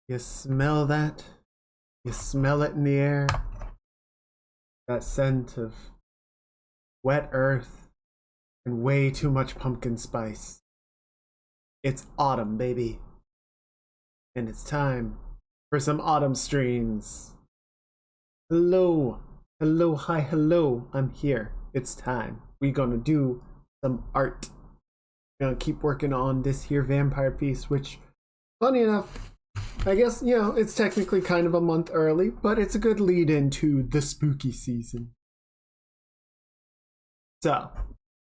You smell that? You smell it in the air? That scent of wet earth and way too much pumpkin spice. It's autumn, baby. And it's time for some autumn streams. Hello. Hello, hi, hello. I'm here. It's time. We're gonna do some art. We're gonna keep working on this here vampire piece, which, funny enough, I guess, you know, it's technically kind of a month early, but it's a good lead into the spooky season. So,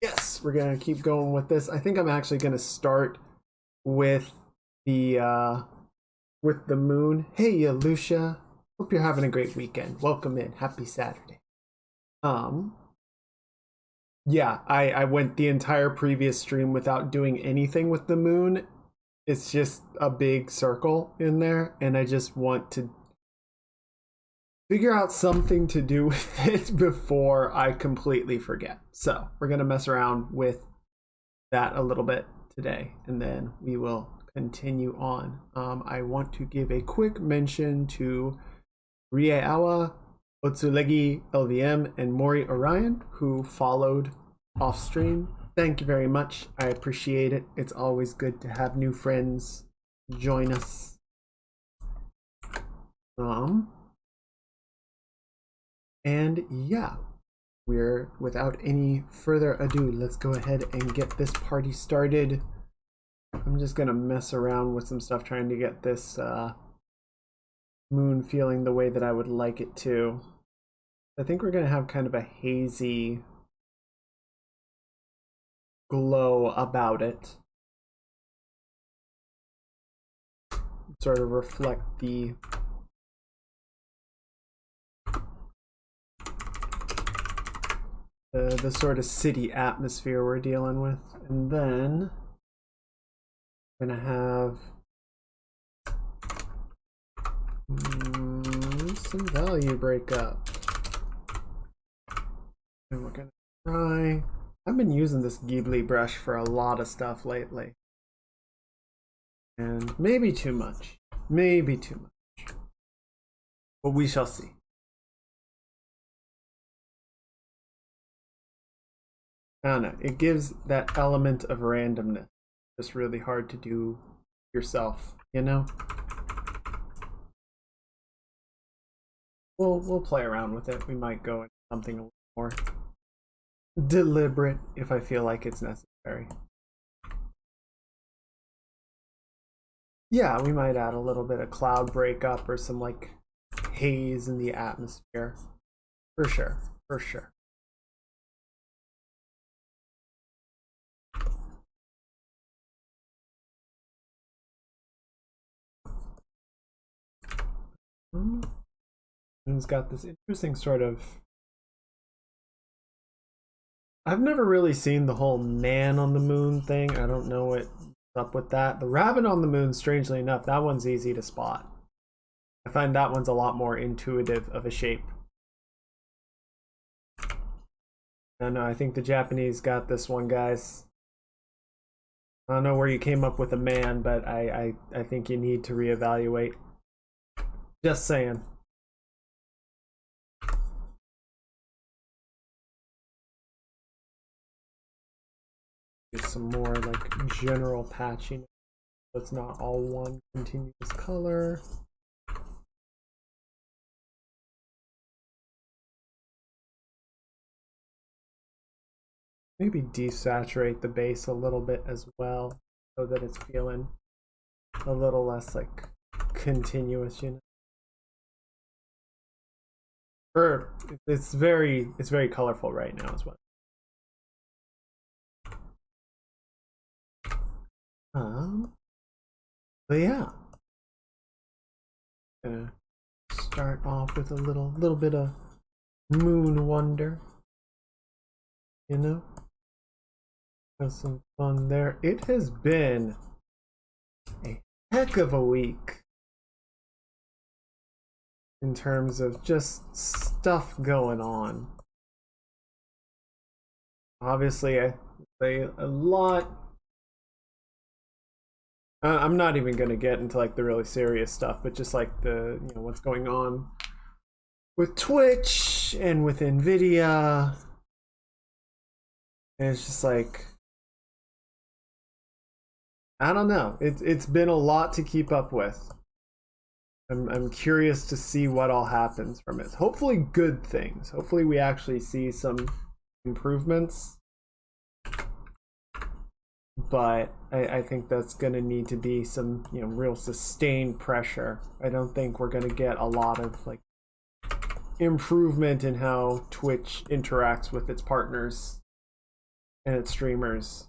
yes, we're gonna keep going with this. I think I'm actually gonna start with the moon. Hey, Lucia. Hope you're having a great weekend. Welcome in. Happy Saturday. Yeah, I went the entire previous stream without doing anything with the moon. It's just a big circle in there, and I just want to figure out something to do with it before I completely forget. So we're gonna mess around with that a little bit today, and then we will continue on. I want to give a quick mention to Rieawa, Otsulegi LVM, and Mori Orion, who followed off stream. Thank you very much. I appreciate it. It's always good to have new friends join us. And yeah, we're without any further ado, let's go ahead and get this party started. I'm just gonna mess around with some stuff trying to get this moon feeling the way that I would like it to. I think we're gonna have kind of a hazy glow about it. Sort of reflect the sort of city atmosphere we're dealing with. And then we're gonna have some value breakup. And we're gonna try. I've been using this Ghibli brush for a lot of stuff lately. And maybe too much. Maybe too much. But we shall see. I don't know. It gives that element of randomness. It's really hard to do yourself, you know? We'll play around with it. We might go into something a little more deliberate if I feel like it's necessary. Yeah, we might add a little bit of cloud breakup or some like haze in the atmosphere. For sure, for sure. It's got this interesting sort of... I've never really seen the whole man on the moon thing. I don't know what's up with that. The rabbit on the moon, strangely enough, that one's easy to spot. I find that one's a lot more intuitive of a shape. I don't know, I think the Japanese got this one, guys. I don't know where you came up with a man, but I think you need to reevaluate. Just saying. Get some more like general patching. So it's not all one continuous color. Maybe desaturate the base a little bit as well, so that it's feeling a little less like continuous, you know. Or it's very colorful right now as well. But yeah, gonna start off with a little bit of moon wonder, you know. Have some fun there. It has been a heck of a week in terms of just stuff going on. Obviously, I say a lot I'm not even gonna get into like the really serious stuff, but just like the, you know, what's going on with Twitch and with Nvidia. And it's just like, I don't know. It's been a lot to keep up with. I'm curious to see what all happens from it. Hopefully good things. Hopefully we actually see some improvements. But I think that's going to need to be some, you know, real sustained pressure. I don't think we're going to get a lot of like improvement in how Twitch interacts with its partners and its streamers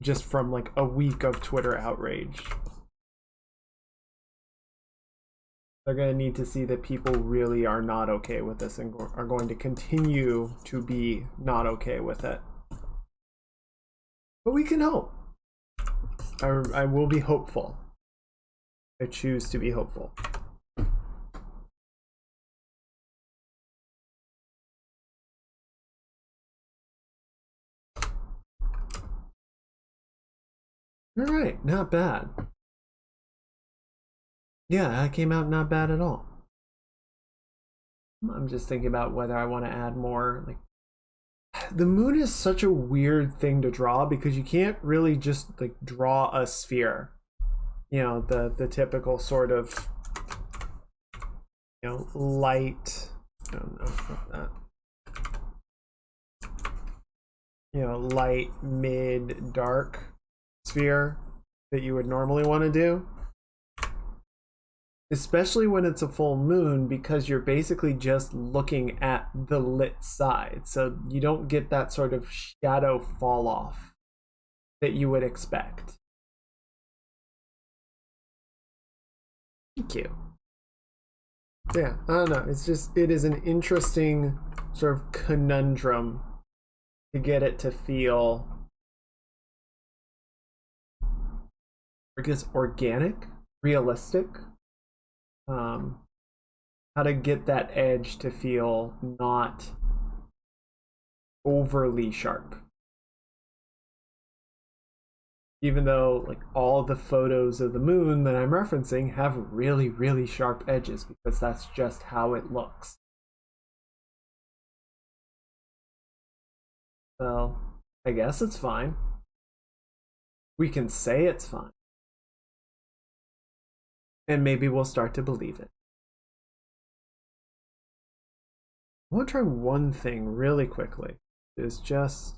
just from like a week of Twitter outrage. They're going to need to see that people really are not okay with this and are going to continue to be not okay with it. But we can hope. I will be hopeful. I choose to be hopeful. All right, not bad. Yeah, that came out not bad at all. I'm just thinking about whether I want to add more. Like, the moon is such a weird thing to draw because you can't really just like draw a sphere. You know, the typical sort of, you know, light. I don't know about that. You know, light, mid, dark sphere that you would normally want to do. Especially when it's a full moon, because you're basically just looking at the lit side. So you don't get that sort of shadow fall off that you would expect. Thank you. Yeah, I don't know. It's just, it is an interesting sort of conundrum to get it to feel, I guess, organic, realistic. How to get that edge to feel not overly sharp. Even though like all the photos of the moon that I'm referencing have really, really sharp edges because that's just how it looks. So I guess it's fine. We can say it's fine. And maybe we'll start to believe it. I want to try one thing really quickly. Is just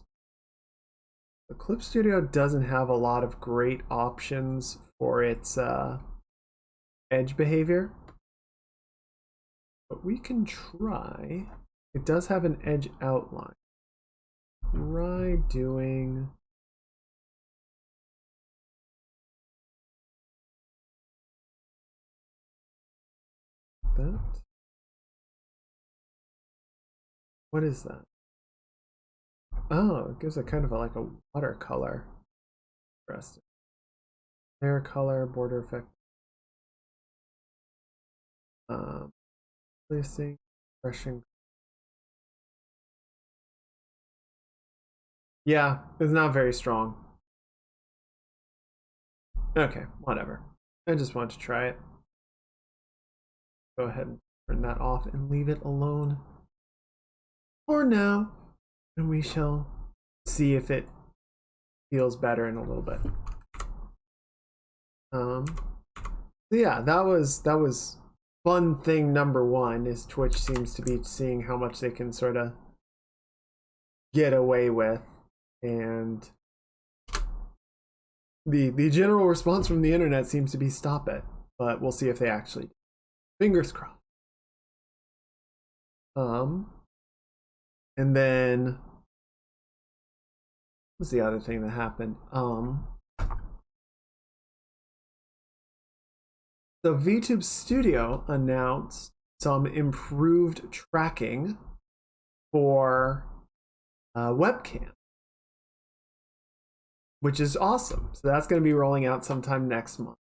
the Clip Studio doesn't have a lot of great options for its edge behavior, but we can try. It does have an edge outline. Try doing that. What is that? Oh, it gives it kind of like a watercolor. Interesting. Layer color, border effect. Placing, brushing. Yeah, it's not very strong. Okay, whatever. I just want to try it. Go ahead and turn that off and leave it alone for now, and we shall see if it feels better in a little bit. So yeah, that was fun thing number one, is Twitch seems to be seeing how much they can sort of get away with, and the general response from the internet seems to be stop it, but we'll see if they actually do. Fingers crossed. And then what's the other thing that happened? So VTube Studio announced some improved tracking for webcam, which is awesome. So that's going to be rolling out sometime next month.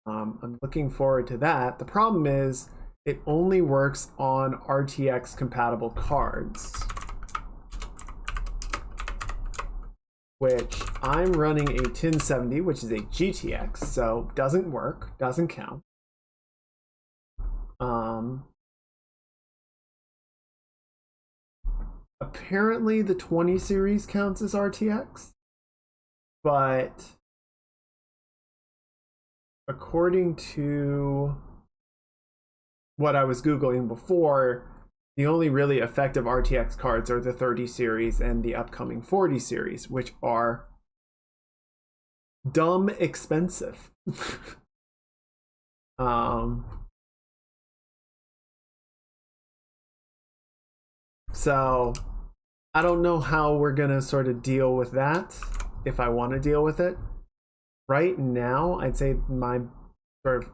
I'm looking forward to that. The problem is it only works on RTX compatible cards. which I'm running a 1070, which is a GTX, so doesn't work, doesn't count. Apparently the 20 series counts as RTX, but according to what I was Googling before, the only really effective RTX cards are the 30 series and the upcoming 40 series, which are dumb expensive. So I don't know how we're gonna sort of deal with that, if I want to deal with it. Right now, I'd say my sort of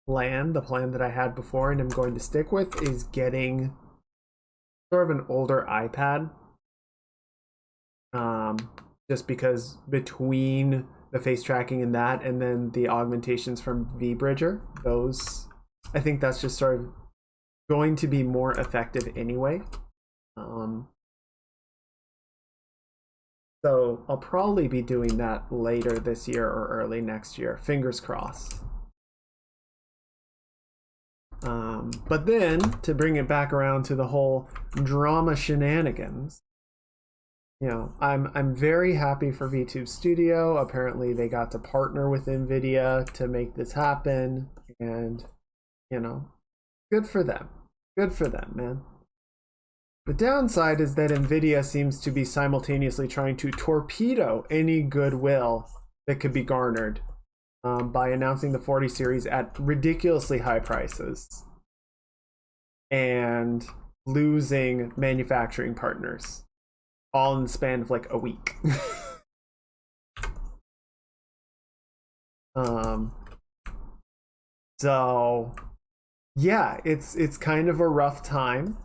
plan, the plan that I had before and I'm going to stick with, is getting sort of an older iPad. Just because between the face tracking and that, and then the augmentations from VBridger, those, I think that's just sort of going to be more effective anyway. So I'll probably be doing that later this year or early next year, fingers crossed. But then to bring it back around to the whole drama shenanigans, you know, I'm very happy for VTube Studio. Apparently they got to partner with NVIDIA to make this happen, and you know, good for them. Good for them, man. The downside is that NVIDIA seems to be simultaneously trying to torpedo any goodwill that could be garnered by announcing the 40 series at ridiculously high prices and losing manufacturing partners all in the span of like a week. So yeah, it's kind of a rough time.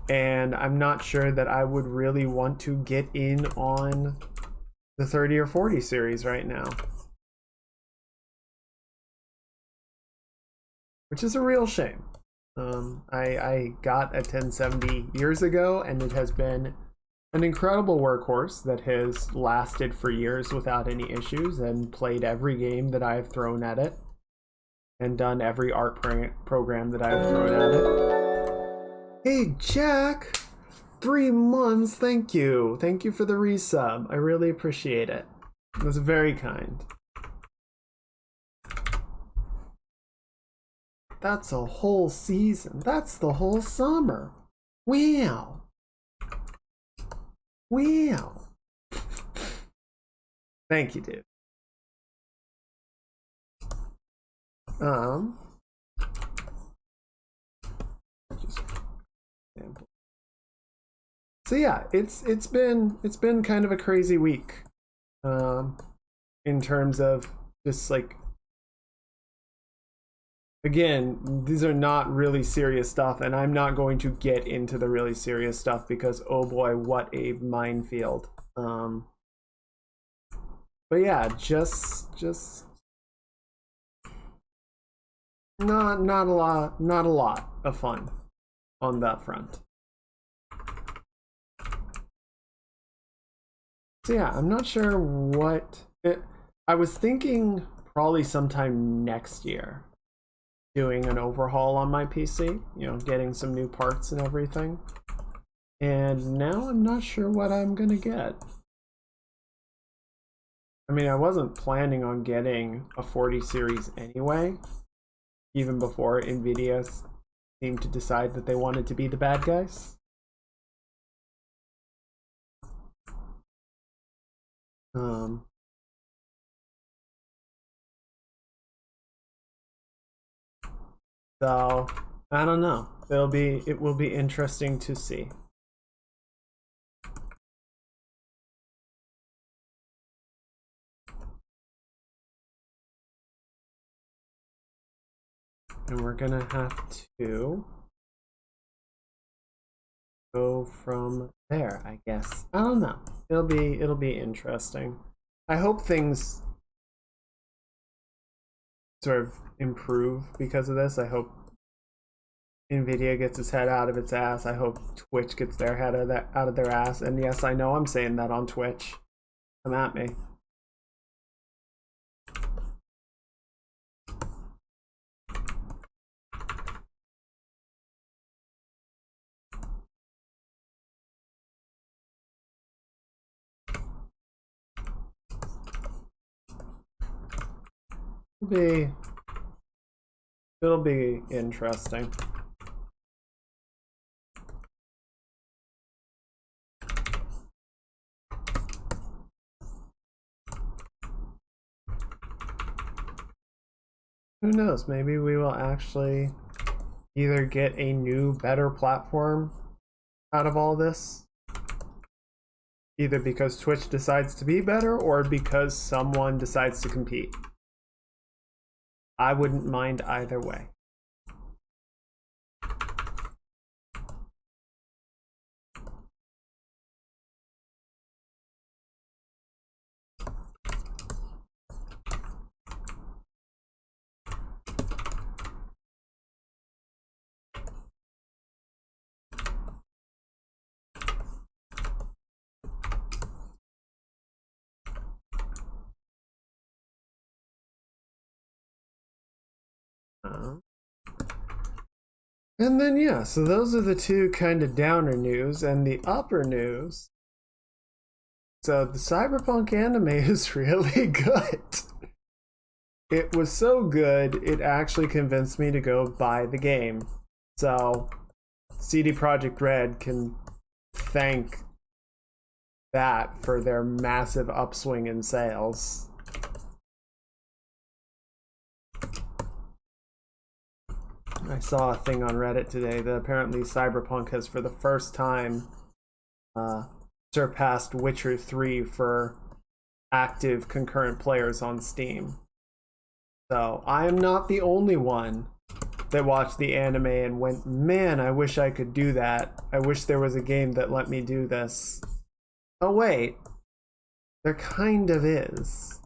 And I'm not sure that I would really want to get in on the 30 or 40 series right now. Which is a real shame. I got a 1070 years ago, and it has been an incredible workhorse that has lasted for years without any issues and played every game that I've thrown at it and done every art program that I've thrown at it. Hey Jack, 3 months, thank you. Thank you for the resub. I really appreciate it. It was very kind. That's a whole season. That's the whole summer. Wow. Wow. Thank you, dude. So yeah, it's been kind of a crazy week, in terms of just like, again, these are not really serious stuff, and I'm not going to get into the really serious stuff because oh boy, what a minefield. But yeah, just not a lot of fun on that front. So yeah, I'm not sure what I was thinking probably sometime next year doing an overhaul on my PC, you know, getting some new parts and everything. And now I'm not sure what I'm gonna get. I mean, I wasn't planning on getting a 40 series anyway, even before NVIDIA seemed to decide that they wanted to be the bad guys. So I don't know. It will be interesting to see. And we're gonna have to go from there, I guess. I don't know. It'll be interesting. I hope things sort of improve because of this. I hope Nvidia gets its head out of its ass. I hope Twitch gets their head out of their ass. And yes, I know I'm saying that on Twitch. Come at me. It'll be interesting. Who knows? Maybe we will actually either get a new, better platform out of all this. Either because Twitch decides to be better or because someone decides to compete. I wouldn't mind either way. And then, yeah, so those are the two kind of downer news. And the upper news, so the Cyberpunk anime is really good. It was so good, it actually convinced me to go buy the game. So CD Projekt Red can thank that for their massive upswing in sales. I saw a thing on Reddit today that apparently Cyberpunk has for the first time surpassed Witcher 3 for active concurrent players on Steam. So I am not the only one that watched the anime and went, man, I wish I could do that. I wish there was a game that let me do this. Oh wait, there kind of is.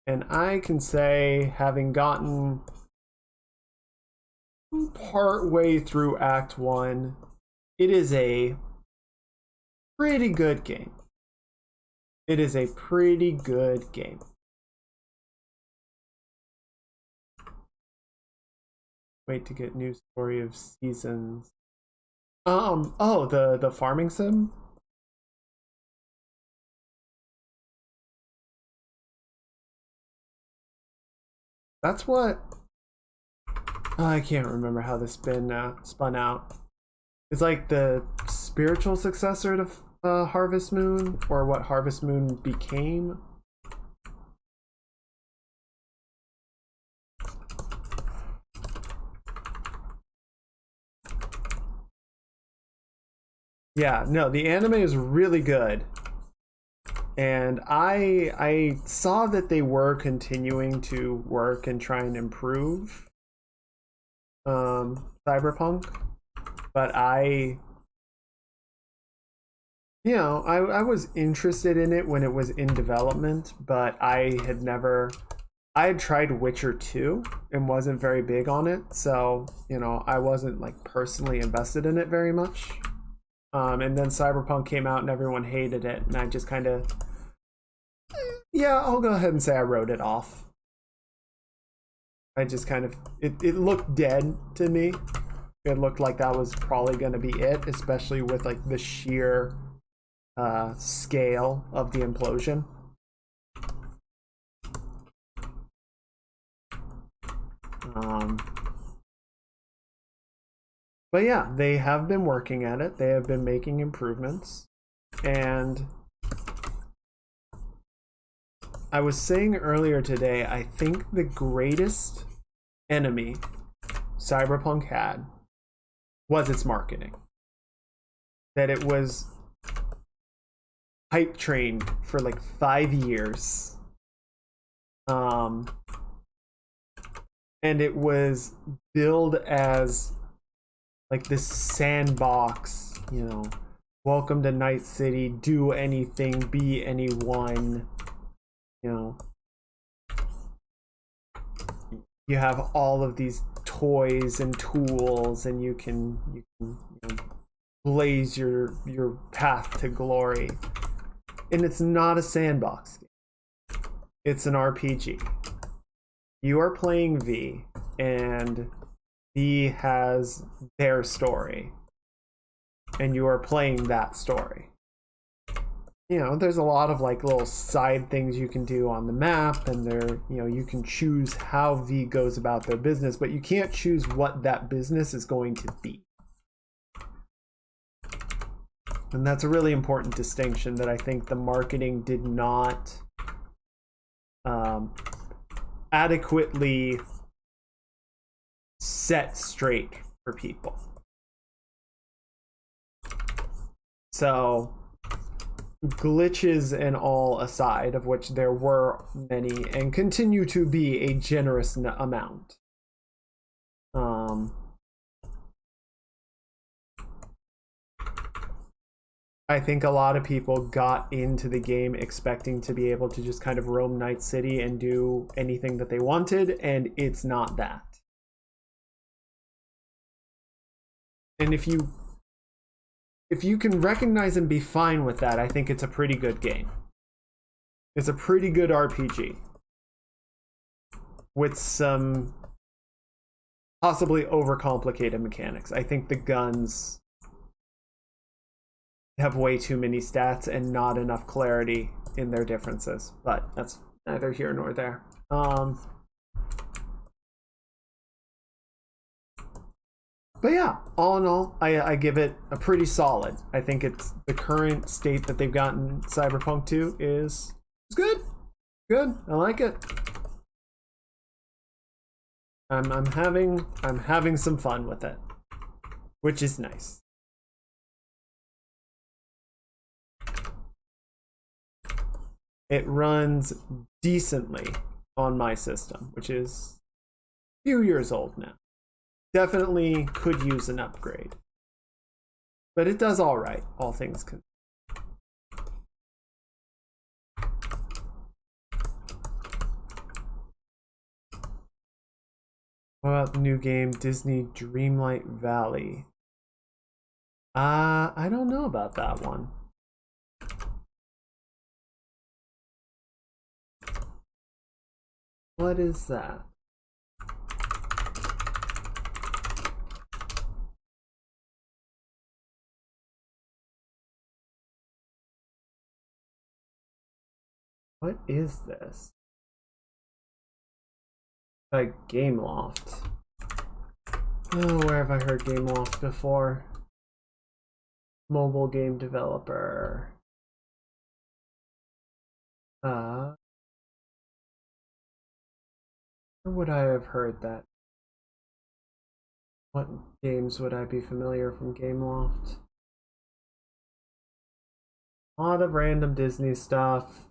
And I can say, having gotten part way through Act 1, it is a pretty good game. It is a pretty good game. Wait to get new story of seasons. Oh, the farming sim? That's what... I can't remember how this spun out. It's like the spiritual successor to Harvest Moon, or what Harvest Moon became. Yeah, no, the anime is really good. And I saw that they were continuing to work and try and improve Cyberpunk, but I was interested in it when it was in development, but I had tried Witcher 2 and wasn't very big on it, so I wasn't like personally invested in it very much. And then Cyberpunk came out and everyone hated it, and I just kind of, yeah, I'll go ahead and say I wrote it off. I just kind of, it looked dead to me. It looked like that was probably going to be it, especially with like the sheer scale of the implosion. But yeah, they have been working at it. They have been making improvements. And I was saying earlier today, I think the greatest enemy Cyberpunk had was its marketing. That it was hype trained for like 5 years. And it was billed as like this sandbox, welcome to Night City, do anything, be anyone, you know. You have all of these toys and tools, and you can blaze your path to glory. And it's not a sandbox game. It's an RPG. You are playing V, and V has their story, and you are playing that story. You know, there's a lot of like little side things you can do on the map, and there, you know, you can choose how V goes about their business, but you can't choose what that business is going to be. And that's a really important distinction that I think the marketing did not adequately set straight for people. So glitches and all aside, of which there were many and continue to be a generous amount. I think a lot of people got into the game expecting to be able to just kind of roam Night City and do anything that they wanted, and it's not that. And if you can recognize and be fine with that, I think it's a pretty good game. It's a pretty good RPG with some possibly overcomplicated mechanics. I think the guns have way too many stats and not enough clarity in their differences, but that's neither here nor there. But yeah, all in all, I give it a pretty solid. I think it's the current state that they've gotten Cyberpunk 2 is good. Good. I like it. I'm having some fun with it, which is nice. It runs decently on my system, which is a few years old now. Definitely could use an upgrade, but it does all right, all things considered. What about the new game, Disney Dreamlight Valley? I don't know about that one. What is that? What is this? Like Gameloft. Oh, where have I heard Gameloft before? Mobile game developer. Where would I have heard that? What games would I be familiar from Gameloft? A lot of random Disney stuff.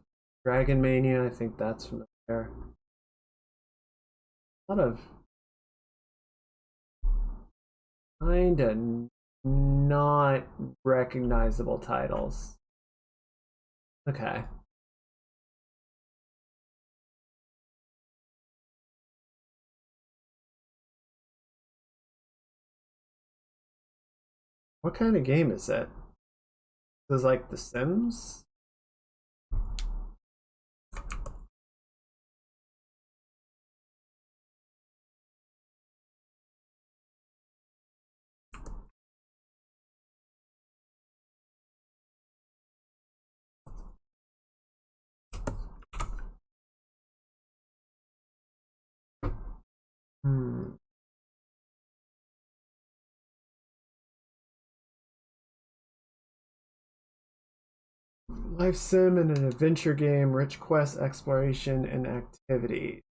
Dragon Mania, I think that's familiar. A lot of kinda not recognizable titles. Okay. What kind of game is it? Is it like The Sims? Life sim and an adventure game, rich quest, exploration, and activity.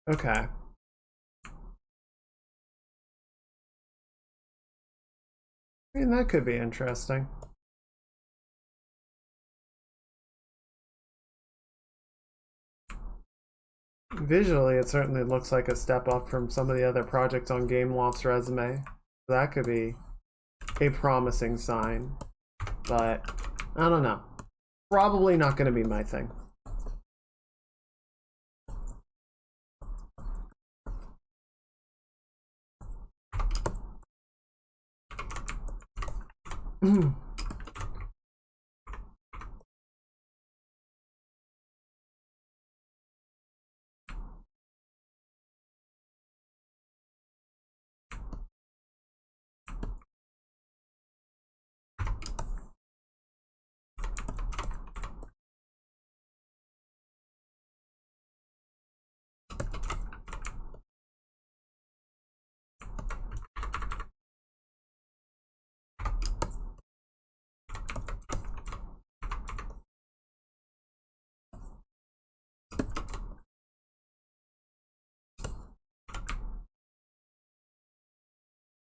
Okay. I mean, that could be interesting. Visually, it certainly looks like a step up from some of the other projects on Gameloft's resume. That could be a promising sign, but I don't know. Probably not going to be my thing.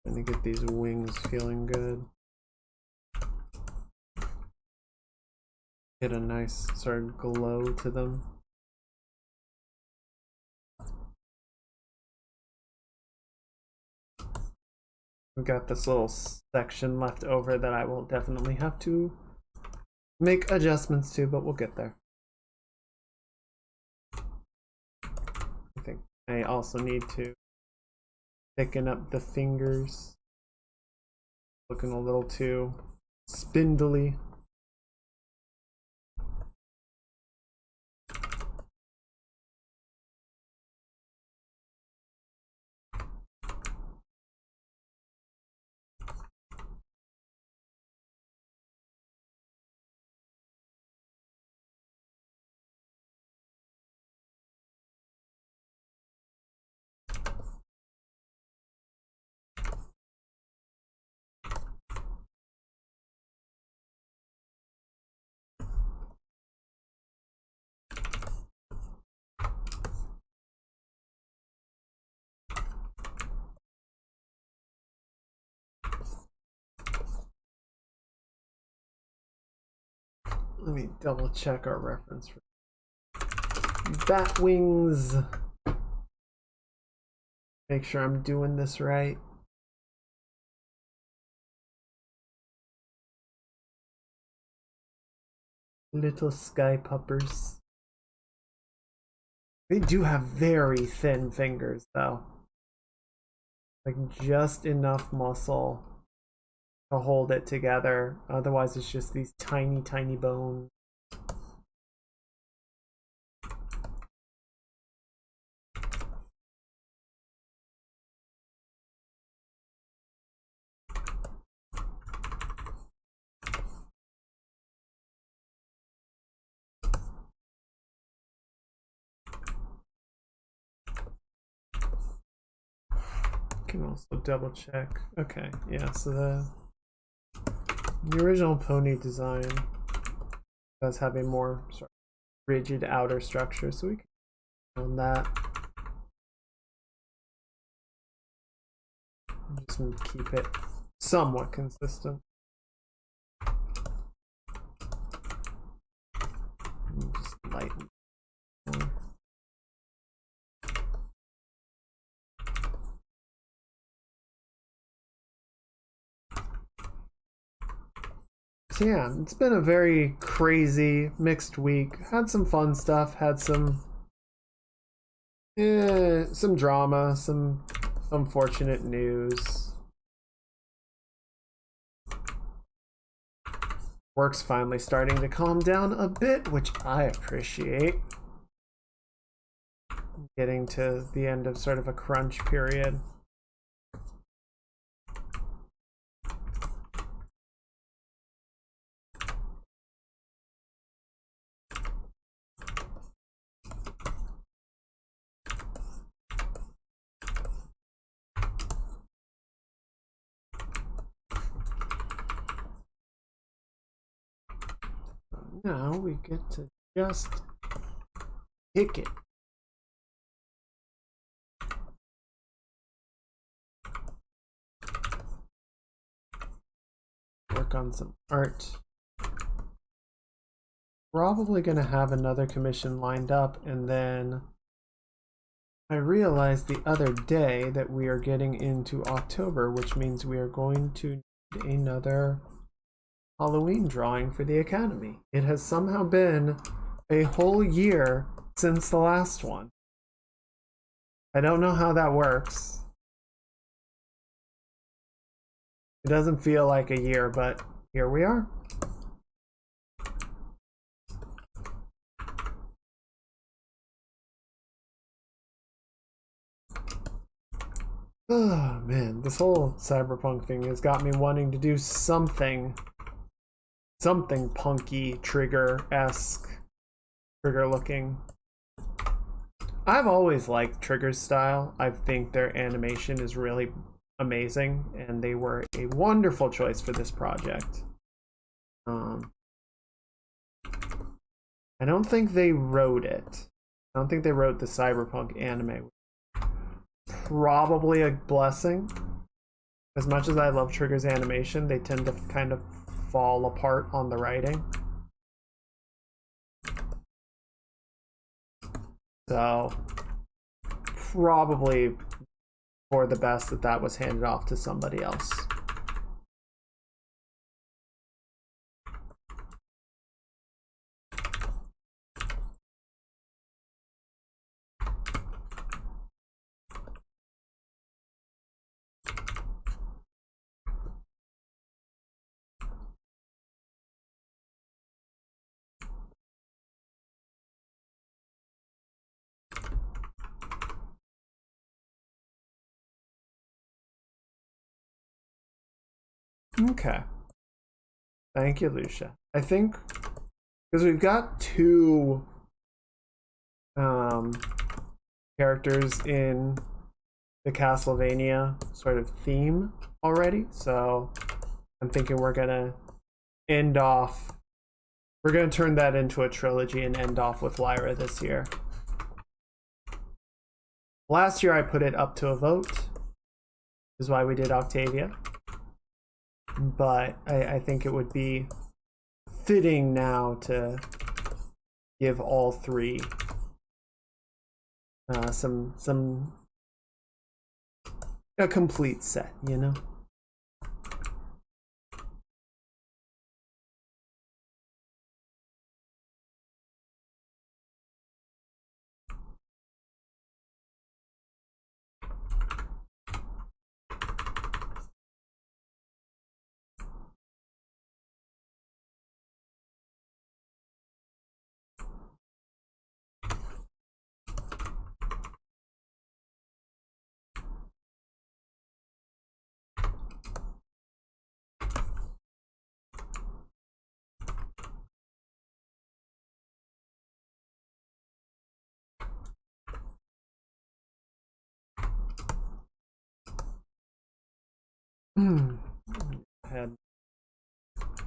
Trying to get these wings feeling good. Get a nice sort of glow to them. We've got this little section left over that I will definitely have to make adjustments to, but we'll get there. I think I also need to thicken up the fingers. Looking a little too spindly. Let me double check our reference for bat wings. Make sure I'm doing this right. Little sky puppers. They do have very thin fingers though. Like just enough muscle to hold it together. Otherwise it's just these tiny, tiny bones. Can also double check. Okay, yeah, so the original pony design does have a more sort of rigid outer structure, so we can on that. Just keep it somewhat consistent. Just lighten more. So yeah, it's been a very crazy, mixed week. Had some fun stuff, had some drama, some unfortunate news. Work's finally starting to calm down a bit, which I appreciate. Getting to the end of sort of a crunch period. Now we get to just pick it. Work on some art. Probably gonna have another commission lined up, and then I realized the other day that we are getting into October, which means we are going to need another Halloween drawing for the Academy. It has somehow been a whole year since the last one. I don't know how that works. It doesn't feel like a year, but here we are. Oh man, this whole cyberpunk thing has got me wanting to do something punky, Trigger-esque, Trigger looking. I've always liked Trigger's style. I think their animation is really amazing, and they were a wonderful choice for this project. I don't think they wrote it. I don't think they wrote the cyberpunk anime. Probably a blessing. As much as I love Trigger's animation, they tend to kind of fall apart on the writing. So, probably for the best that that was handed off to somebody else. Okay. Thank you, Lucia. I think because we've got two characters in the Castlevania sort of theme already, so I'm thinking we're gonna end off. We're gonna turn that into a trilogy and end off with Lyra this year. Last year I put it up to a vote, is why we did Octavia. But I think it would be fitting now to give all three a complete set, you know? I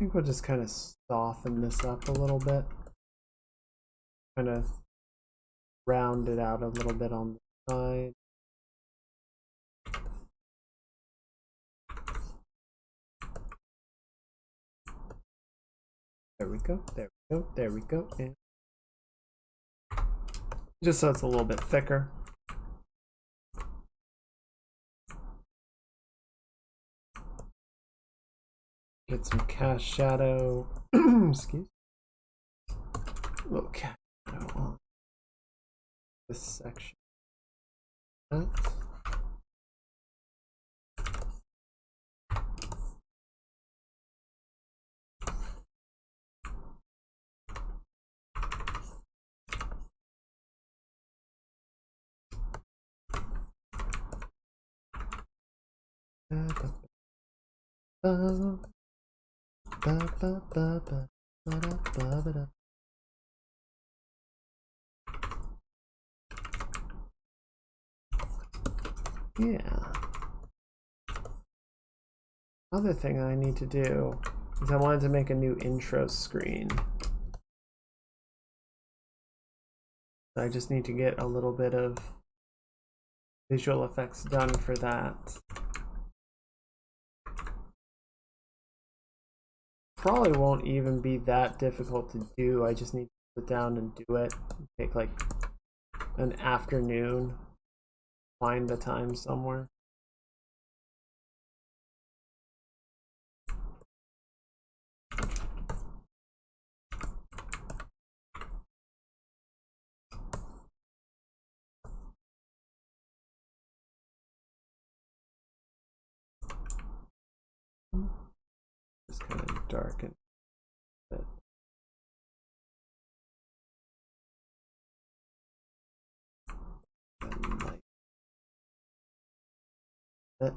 think we'll just kind of soften this up a little bit. Kind of round it out a little bit on the side. There we go, there we go, there we go. And just so it's a little bit thicker. Get some cast shadow. Excuse me. A little cast shadow on this section. That. Yeah. Other thing I need to do is I wanted to make a new intro screen. I just need to get a little bit of visual effects done for that. Probably won't even be that difficult to do. I just need to sit down and do it. Take like an afternoon find the time somewhere. Just kind of darken a bit. And light it.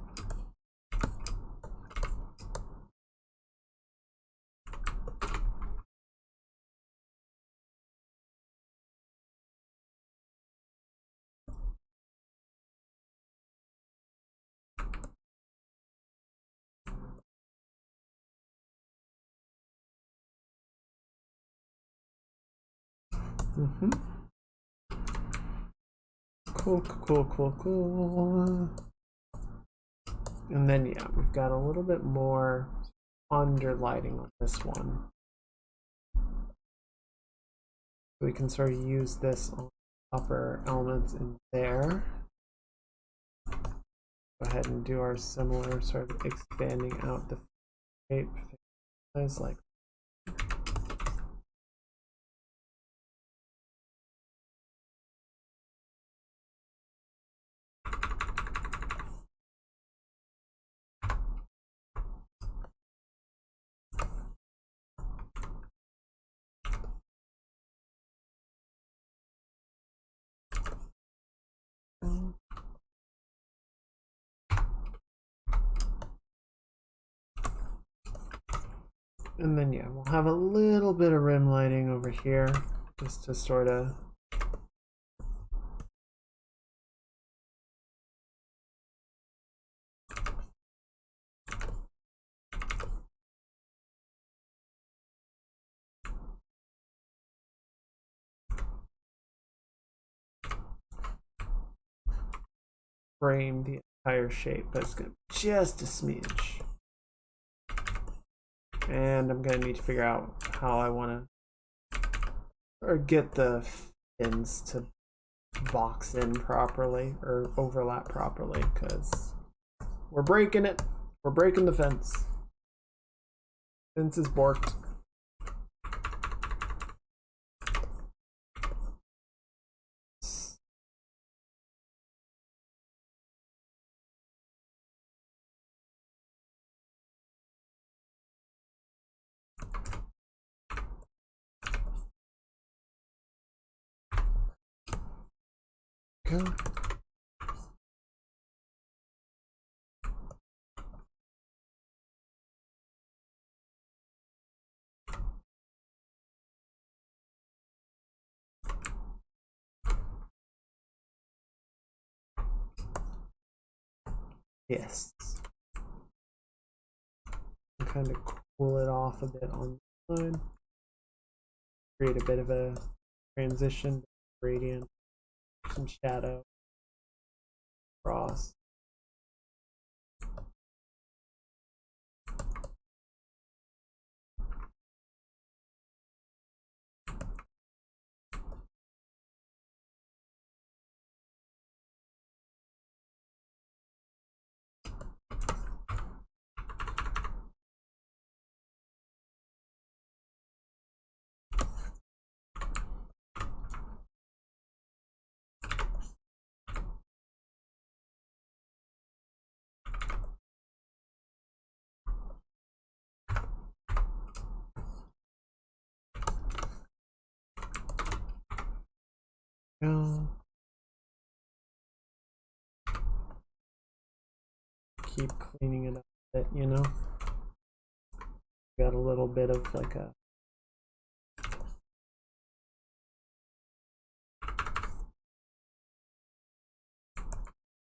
Cool. And then yeah, we've got a little bit more underlighting on this one. We can sort of use this on upper elements in there. Go ahead and do our similar sort of expanding out the shape. It's like and then yeah, we'll have a little bit of rim lighting over here just to sort of frame the entire shape, but it's gonna be just a smidge. And I'm gonna need to figure out how I want to, or get the fins to box in properly or overlap properly, because we're breaking it. We're breaking the fence. Fence is borked. Go. Yes. Kind of cool it off a bit on the side. Create a bit of a transition, gradient, some shadow, cross. Go. Keep cleaning it up a bit, you know? Got a little bit of like a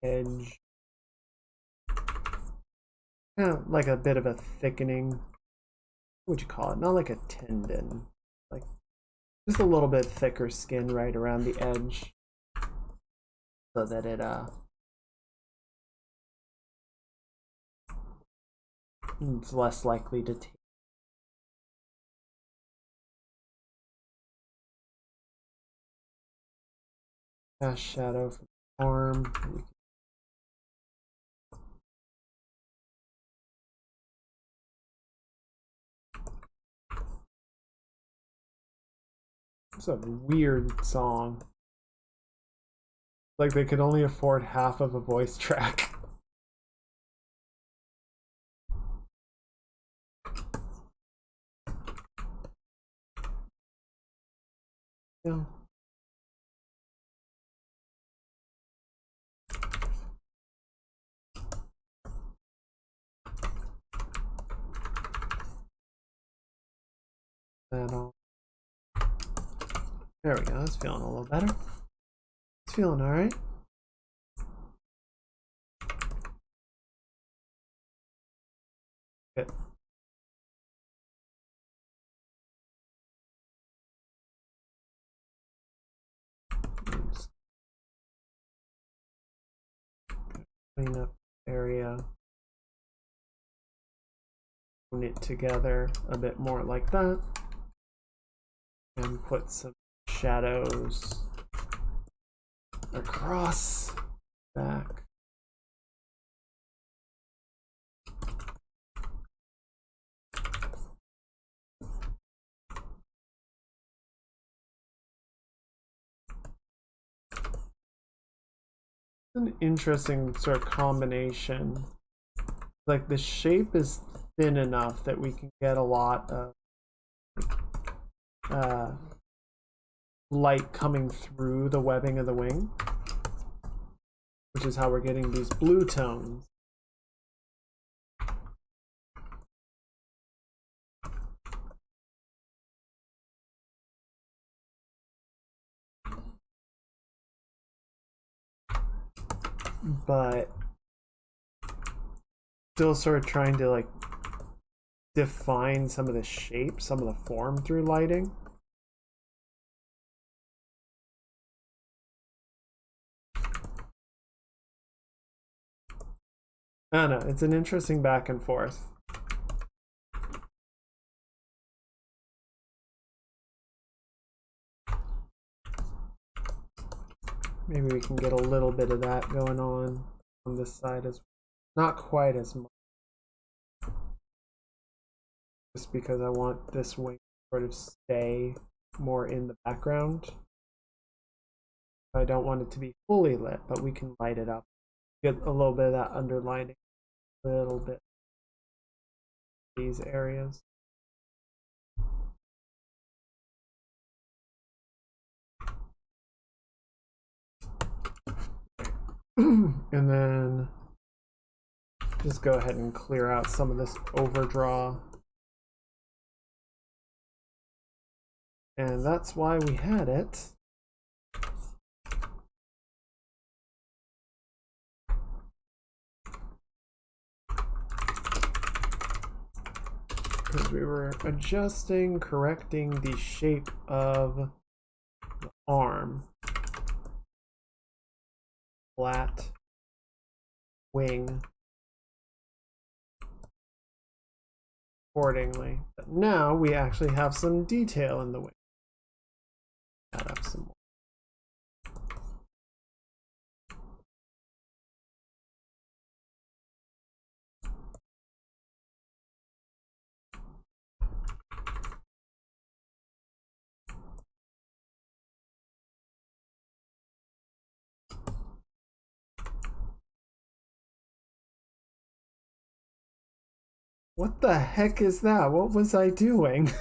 edge, like a bit of a thickening. What would you call it? Not like a tendon, like just a little bit thicker skin right around the edge, so that it's less likely to take. Cast shadow from the arm. It's a weird song. Like they could only afford half of a voice track. Yeah. Then there we go. That's feeling a little better. It's feeling all right. Good. Clean up area. Put it together a bit more like that. And put some shadows across back. An interesting sort of combination. Like the shape is thin enough that we can get a lot of light coming through the webbing of the wing, which is how we're getting these blue tones. But still sort of trying to like define some of the shape, some of the form through lighting. I don't know, it's an interesting back and forth. Maybe we can get a little bit of that going on this side as well. Not quite as much. Just because I want this wing to sort of stay more in the background. I don't want it to be fully lit, but we can light it up. Get a little bit of that underlining, a little bit. These areas. And then just go ahead and clear out some of this overdraw. And that's why we had it. Because we were adjusting, correcting the shape of the arm. Flat wing accordingly. But now we actually have some detail in the wing. Add up some more. What the heck is that? What was I doing?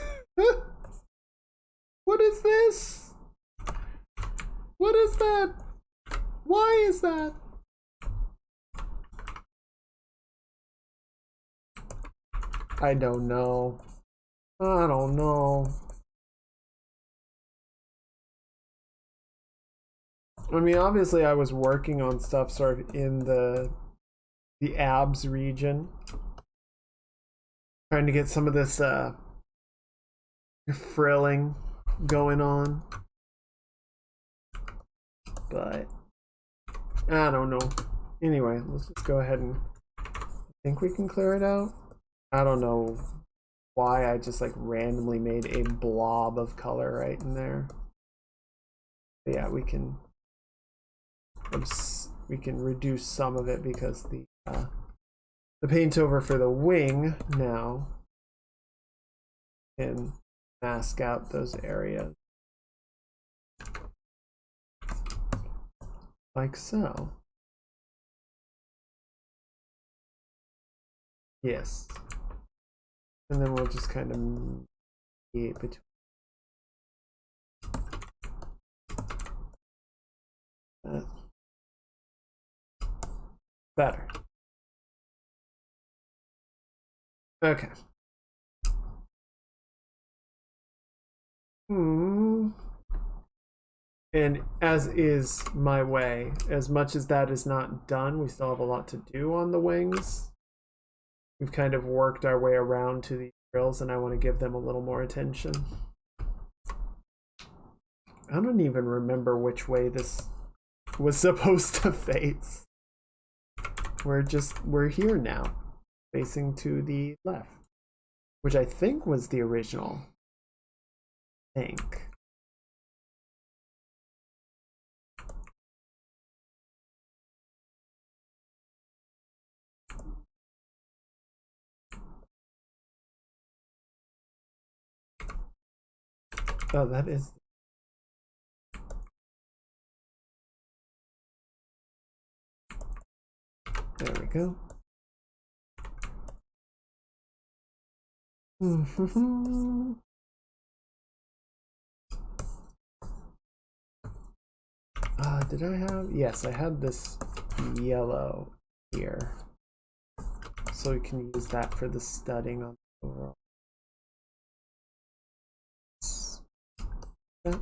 What is this? What is that? Why is that? I don't know. I don't know. I mean, obviously I was working on stuff sort of in the abs region. Trying to get some of this frilling going on. But I don't know. Anyway, let's just go ahead and I think we can clear it out. I don't know why I just like randomly made a blob of color right in there. But yeah, we can reduce some of it because the paint over for the wing now can mask out those areas. like so. Yes. And then we'll just kind of mediate between. Better. Okay. And as is my way, as much as that is not done, we still have a lot to do on the wings. We've kind of worked our way around to these frills, and I want to give them a little more attention. I don't even remember which way this was supposed to face. We're here now, facing to the left, which I think was the original. I think. Oh, that is. There we go. Did I have? Yes, I had this yellow here. So we can use that for the studding on the overall. Yeah.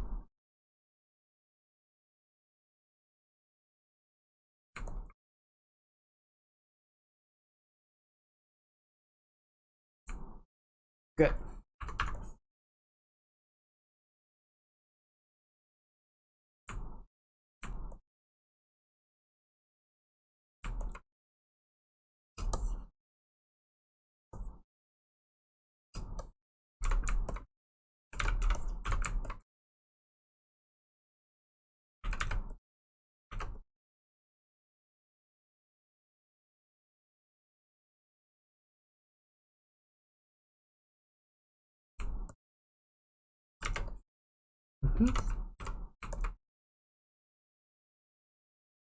Good.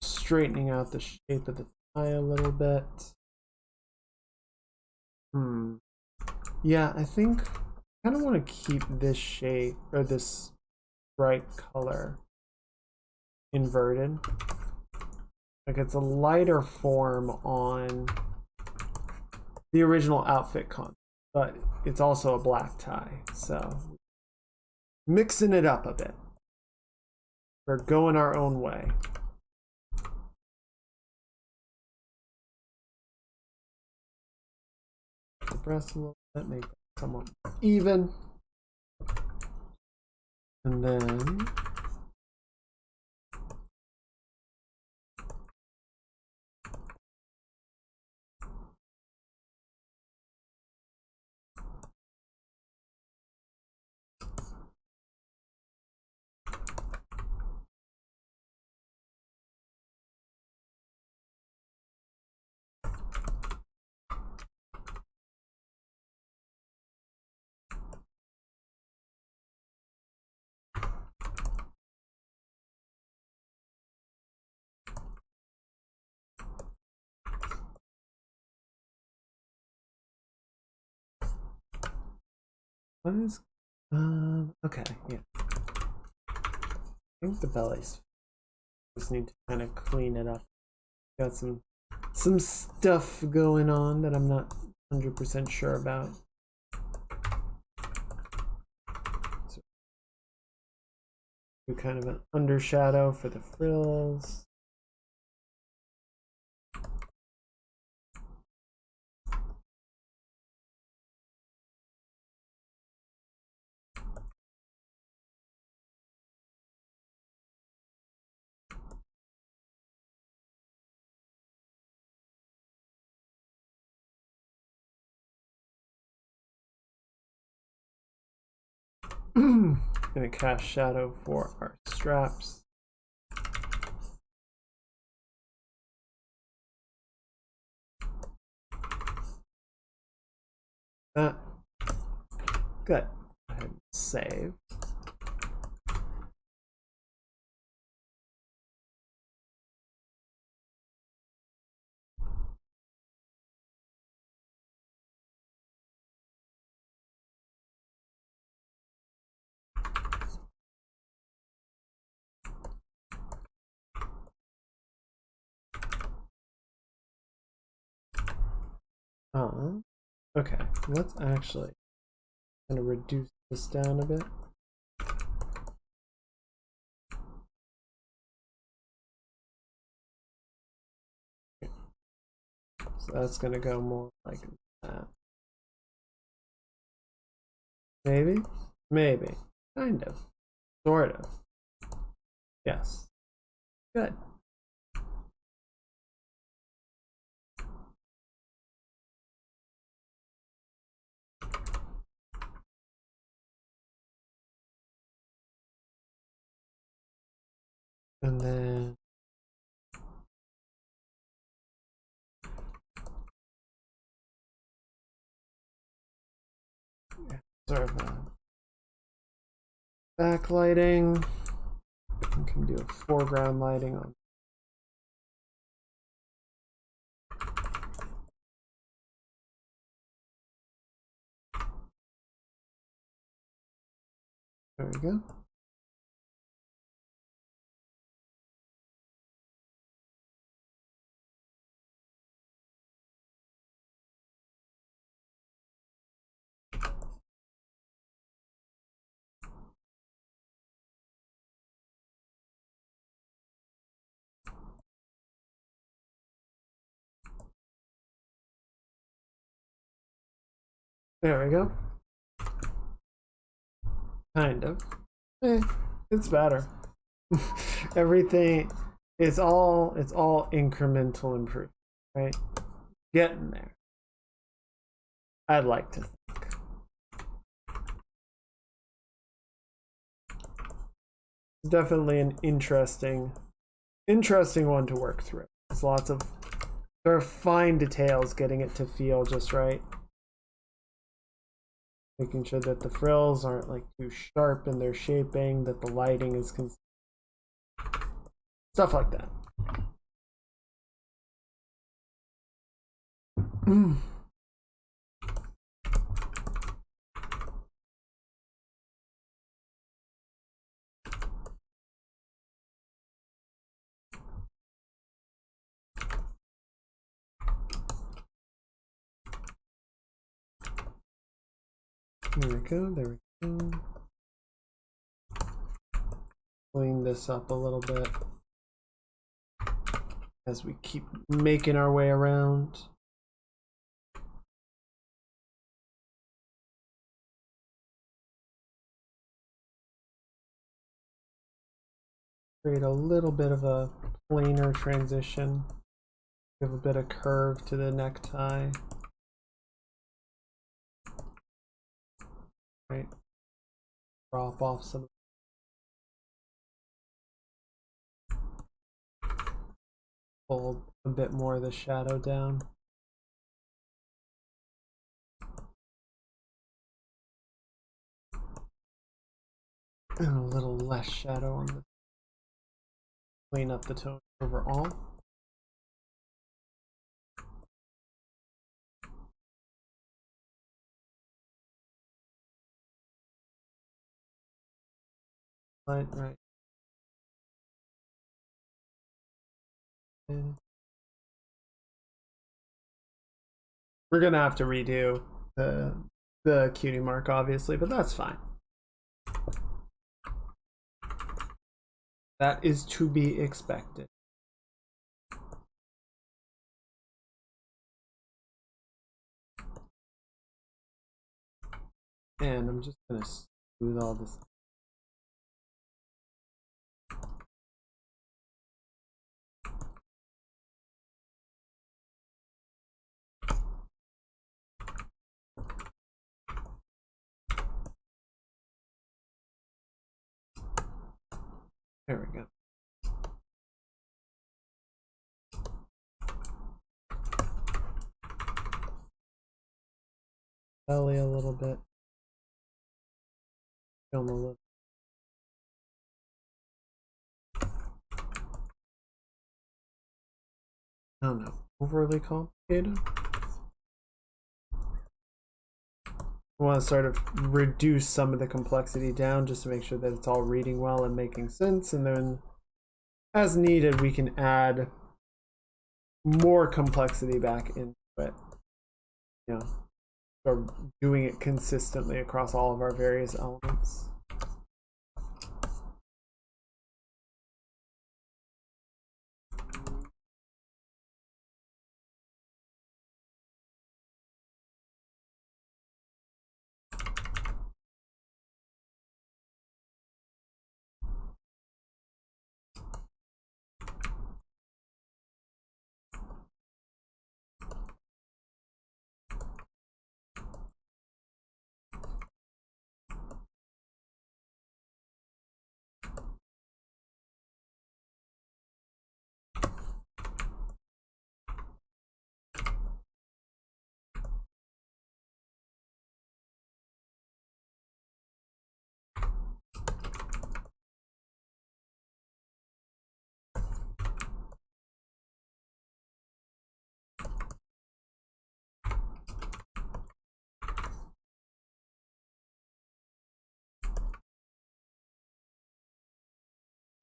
Straightening out the shape of the tie a little bit. Yeah, I think I kind of want to keep this shape or this bright color inverted. Like it's a lighter form on the original outfit concept, but it's also a black tie, so mixing it up a bit. We're going our own way. The breast a little bit, make it somewhat even. And then what is okay, yeah. I think the belly's just need to kind of clean it up. Got some stuff going on that I'm not 100% sure about. So, do kind of an undershadow for the frills. Gonna cast shadow for our straps. Good. Go ahead and save. Okay, let's actually kind of reduce this down a bit. So that's gonna go more like that. Maybe? Maybe. Kind of. Sort of. Yes. Good. And then sort of backlighting. We can do a foreground lighting on. There we go. There we go. Kind of. It's better. Everything it's all incremental improvement, right? Getting there. I'd like to think. It's definitely an interesting one to work through. There's lots of there are fine details getting it to feel just right. Making sure that the frills aren't like too sharp in their shaping, that the lighting is stuff like that. There we go, there we go. Clean this up a little bit as we keep making our way around. Create a little bit of a planar transition. Give a bit of curve to the necktie. Right. Drop off some. Pull a bit more of the shadow down. And a little less shadow on the. Clean up the tone overall. Right. We're gonna have to redo the cutie mark, obviously, but that's fine. That is to be expected. And I'm just gonna smooth all this. There we go. Belly a little bit. Film a little. I don't know, overly complicated. I want to sort of reduce some of the complexity down just to make sure that it's all reading well and making sense, and then as needed we can add more complexity back into it. you know, or doing it consistently across all of our various elements.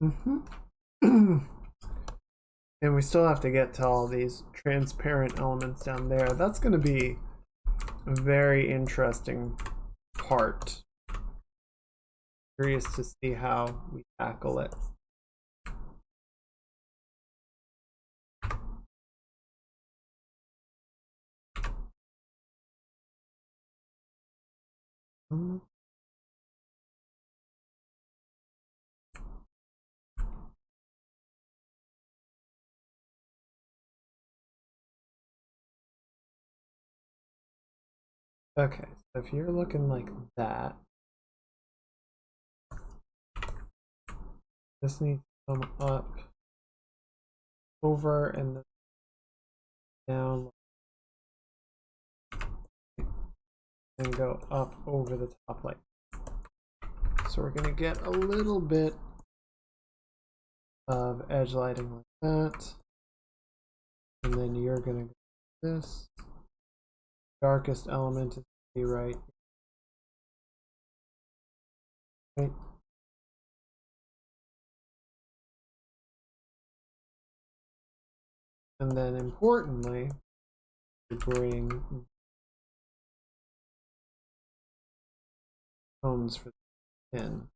And we still have to get to all these transparent elements down there. That's going to be a very interesting part. Curious to see how we tackle it. Okay, so if you're looking like that, this needs to come up over and then down and go up over the top like that. So we're going to get a little bit of edge lighting like that, and then you're going to go this darkest element is be right. And then importantly, to bring tones for the pin.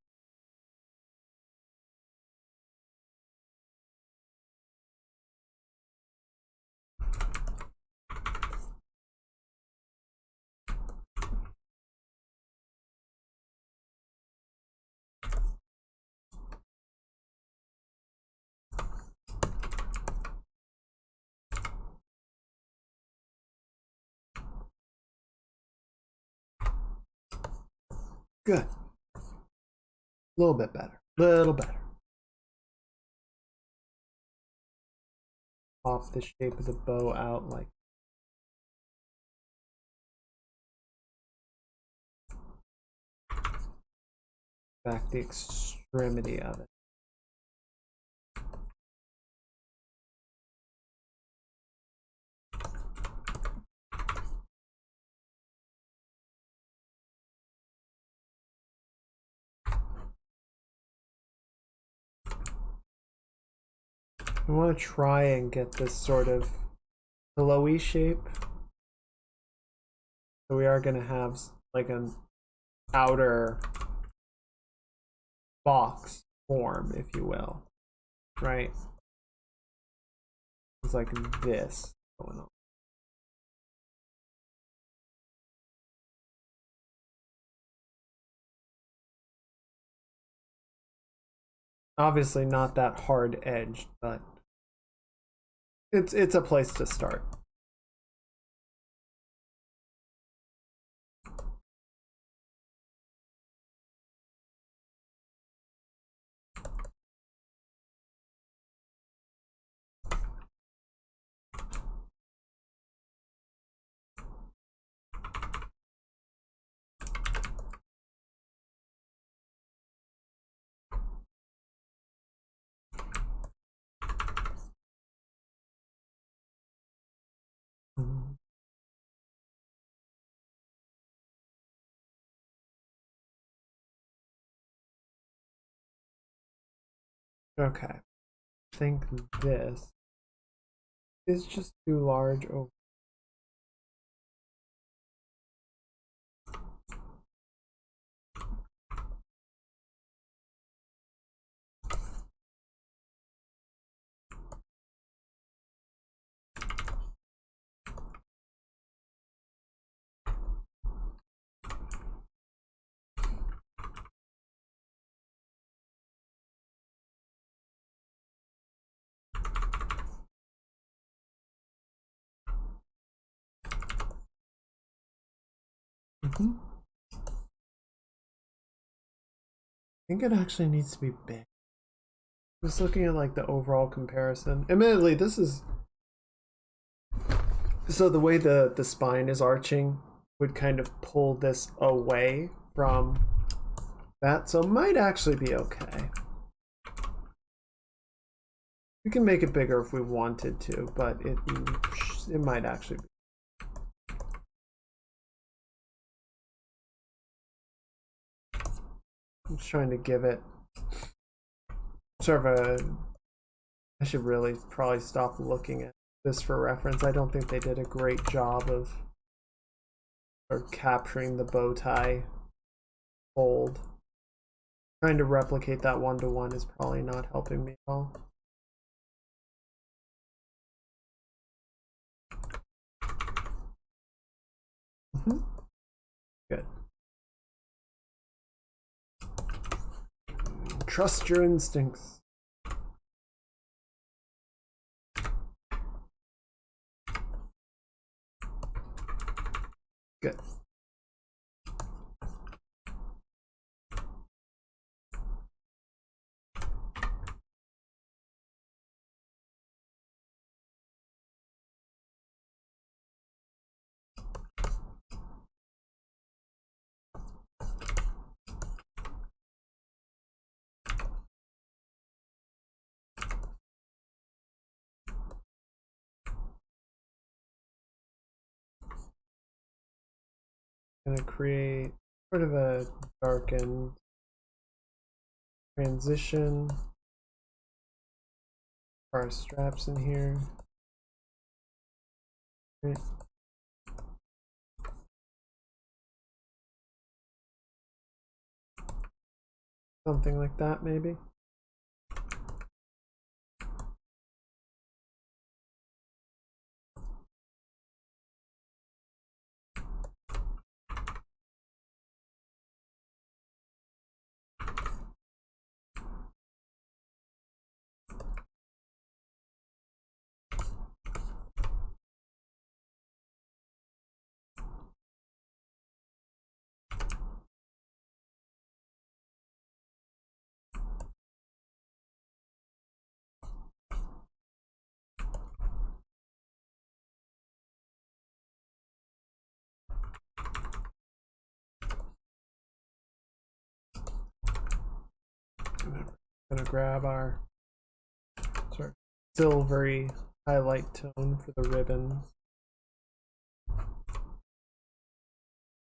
Good. A little bit better. Little better. Off the shape of the bow out like back the extremity of it. I want to try and get this sort of pillowy shape. So we are going to have like an outer box form, if you will, right? It's like this going on. Obviously not that hard edged, but it's a place to start. Okay, I think this is just too large over. I think it actually needs to be big. Just looking at like the overall comparison. Admittedly, this is so the way the spine is arching would kind of pull this away from that, so it might actually be okay. We can make it bigger if we wanted to, but it might actually be. I'm just trying to give it sort of a. I should really probably stop looking at this for reference. I don't think they did a great job of capturing the bow tie fold. Trying to replicate that one-to-one is probably not helping me at all. Good. Trust your instincts. Good. Gonna create sort of a darkened transition for our straps in here. Right. Something like that, maybe. Gonna grab our sort of silvery highlight tone for the ribbon.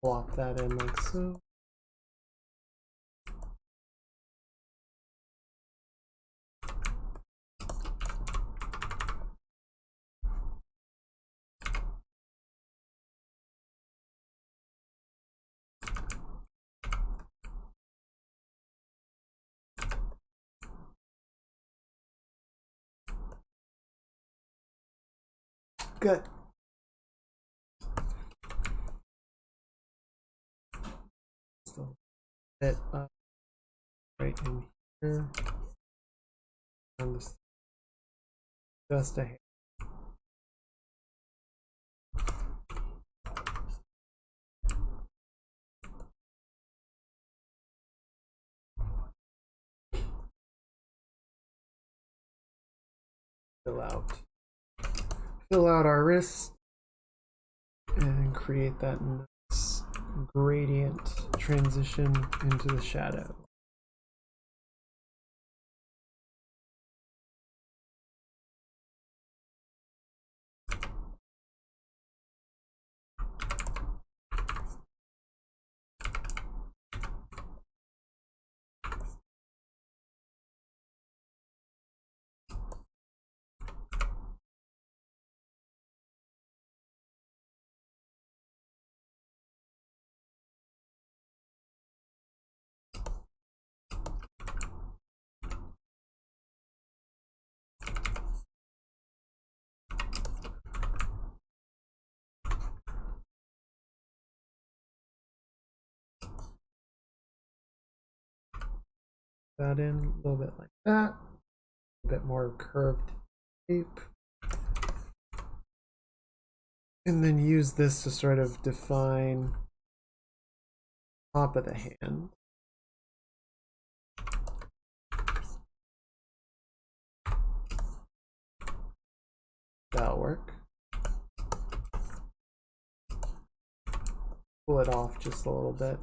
Plop that in like so. Good. Still a bit up right in here. And this, just a hair. Fill out our wrist and create that nice gradient transition into the shadow. That in a little bit like that, a bit more curved shape, and then use this to sort of define top of the hand. That'll work. Pull it off just a little bit.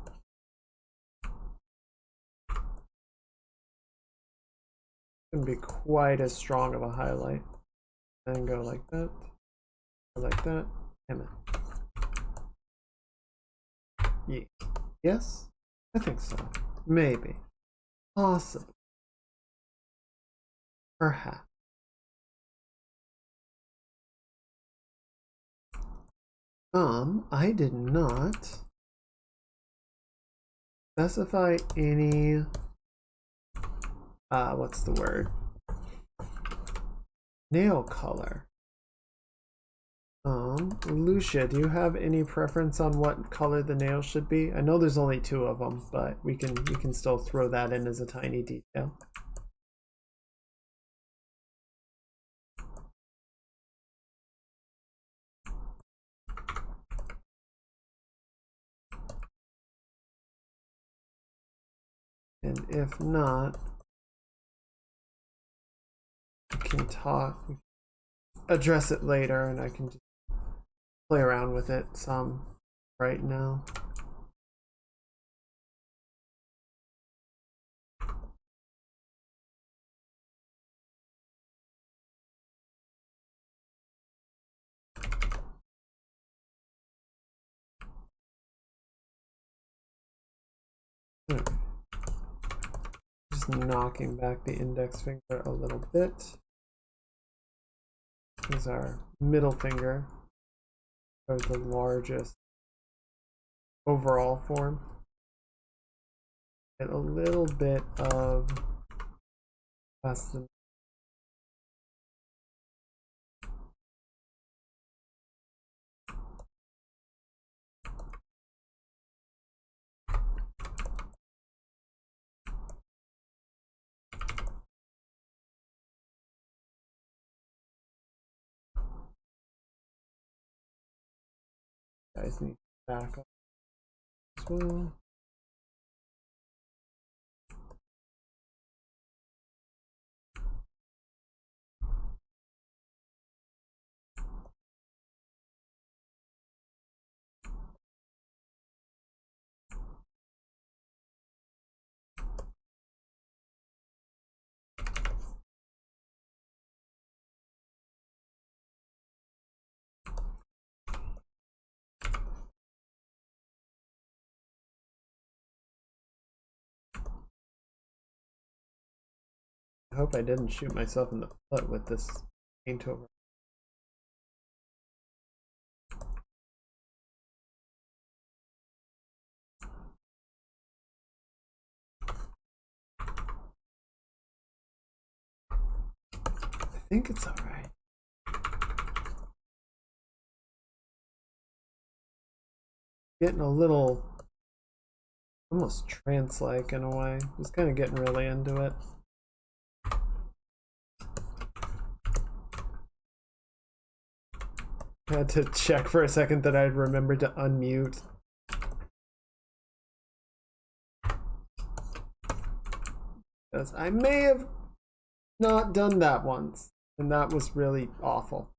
Shouldn't be quite as strong of a highlight. Then go like that, go like that. Damn it. Yeah. Yes? I think so. Maybe. Possibly. Perhaps. I did not specify any, what's the word? Nail color. Lucia, do you have any preference on what color the nails should be? I know there's only 2 of them, but we can still throw that in as a tiny detail. And if not, we can address it later, and I can just play around with it some right now. Just knocking back the index finger a little bit. This is our middle finger, or the largest overall form. Get a little bit of past the guys need to back up as well. I hope I didn't shoot myself in the foot with this paint over. I think it's all right. Getting a little almost trance-like in a way. Just kind of getting really into it. Had to check for a second that I'd remembered to unmute. Because I may have not done that once, and that was really awful.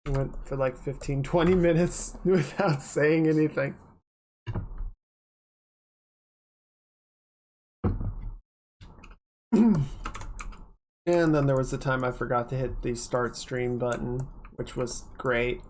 I went for like 15-20 minutes without saying anything. And then there was the time I forgot to hit the start stream button, which was great.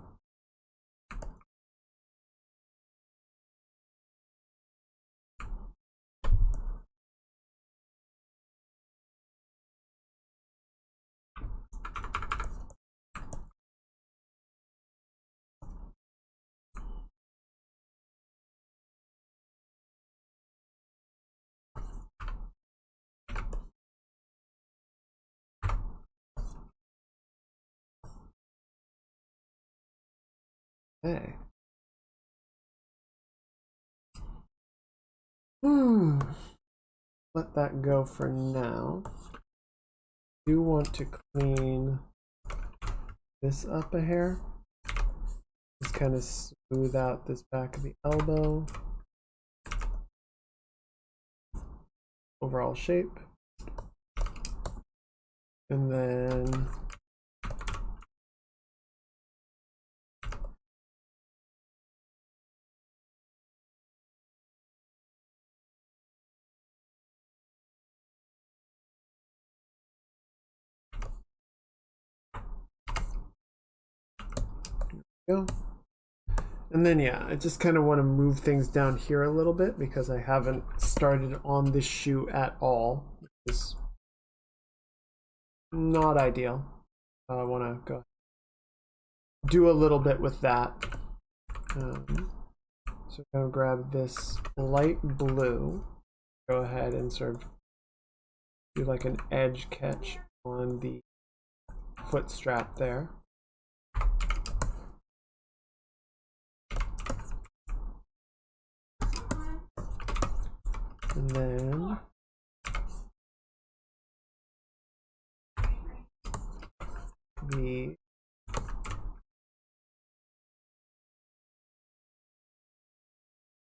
Hey. Let that go for now. Do want to clean this up a hair. Just kind of smooth out this back of the elbow. Overall shape. And then go. And then yeah, I just kind of want to move things down here a little bit because I haven't started on this shoe at all, which is not ideal. I want to go do a little bit with that. So I'm going to grab this light blue, go ahead and sort of do like an edge catch on the foot strap there. And then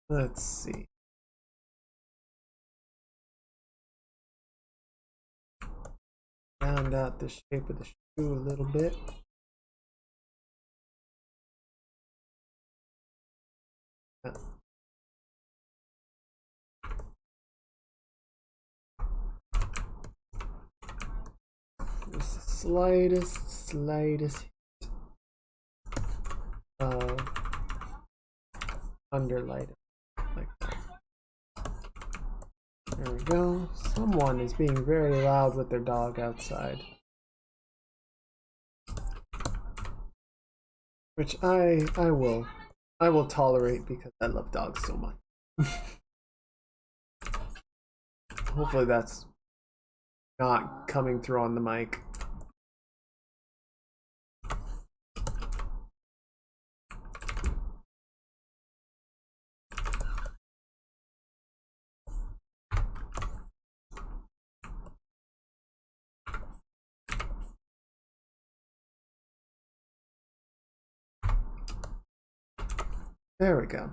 let's see. Round out the shape of the shoe a little bit. Yeah. Just the slightest hit of underlight, like that. There we go. Someone is being very loud with their dog outside, which I will tolerate because I love dogs so much. Hopefully that's not coming through on the mic. There we go.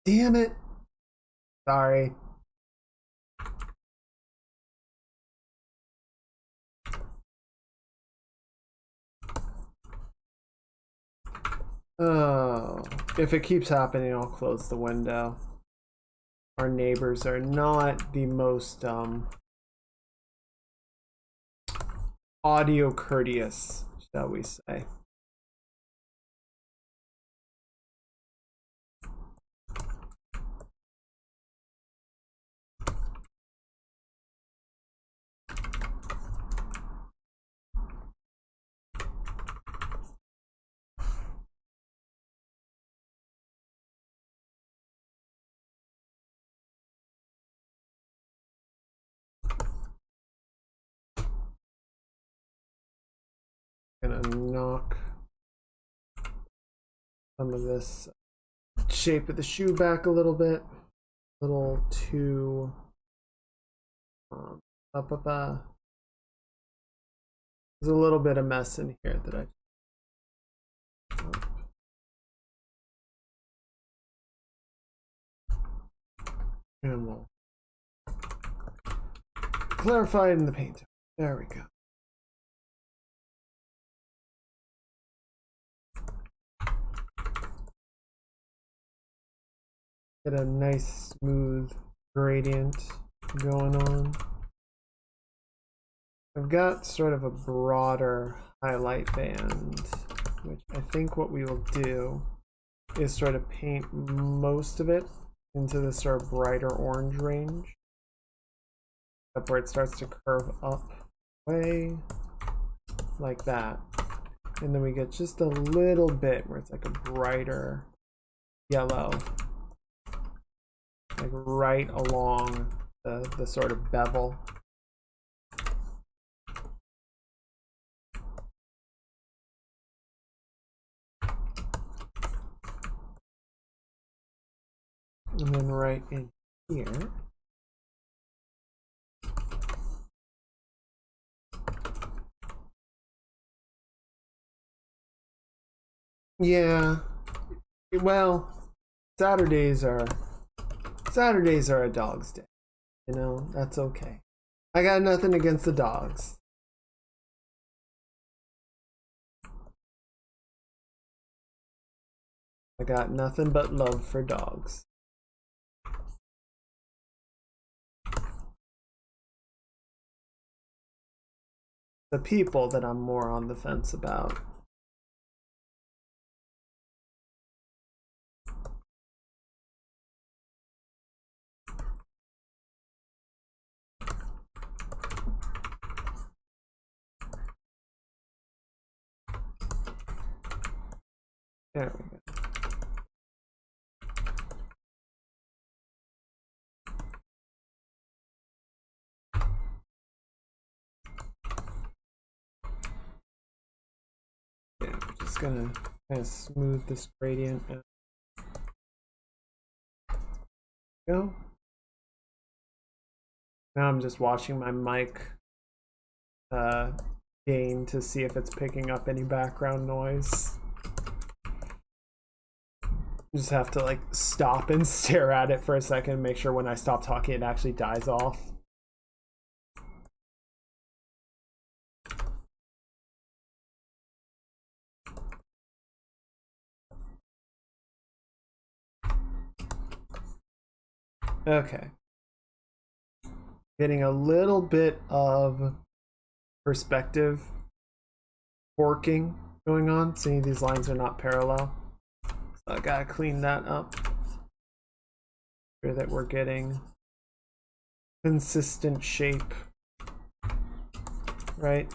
Damn it. Sorry. Oh, if it keeps happening, I'll close the window. Our neighbors are not the most audio courteous, shall we say. Gonna knock some of this shape of the shoe back a little bit, a little too there's a little bit of mess in here that I and we'll clarify it in the paint. There we go. Get a nice smooth gradient going on. I've got sort of a broader highlight band, which I think what we will do is sort of paint most of it into this sort of brighter orange range, up where it starts to curve up way like that. And then we get just a little bit where it's like a brighter yellow, like right along the sort of bevel. And then right in here, Yeah. Well, Saturdays are a dog's day. You know, that's okay. I got nothing against the dogs. I got nothing but love for dogs. The people that I'm more on the fence about. There we go. Yeah, I'm just gonna kind of smooth this gradient out. Go. Now I'm just watching my mic gain to see if it's picking up any background noise. Just have to like stop and stare at it for a second, make sure when I stop talking it actually dies off. Okay. Getting a little bit of perspective forking going on. See, these lines are not parallel. So I gotta clean that up. Sure that we're getting consistent shape, right?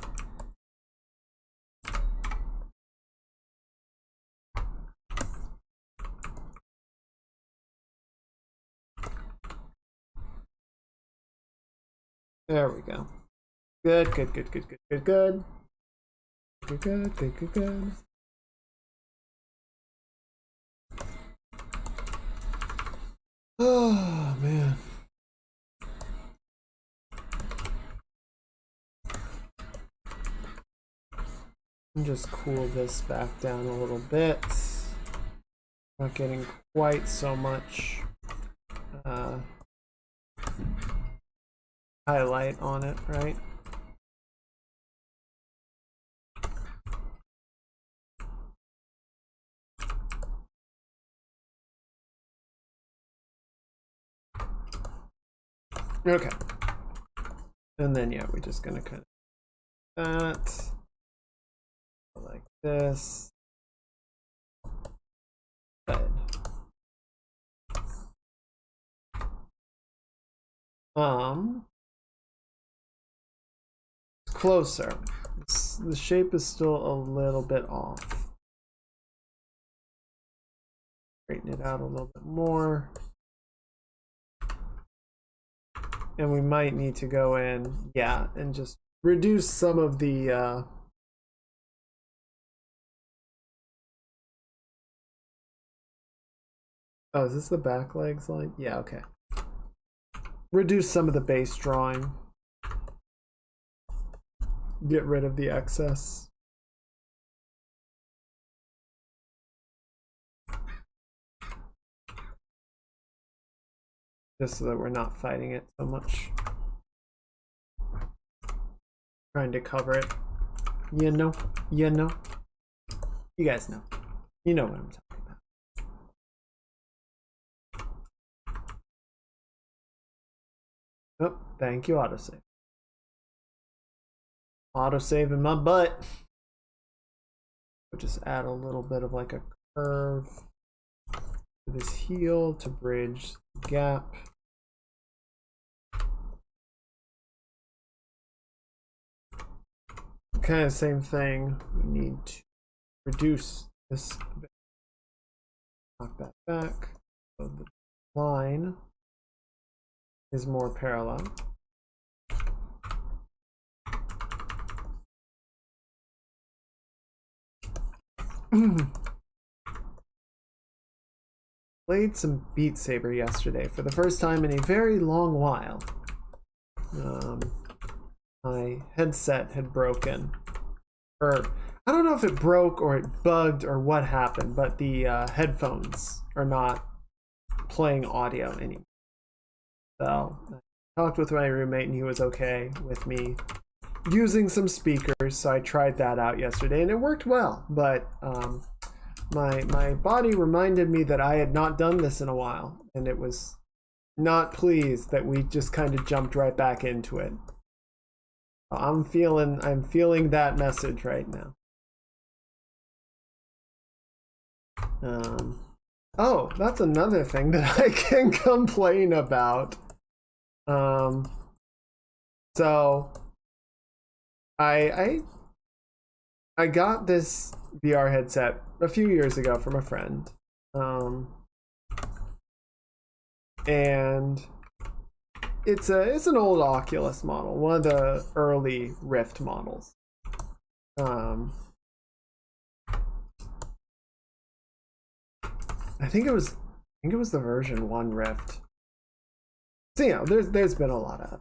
There we go. Good, good, good, good, good, good, good. Good, good, good, good, good. Oh, man. Just cool this back down a little bit. Not getting quite so much highlight on it, right? Okay. And then, yeah, we're just gonna cut that like this. Good. Closer. The shape is still a little bit off. Straighten it out a little bit more. And we might need to go in, yeah, and just reduce some of the oh, is this the back legs line? Yeah, okay. Reduce some of the base drawing. Get rid of the excess. Just so that we're not fighting it so much. Trying to cover it. You know. You guys know. You know what I'm talking about. Oh, thank you, autosave. Autosave in my butt. We'll just add a little bit of like a curve to this heel to bridge the gap. Kind of same thing. We need to reduce this a bit. Knock that back. So the line is more parallel. Played some Beat Saber yesterday for the first time in a very long while. My headset had broken. Or I don't know if it broke or it bugged or what happened, but the headphones are not playing audio anymore. So I talked with my roommate and he was okay with me using some speakers, so I tried that out yesterday and it worked well, but my body reminded me that I had not done this in a while, and it was not pleased that we just kind of jumped right back into it. I'm feeling that message right now. Oh, that's another thing that I can complain about. So I got this VR headset a few years ago from a friend. And it's an old Oculus model, one of the early Rift models. I think it was the version 1 Rift. So you know, there's been a lot of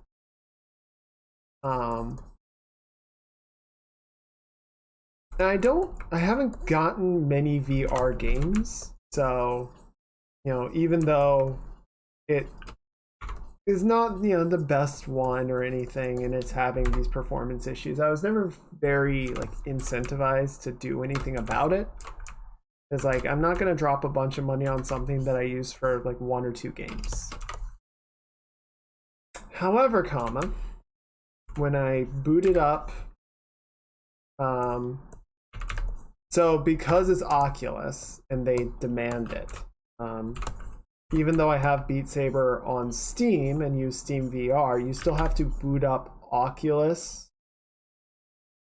and I haven't gotten many VR games, so you know, even though it is not, you know, the best one or anything and it's having these performance issues, I was never very like incentivized to do anything about it. It's like, I'm not gonna drop a bunch of money on something that I use for like 1 or 2 games. However, when I booted up, so because it's Oculus and they demand it, even though I have Beat Saber on Steam and use Steam VR, you still have to boot up Oculus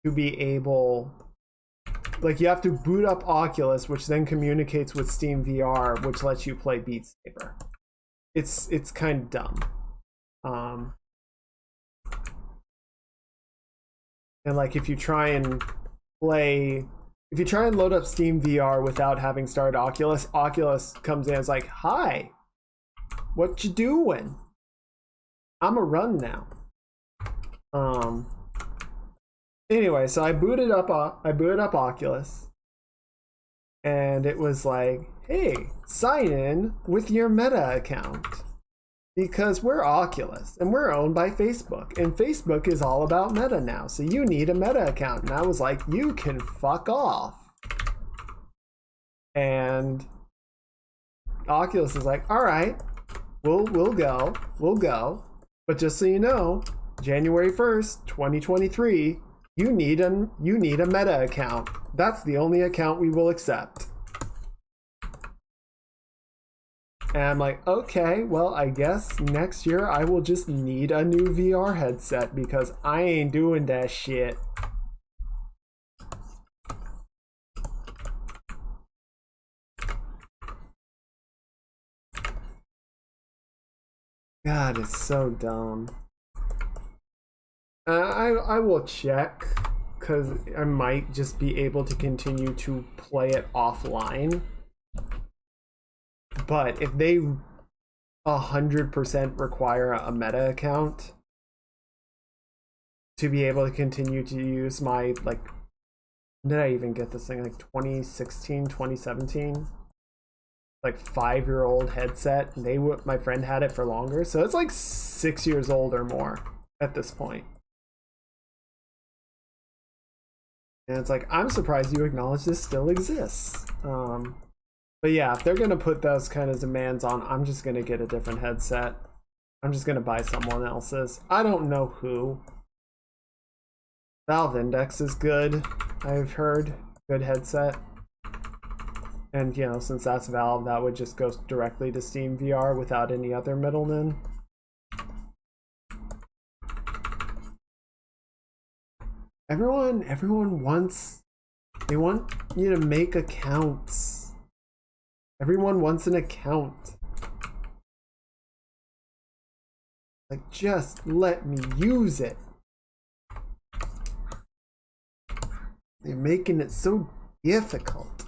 to be able, like, you have to boot up Oculus, which then communicates with Steam VR, which lets you play Beat Saber. It's kind of dumb. And like, if you try and load up Steam VR without having started Oculus, Oculus comes in and is like, "Hi, what you doing? I'm a run now." Anyway, so I booted up Oculus, and it was like, "Hey, sign in with your Meta account." Because we're Oculus and we're owned by Facebook, and Facebook is all about Meta now, so you need a Meta account. And I was like, you can fuck off. And Oculus is like, all right, we'll go. But just so you know, January 1st, 2023, you need a Meta account. That's the only account we will accept. And I'm like, okay, well, I guess next year I will just need a new VR headset because I ain't doing that shit. God, it's so dumb. I will check, because I might just be able to continue to play it offline. But if they 100% require a Meta account to be able to continue to use my, like, when did I even get this thing? Like 2016, 2017? Like 5-year-old headset. My friend had it for longer, so it's like 6 years old or more at this point. And it's like, I'm surprised you acknowledge this still exists. But yeah, if they're gonna put those kind of demands on, I'm just gonna get a different headset. I'm just gonna buy someone else's. I don't know who. Valve Index is good, I've heard. Good headset. And you know, since that's Valve, that would just go directly to Steam VR without any other middlemen. Everyone wants, they want you to make accounts. Everyone wants an account. Like, just let me use it. They're making it so difficult.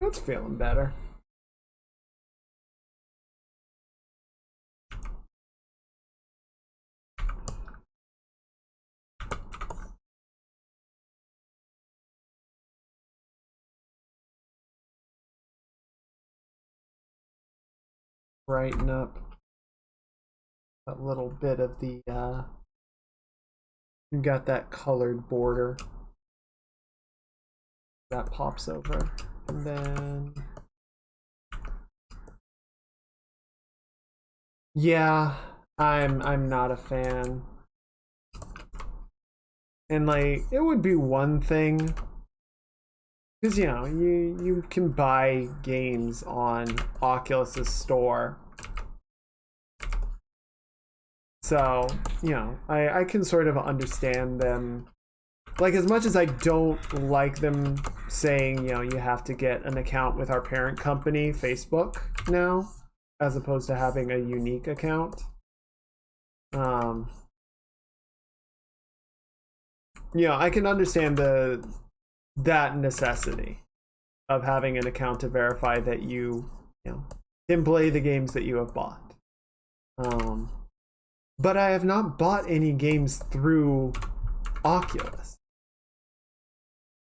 That's feeling better. Brighten up a little bit of the you got that colored border that pops over, and then yeah, I'm not a fan. And like, it would be one thing, because you know, you can buy games on Oculus's store. So, you know, I can sort of understand them. Like, as much as I don't like them saying, you know, you have to get an account with our parent company, Facebook, now, as opposed to having a unique account. You know, I can understand that necessity of having an account to verify that you know, can play the games that you have bought. But I have not bought any games through Oculus.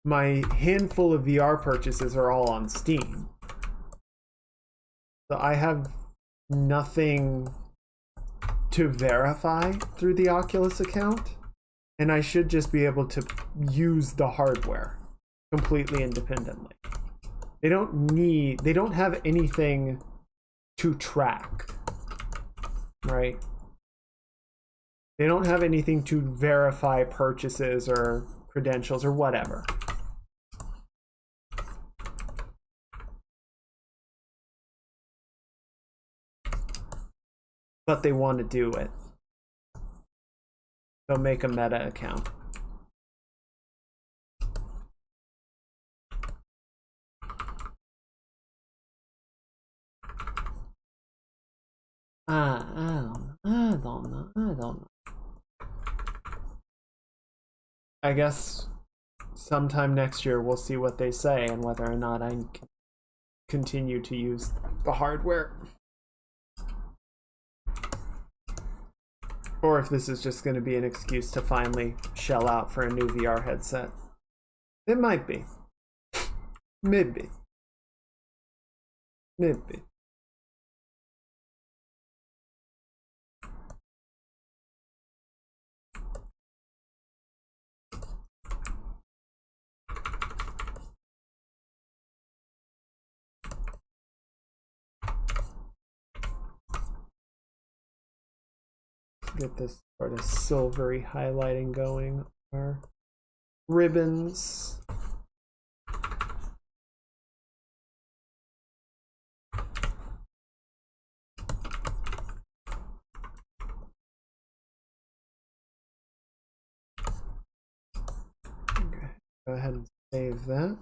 My handful of VR purchases are all on Steam. So I have nothing to verify through the Oculus account, and I should just be able to use the hardware completely independently. They don't have anything to track, right? They don't have anything to verify purchases or credentials or whatever. But they want to do it. They'll make a meta account. I don't know. I guess sometime next year we'll see what they say and whether or not I can continue to use the hardware. Or if this is just going to be an excuse to finally shell out for a new VR headset. It might be. Maybe. Maybe. Get this sort of silvery highlighting going. Our ribbons. Okay, go ahead and save that.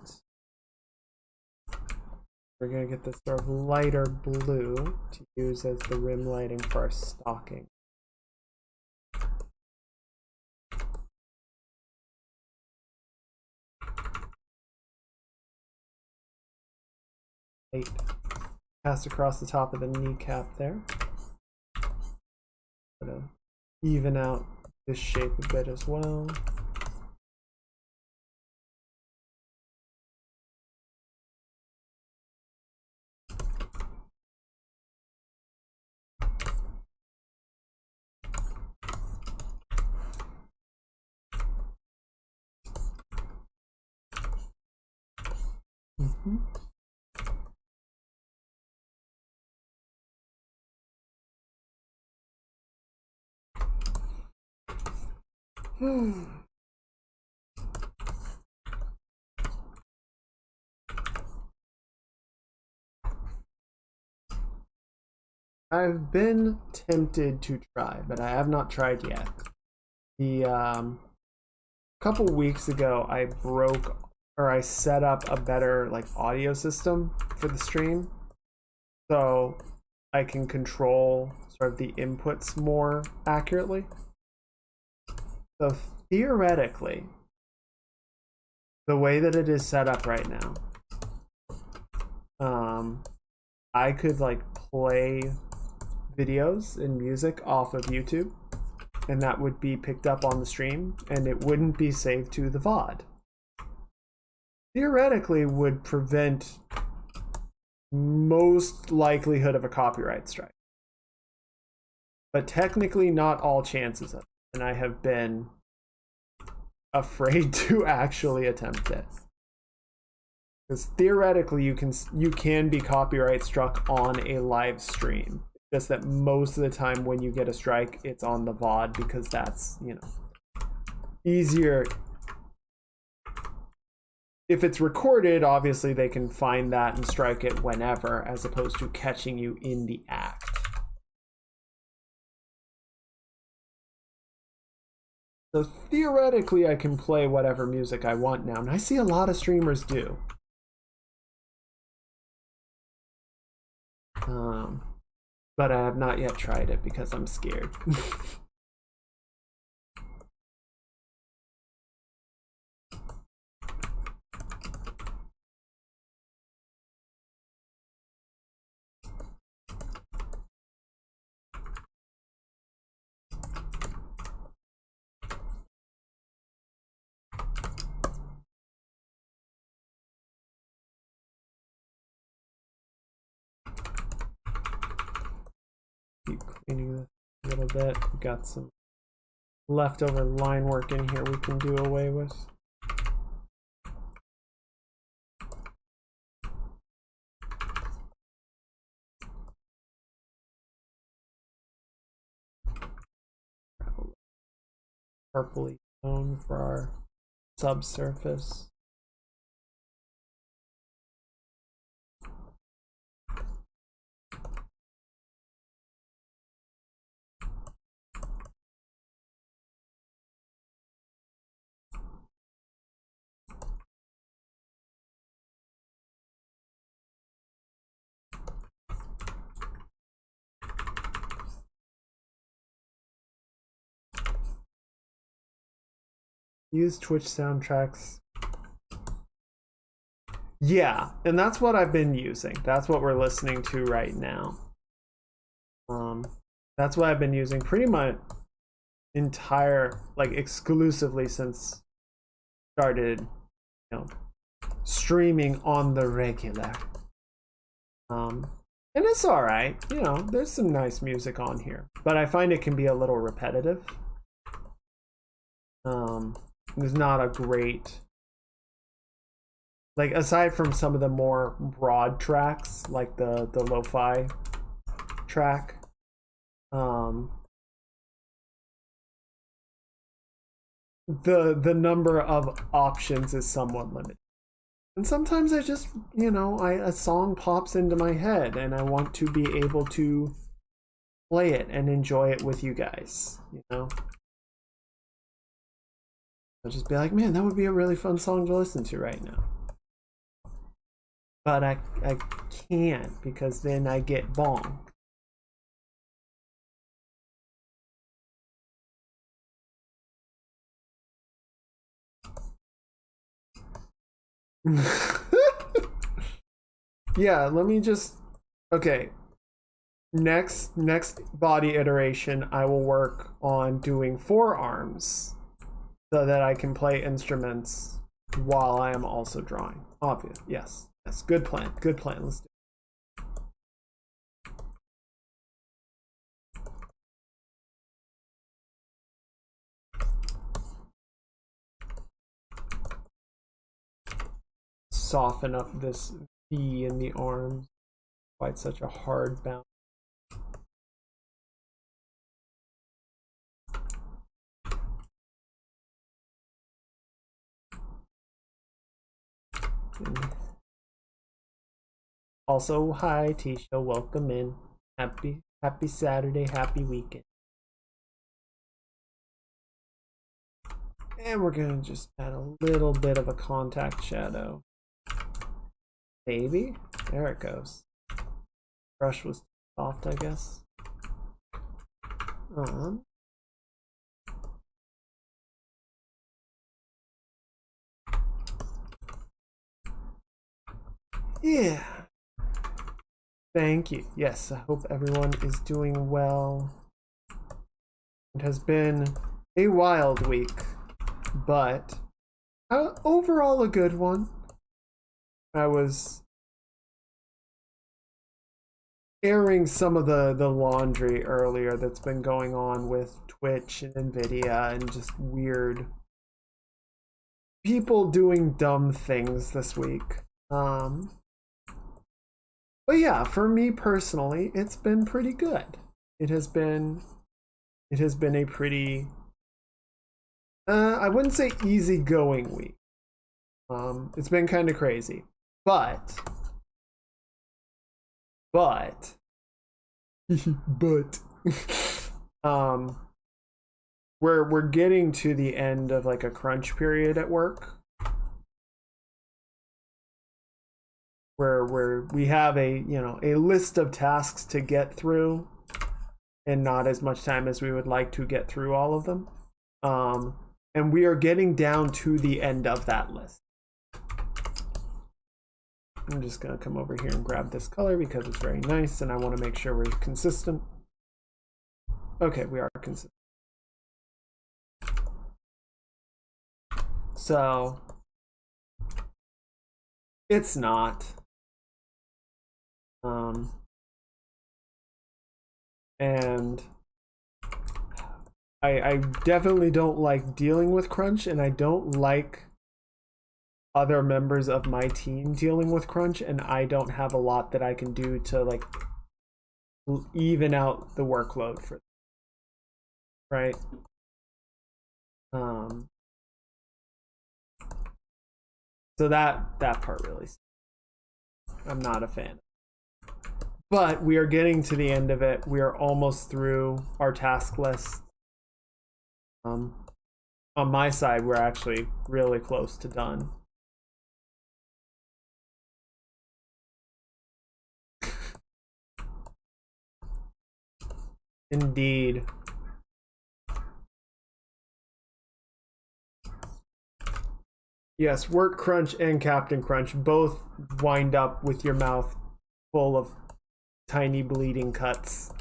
We're going to get this sort of lighter blue to use as the rim lighting for our stocking. Pass across the top of the kneecap there. Sort of even out this shape a bit as well. I've been tempted to try, but I have not tried yet. The couple weeks ago, I set up a better like audio system for the stream, so I can control sort of the inputs more accurately. So theoretically, the way that it is set up right now, I could like play videos and music off of YouTube, and that would be picked up on the stream, and it wouldn't be saved to the VOD. Theoretically, would prevent most likelihood of a copyright strike, but technically not all chances of it, and I have been afraid to actually attempt it. Because theoretically, you can be copyright struck on a live stream. Just that most of the time when you get a strike, it's on the VOD, because that's, you know, easier. If it's recorded, obviously they can find that and strike it whenever, as opposed to catching you in the act. So theoretically, I can play whatever music I want now, and I see a lot of streamers do. But I have not yet tried it because I'm scared. Keep cleaning this a little bit. We've got some leftover line work in here we can do away with. Purpley tone for our subsurface. Use Twitch soundtracks. Yeah, and that's what I've been using. That's what we're listening to right now. That's what I've been using pretty much like exclusively since started, you know, streaming on the regular. And it's all right, you know, there's some nice music on here, but I find it can be a little repetitive. There's not a great, like, aside from some of the more broad tracks, like the lo-fi track, the number of options is somewhat limited. And sometimes I just, you know, a song pops into my head and I want to be able to play it and enjoy it with you guys, you know? I'll just be like, man, that would be a really fun song to listen to right now. But I can't, because then I get bonked. Yeah, let me just, okay. Next body iteration, I will work on doing forearms so that I can play instruments while I am also drawing. Obvious, yes. Yes, good plan, good plan. Let's do it. Soften up this V in the arms. Why it's such a hard bounce. Also, hi Tisha, welcome in. Happy Saturday, happy weekend. And we're gonna just add a little bit of a contact shadow. Maybe? There it goes. Brush was soft, I guess. Yeah. Thank you. Yes, I hope everyone is doing well. It has been a wild week, but overall a good one. I was airing some of the laundry earlier that's been going on with Twitch and Nvidia and just weird people doing dumb things this week. But yeah, for me personally, it's been pretty good. It has been a pretty I wouldn't say easygoing week. It's been kind of crazy, but we're getting to the end of like a crunch period at work, where we have a list of tasks to get through, and not as much time as we would like to get through all of them. And we are getting down to the end of that list. I'm just gonna come over here and grab this color because it's very nice and I want to make sure we're consistent. Okay, we are consistent. So it's not. And I definitely don't like dealing with crunch, and I don't like other members of my team dealing with crunch, and I don't have a lot that I can do to like even out the workload for them, right? So that part really, I'm not a fan. But we are getting to the end of it. We are almost through our task list. On my side, we're actually really close to done. Indeed. Yes, work crunch and Captain Crunch both wind up with your mouth full of tiny bleeding cuts.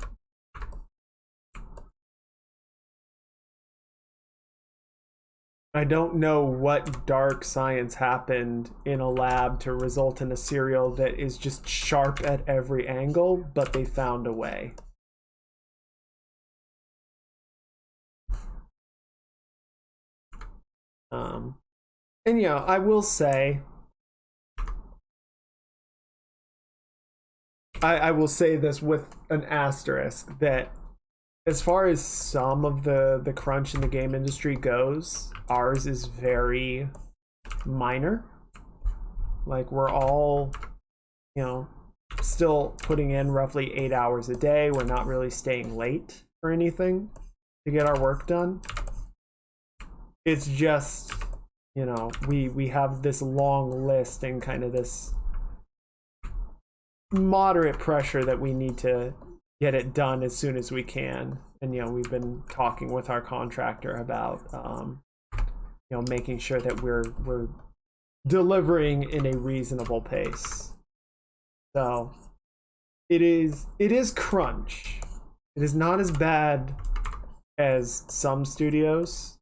I don't know what dark science happened in a lab to result in a cereal that is just sharp at every angle, but they found a way. And yeah, I will say, I will say this with an asterisk, that as far as some of the crunch in the game industry goes, ours is very minor. Like, we're all, still putting in roughly 8 hours a day. We're not really staying late or anything to get our work done. It's just, we have this long list and kind of this moderate pressure that we need to get it done as soon as we can. And we've been talking with our contractor about making sure that we're delivering in a reasonable pace. So it is crunch. It is not as bad as some studios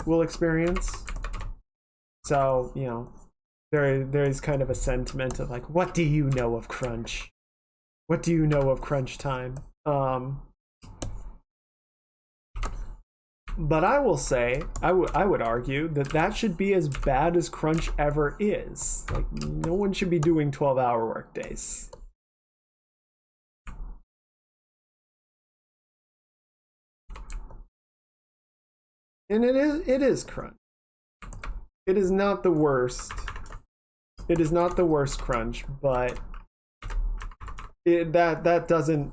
will experience. So there is kind of a sentiment of like, what do you know of crunch? What do you know of crunch time? But I will say, I would argue that should be as bad as crunch ever is. Like, no one should be doing 12-hour work days. And it is crunch. It is not the worst. It is not the worst crunch, but that doesn't,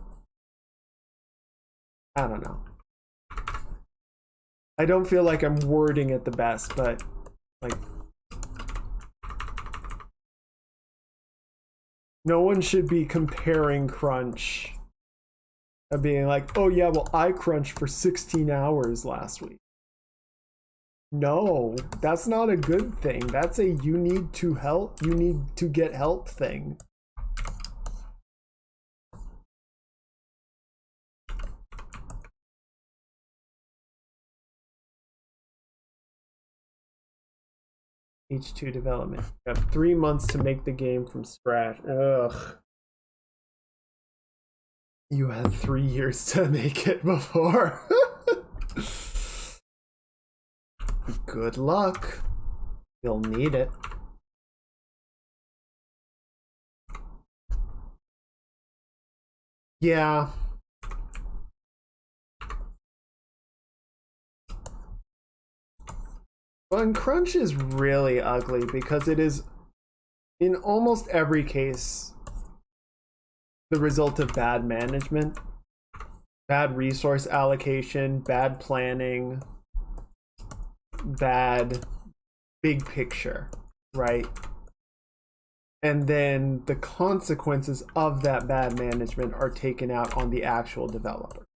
I don't know. I don't feel like I'm wording it the best, but like, no one should be comparing crunch and being like, oh yeah, well, I crunched for 16 hours last week. No, that's not a good thing. That's a you need to get help thing. H2 development. You have 3 months to make the game from scratch. Ugh. You had 3 years to make it before. Good luck. You'll need it. Yeah. Well, and crunch is really ugly because it is, in almost every case, the result of bad management, bad resource allocation, bad planning, bad big picture, right? And then the consequences of that bad management are taken out on the actual developers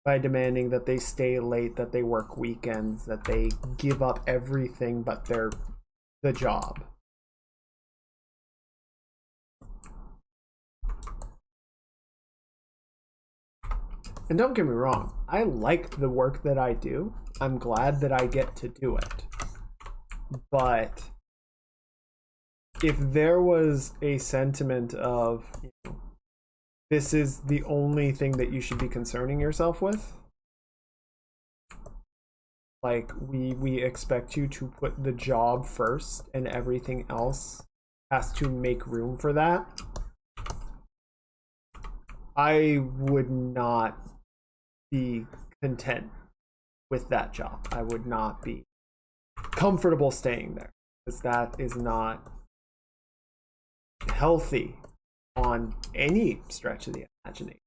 by demanding that they stay late, that they work weekends, that they give up everything but the job. And don't get me wrong, I like the work that I do. I'm glad that I get to do it. But if there was a sentiment of, you know, this is the only thing that you should be concerning yourself with, like we expect you to put the job first and everything else has to make room for that, I would not be content with that job. I would not be comfortable staying there, because that is not healthy on any stretch of the imagination.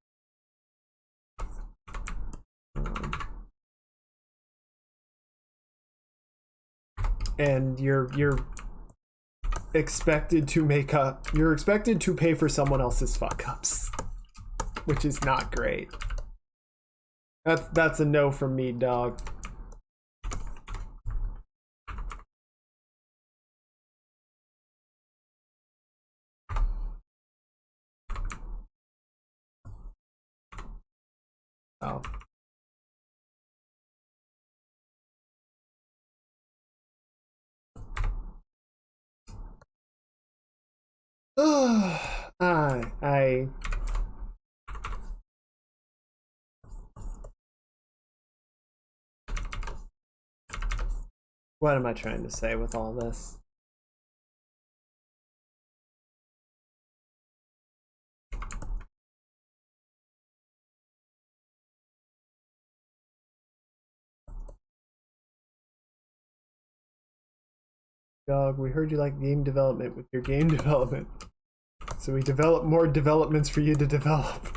And you're expected to you're expected to pay for someone else's fuck ups, which is not great. That's a no from me, dog. Oh. I what am I trying to say with all this? Dog, we heard you like game development with your game development. So we develop more developments for you to develop.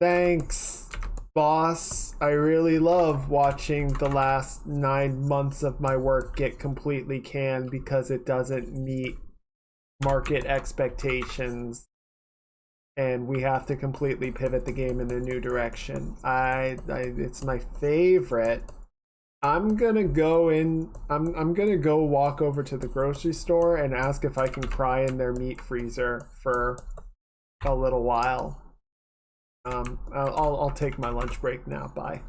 Thanks, boss. I really love watching the last 9 months of my work get completely canned because it doesn't meet market expectations and we have to completely pivot the game in a new direction. It's my favorite. I'm gonna go walk over to the grocery store and ask if I can pry in their meat freezer for a little while. I'll take my lunch break now. Bye.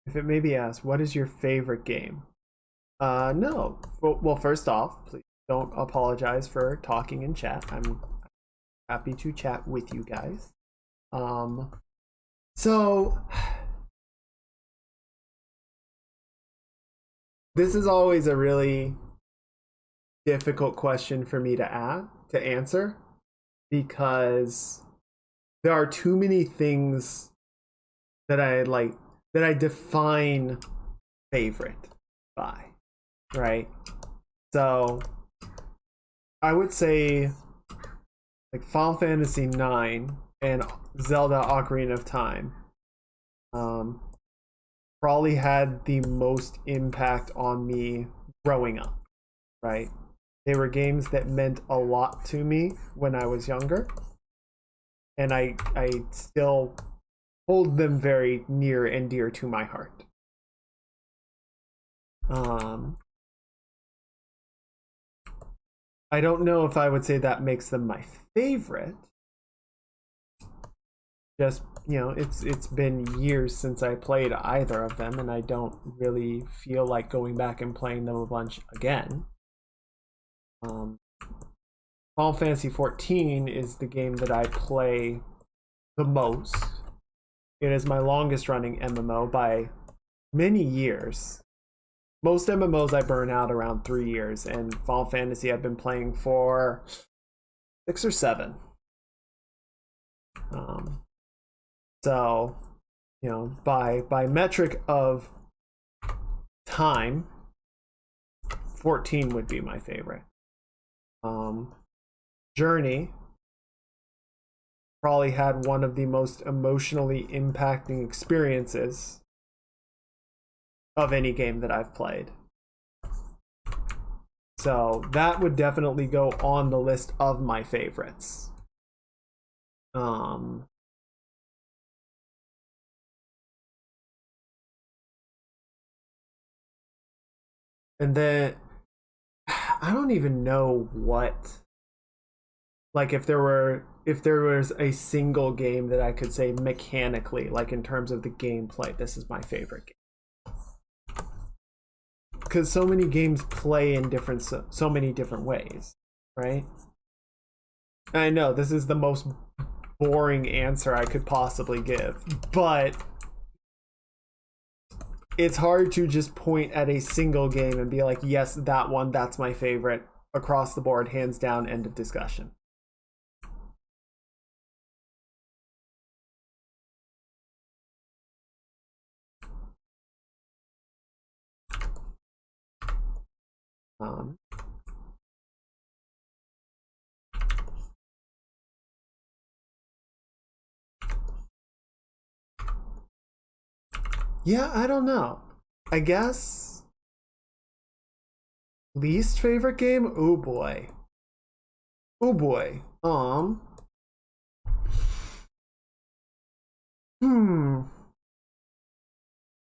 If it may be asked, what is your favorite game? No. Well, first off, please don't apologize for talking in chat. I'm happy to chat with you guys. So this is always a really difficult question for me to answer because there are too many things that I like that I define favorite by, right? So I would say like Final Fantasy IX and Zelda Ocarina of Time probably had the most impact on me growing up, right? They were games that meant a lot to me when I was younger, and I still hold them very near and dear to my heart. I don't know if I would say that makes them my favorite. Just, you know, it's been years since I played either of them, and I don't really feel like going back and playing them a bunch again. Final Fantasy XIV is the game that I play the most. It is my longest running MMO by many years. Most MMOs I burn out around 3 years, and Final Fantasy I've been playing for 6 or 7. So, you know, by metric of time, 14 would be my favorite. Journey probably had one of the most emotionally impacting experiences of any game that I've played. So that would definitely go on the list of my favorites. And then I don't even know what, like, if there was a single game that I could say mechanically, like in terms of the gameplay, this is my favorite game. Because so many games play in so many different ways, right? I know this is the most boring answer I could possibly give, but it's hard to just point at a single game and be like, yes, that one, that's my favorite across the board, hands down, end of discussion. Yeah, I don't know. I guess least favorite game? Oh boy. Oh boy.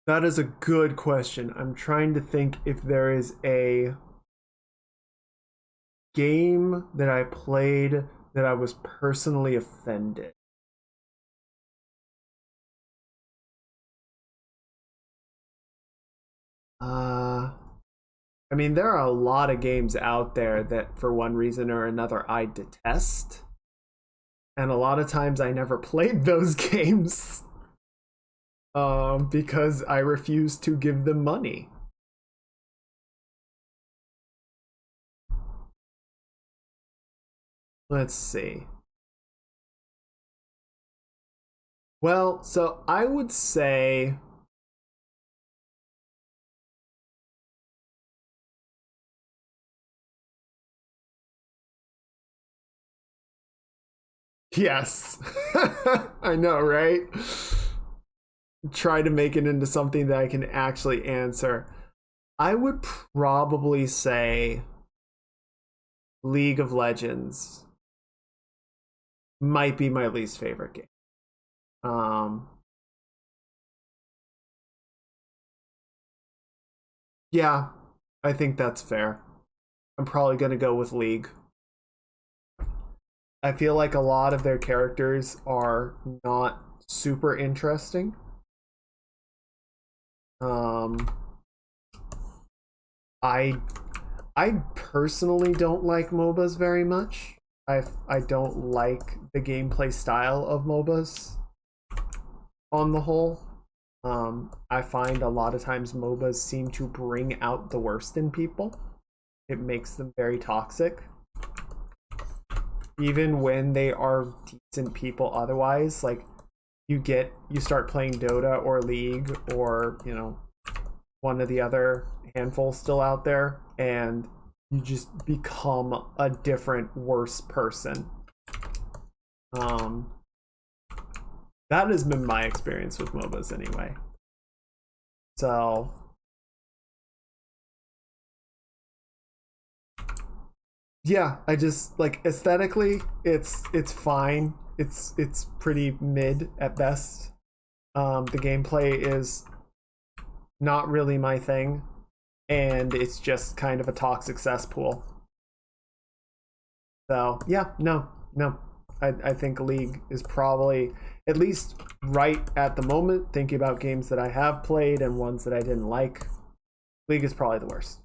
That is a good question. I'm trying to think if there is a game that I played that I was personally offended. I mean, there are a lot of games out there that for one reason or another I detest. And a lot of times I never played those games because I refuse to give them money. Let's see. Well, so I would say yes. I know, right? Try to make it into something that I can actually answer. I would probably say League of Legends might be my least favorite game. Yeah, I think that's fair. I'm probably going to go with League. I feel like a lot of their characters are not super interesting. I personally don't like MOBAs very much. I don't like the gameplay style of MOBAs on the whole. I find a lot of times MOBAs seem to bring out the worst in people. It makes them very toxic. Even when they are decent people otherwise, like you start playing Dota or League or, you know, one of the other handful still out there, and you just become a different, worse person. That has been my experience with MOBAs anyway. So yeah, I just like aesthetically it's fine. It's pretty mid at best. The gameplay is not really my thing, and it's just kind of a toxic cesspool. So yeah, no. I think League is probably, at least right at the moment, thinking about games that I have played and ones that I didn't like, League is probably the worst.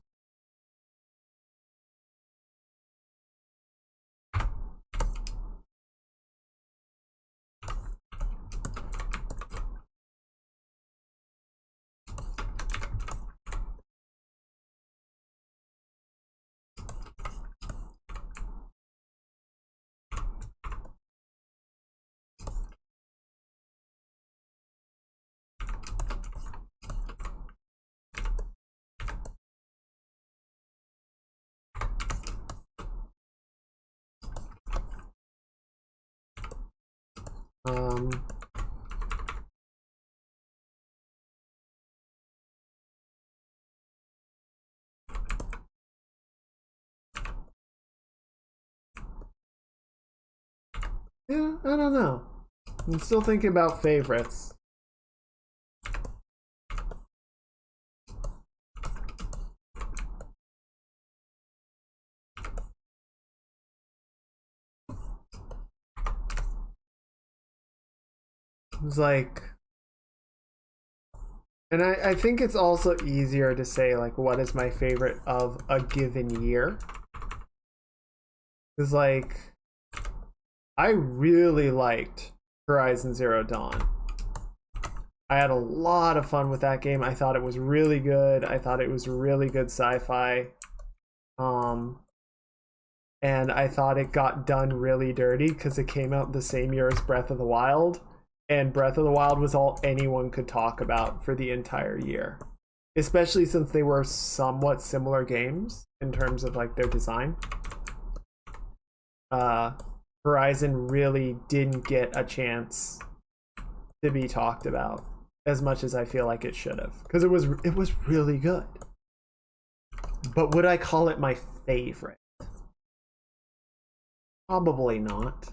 Yeah, I don't know. I'm still thinking about favorites. It's like, and I think it's also easier to say like what is my favorite of a given year. It's like, I really liked Horizon Zero Dawn. I had a lot of fun with that game. I thought it was really good. I thought it was really good sci-fi. And I thought it got done really dirty because it came out the same year as Breath of the Wild. And Breath of the Wild was all anyone could talk about for the entire year. Especially since they were somewhat similar games in terms of like their design. Horizon really didn't get a chance to be talked about as much as I feel like it should have, because it was really good. But would I call it my favorite? Probably not.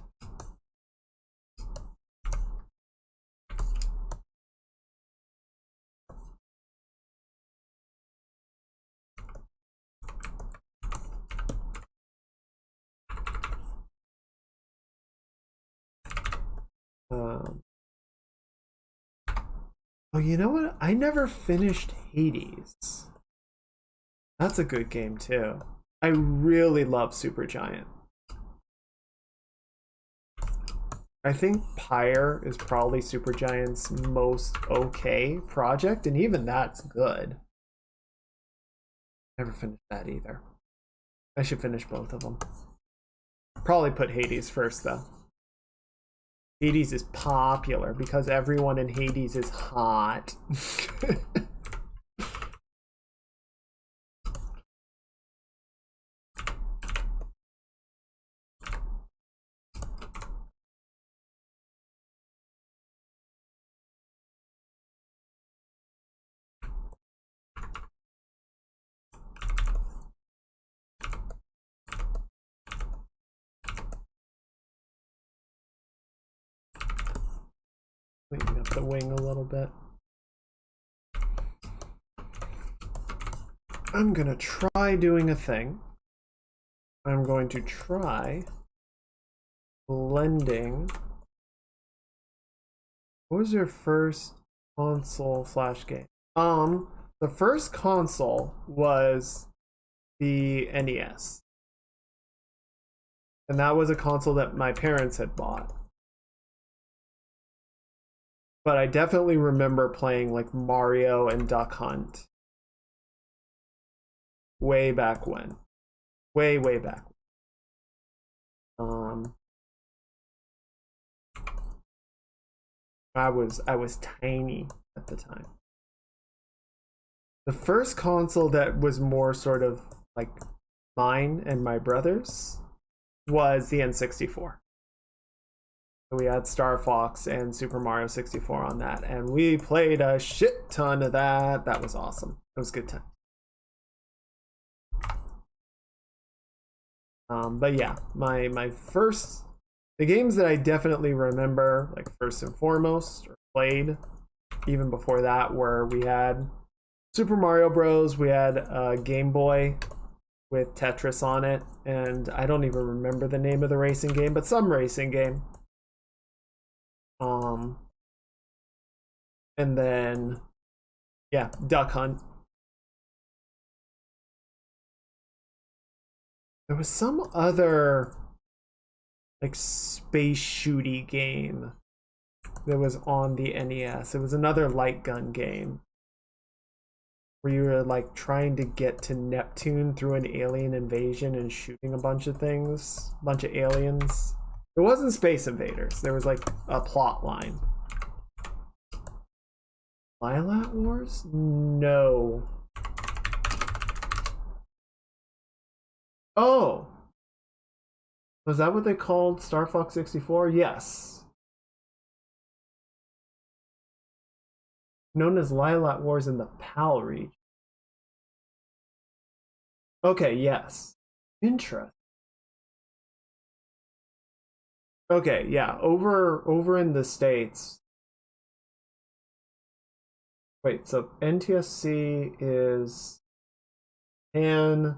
Oh, you know what? I never finished Hades. That's a good game too. I really love Supergiant. I think Pyre is probably Supergiant's most okay project, and even that's good. Never finished that either. I should finish both of them. Probably put Hades first though. Hades is popular because everyone in Hades is hot. Cleaning up the wing a little bit. I'm gonna try doing a thing. I'm going to try blending. What was your first console / game? The first console was the NES. And that was a console that my parents had bought. But I definitely remember playing like Mario and Duck Hunt. Way back when. Way back. I was tiny at the time. The first console that was more sort of like mine and my brother's was the N64. We had Star Fox and Super Mario 64 on that, and we played a shit ton of that. That was awesome. It was a good time. But yeah, my first The games that I definitely remember, like first and foremost, or played even before that, were we had Super Mario Bros. We had a Game Boy with Tetris on it, and I don't even remember the name of the racing game, but some racing game. And then, yeah, Duck Hunt. There was some other like space shooty game that was on the NES. It was another light gun game where you were like trying to get to Neptune through an alien invasion and shooting a bunch of things, a bunch of aliens. It wasn't Space Invaders. There was like a plot line. Lilac Wars? No. Oh. Was that what they called Star Fox 64? Yes. Known as Lilac Wars in the PAL region. Okay, yes. Interesting. Okay, yeah, over in the States. Wait, so NTSC is in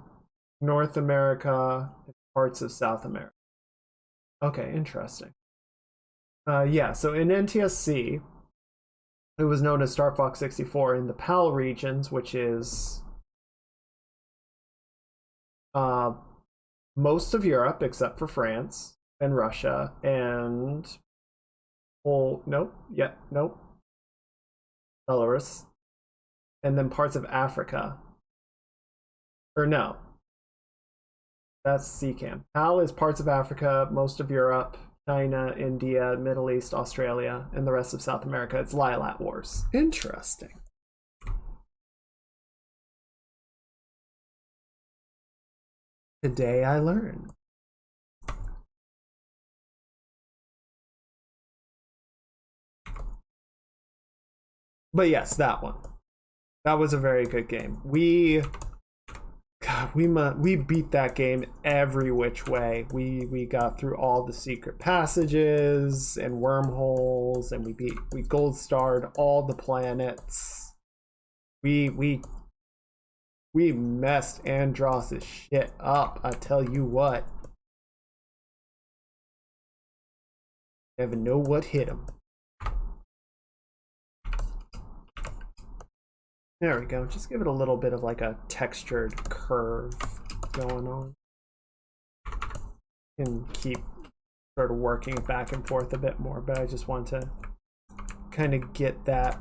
North America and parts of South America. Okay, interesting. Yeah, so in NTSC, it was known as Star Fox 64 in the PAL regions, which is most of Europe except for France and Russia and nope, Belarus, and then parts of Africa. Or no, that's CCAM. PAL is parts of Africa, most of Europe, China, India, Middle East, Australia, and the rest of South America. It's Lilac Wars. Interesting. Today I learned. But yes, that one. That was a very good game. We beat that game every which way. We got through all the secret passages and wormholes, and we gold starred all the planets. We messed Andross's shit up, I tell you what. Never know what hit him. There we go. Just give it a little bit of like a textured curve going on. And keep sort of working it back and forth a bit more, but I just want to kind of get that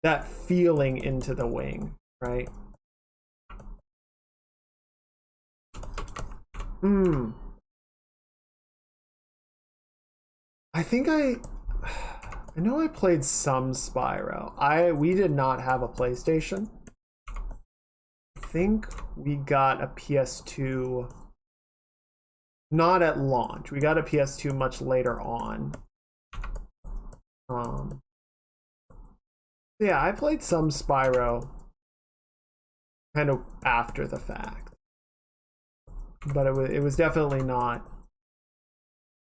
that feeling into the wing, right? I think I know I played some Spyro. We did not have a PlayStation. I think we got a PS2 not at launch. We got a PS2 much later on. Yeah, I played some Spyro kind of after the fact. But it was definitely not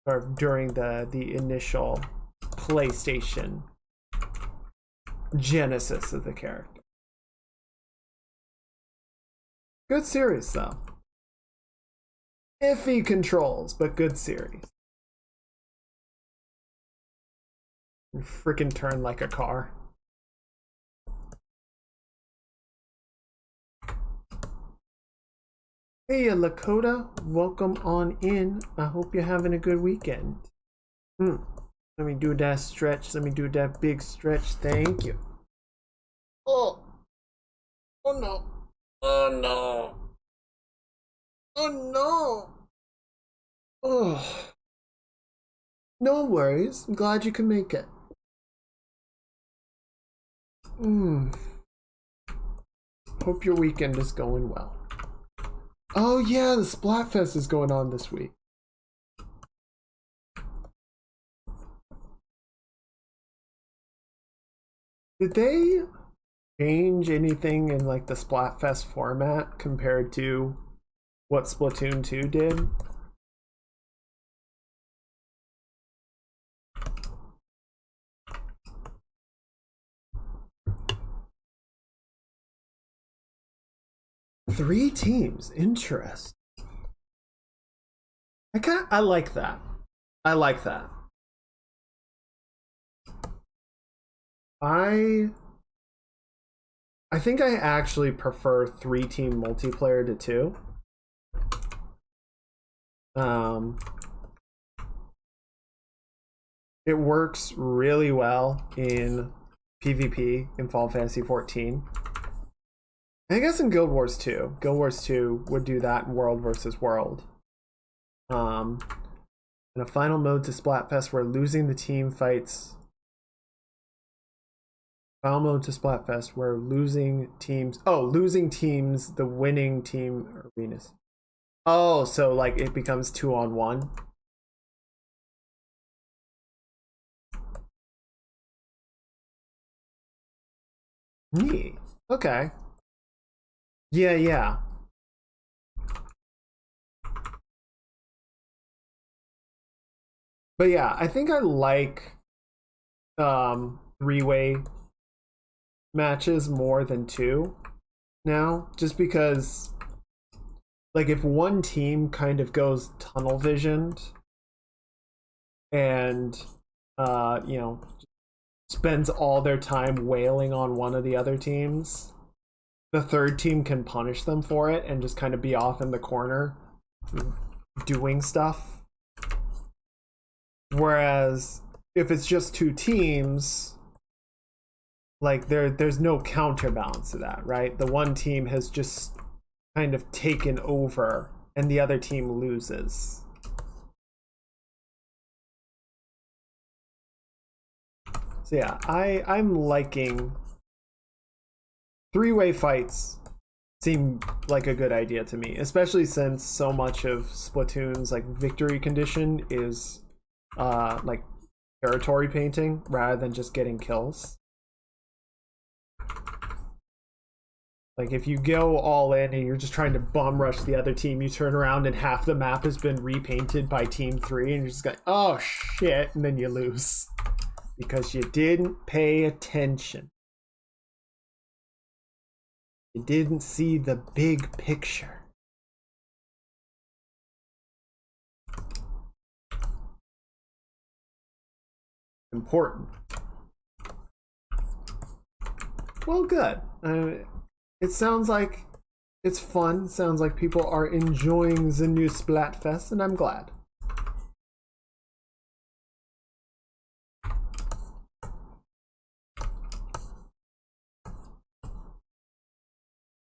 or during the initial PlayStation genesis of the character. Good series though. Iffy controls, but good series. Freaking turn like a car. Hey Lakota, welcome on in. I hope you're having a good weekend. Let me do that stretch. Let me do that big stretch. Thank you. Oh no. Oh no. Oh no. Oh. No worries. I'm glad you can make it. Hope your weekend is going well. Oh yeah, the Splatfest is going on this week. Did they change anything in like the Splatfest format compared to what Splatoon 2 did? 3 teams. Interesting. I like that. I like that. I think I actually prefer 3-team multiplayer to 2. It works really well in PvP in Final Fantasy 14. I guess in Guild Wars 2. Guild Wars 2 would do that in World versus World. In a final mode to Splatfest where losing the team fights. Final mode to Splatfest where losing teams. Oh, losing teams, the winning team arenas. Oh, so like it becomes 2-on-1. Neat. Okay. Yeah, yeah. But yeah, I think I like 3-way matches more than 2 now, just because like if one team kind of goes tunnel visioned and you know, spends all their time wailing on one of the other teams, the third team can punish them for it and just kind of be off in the corner doing stuff. Whereas if it's just 2 teams, like there's no counterbalance to that, right? The one team has just kind of taken over and the other team loses. So yeah, I'm liking 3-way fights. Seem like a good idea to me, especially since so much of Splatoon's like victory condition is like territory painting rather than just getting kills. Like if you go all in and you're just trying to bum rush the other team, you turn around and half the map has been repainted by team 3 and you're just like, oh shit, and then you lose because you didn't pay attention. You didn't see the big picture. Important. Well, good. It sounds like it's fun. Sounds like people are enjoying the new Splatfest, and I'm glad.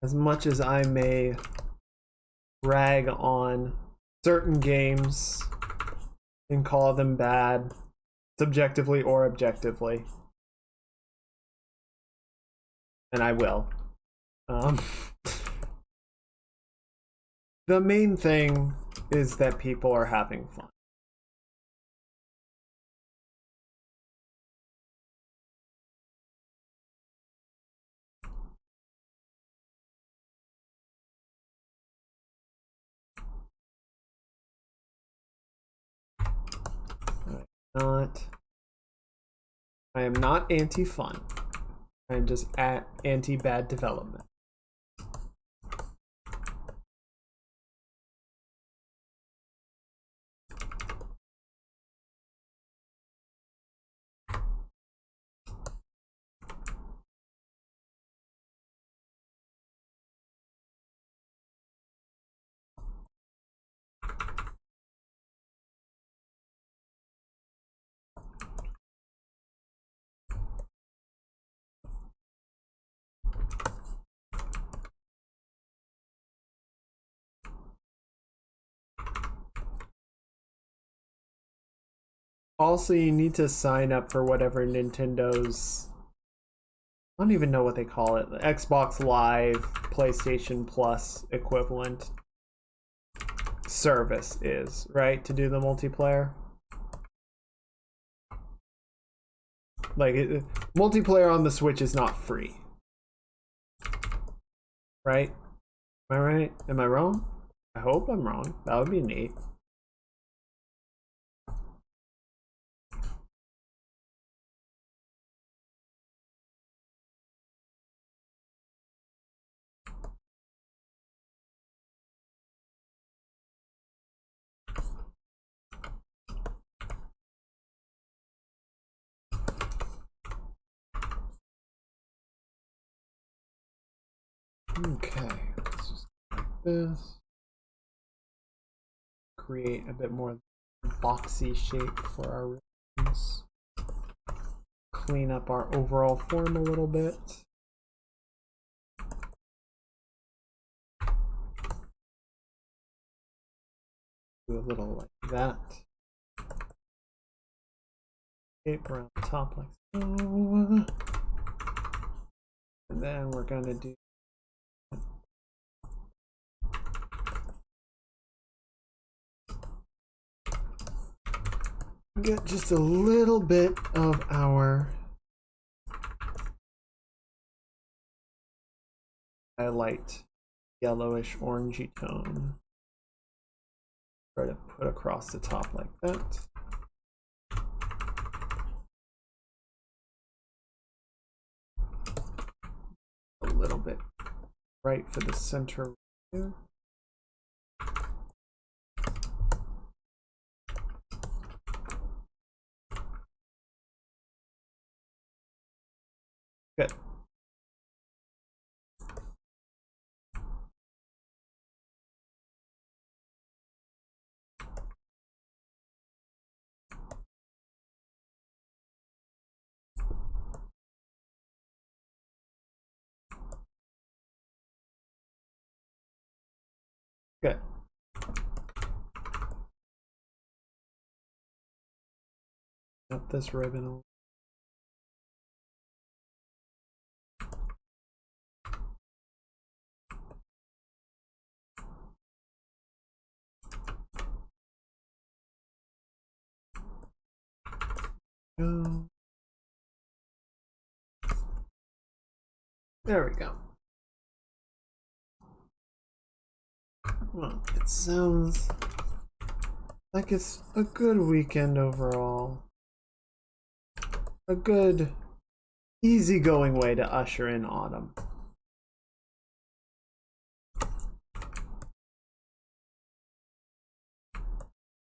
As much as I may rag on certain games and call them bad, subjectively or objectively, and I will. The main thing is that people are having fun. I am not anti-fun. I am just anti-bad development. Also, you need to sign up for whatever Nintendo's, I don't even know what they call it, the Xbox Live, PlayStation Plus equivalent service is, right? To do the multiplayer. Like, multiplayer on the Switch is not free. Right? Am I right? Am I wrong? I hope I'm wrong. That would be neat. Okay, let's just like this. Create a bit more boxy shape for our ribbons. Clean up our overall form a little bit. Do a little like that. Shape around the top like so. And then we're going to do get just a little bit of our light yellowish orangey tone. Try to put across the top like that. A little bit right for the center here. Good. Good. Up this ribbon. Go. There we go. Well, it sounds like it's a good weekend overall. A good, easygoing way to usher in autumn.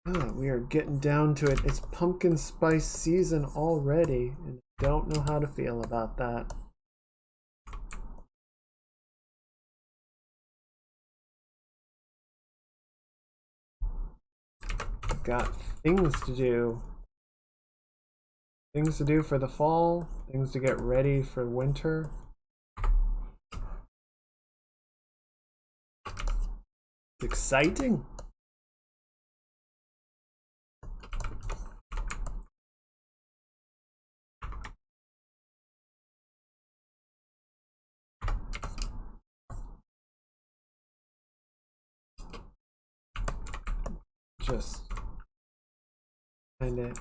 Oh, we are getting down to it. It's pumpkin spice season already, and I don't know how to feel about that. Got things to do. Things to do for the fall, things to get ready for winter. It's exciting. Just kind of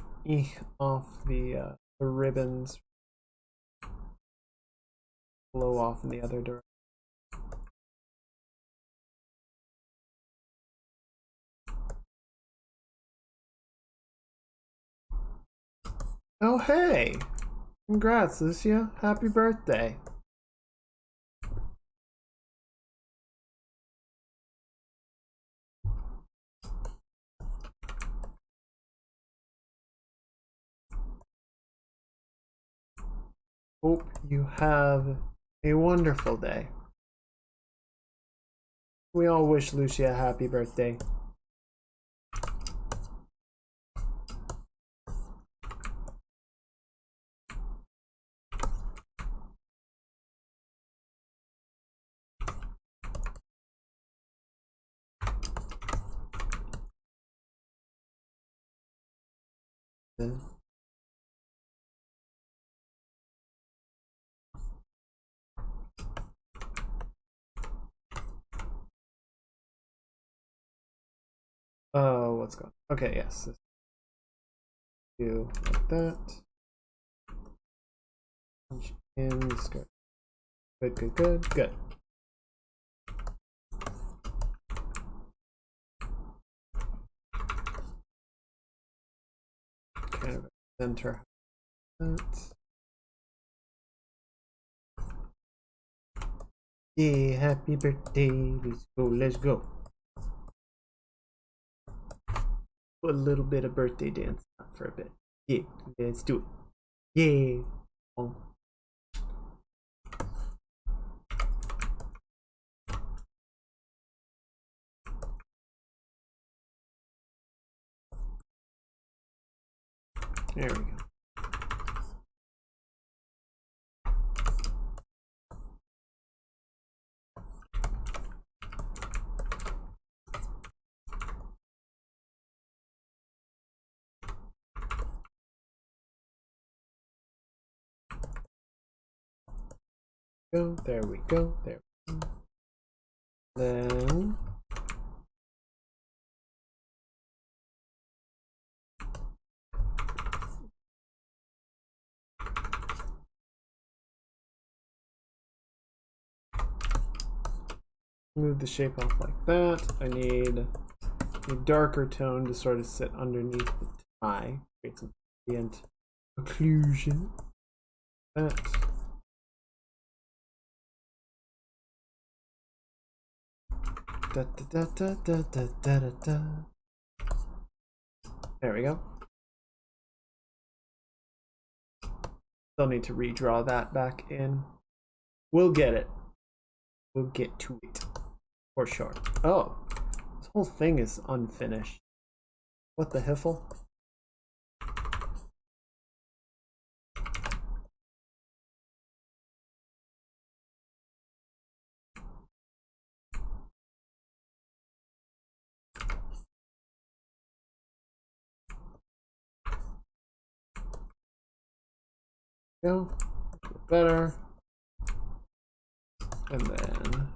off the ribbons, blow off in the other direction. Oh hey! Congrats, Lucia. Happy birthday. Hope you have a wonderful day. We all wish Lucia a happy birthday. Oh, what's going on? Okay, yes. Do like that. Punch in, skirt. Good, good, good, good. Kind of center that. Yeah, happy birthday. Let's go, let's go. Put a little bit of birthday dance for a bit. Yeah, let's do it. Yeah. Oh. There we go. There we go. There we go. Then move the shape off like that. I need a darker tone to sort of sit underneath the tie, create some ambient occlusion. That. Da, da, da, da, da, da, da, da. There we go. Still need to redraw that back in. We'll get it. We'll get to it. For sure. Oh, this whole thing is unfinished. What the hiffle? Go. Better. And then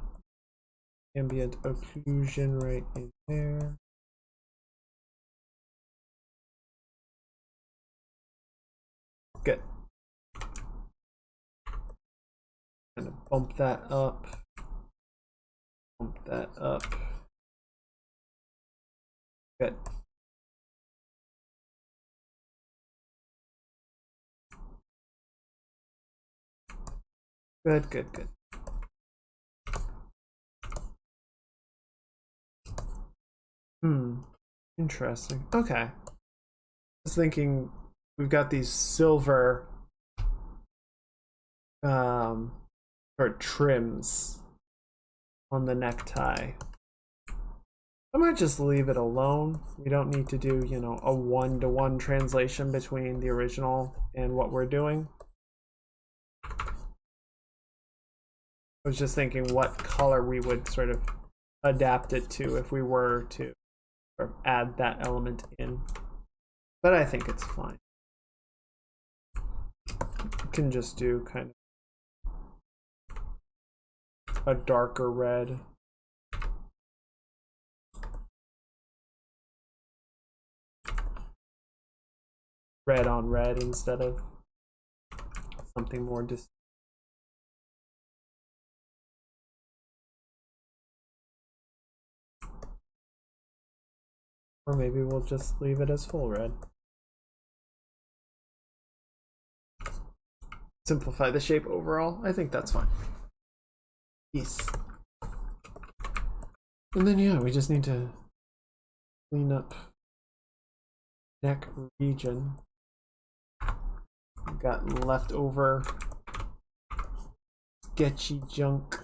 ambient occlusion right in there. Good. Gonna bump that up. Bump that up. Good. Good, good, good. Interesting. Okay. I was thinking we've got these silver or trims on the necktie. I might just leave it alone. We don't need to do, you know, a one-to-one translation between the original and what we're doing. I was just thinking what color we would sort of adapt it to if we were to sort of add that element in. But I think it's fine. You can just do kind of a darker red. Red on red instead of something more distinct. Or maybe we'll just leave it as full red. Simplify the shape overall. I think that's fine. Yes. And then yeah, we just need to clean up neck region. We've got leftover sketchy junk.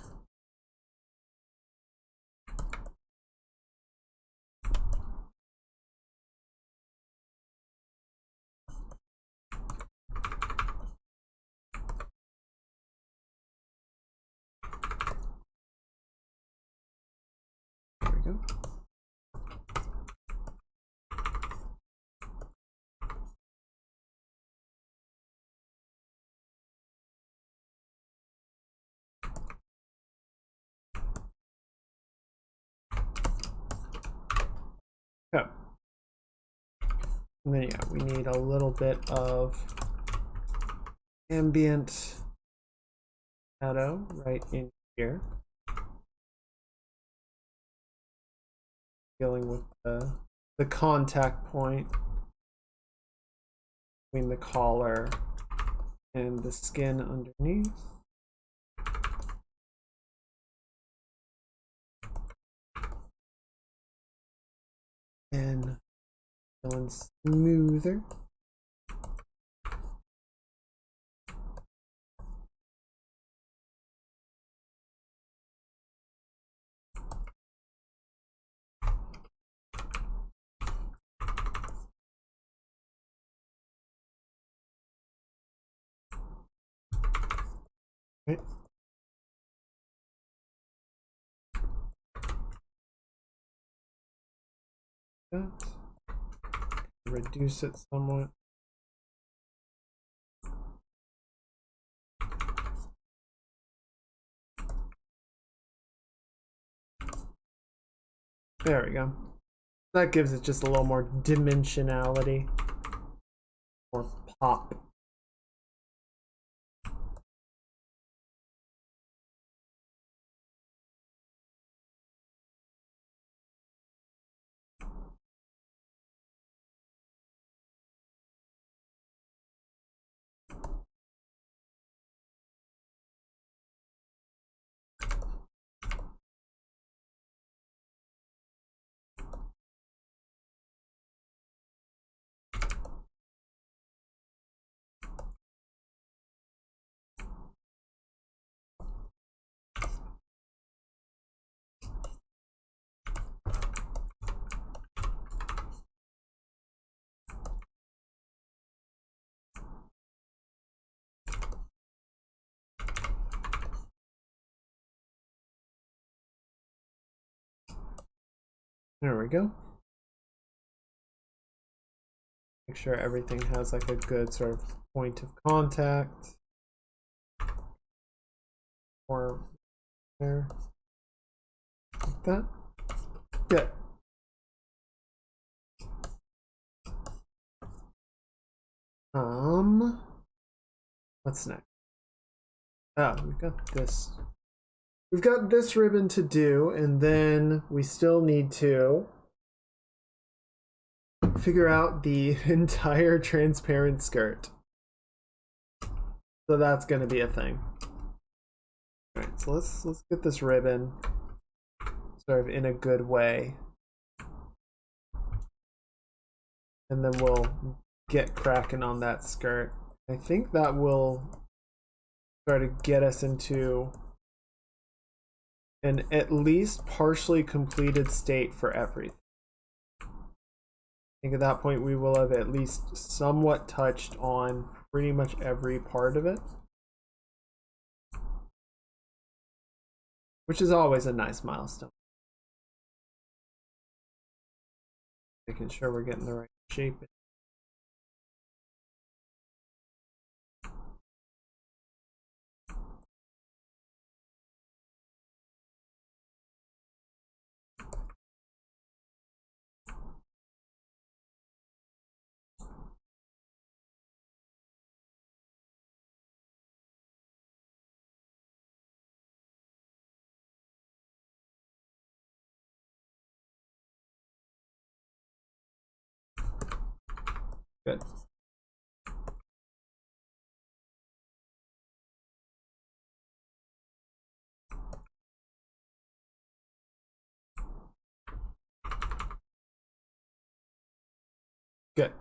There we go. Okay. And then yeah, we need a little bit of ambient shadow right in here. Dealing with the contact point between the collar and the skin underneath. And going smoother. Right. That. Reduce it somewhat. There we go. That gives it just a little more dimensionality or pop. There we go. Make sure everything has like a good sort of point of contact. Or there. Like that. Good. What's next? Oh, we've got this. We've got this ribbon to do, and then we still need to figure out the entire transparent skirt. So that's going to be a thing. All right, so let's get this ribbon sort of in a good way, and then we'll get cracking on that skirt. I think that will try to get us into an at least partially completed state for everything. I think at that point we will have at least somewhat touched on pretty much every part of it, which is always a nice milestone. Making sure we're getting the right shape. Good. Good.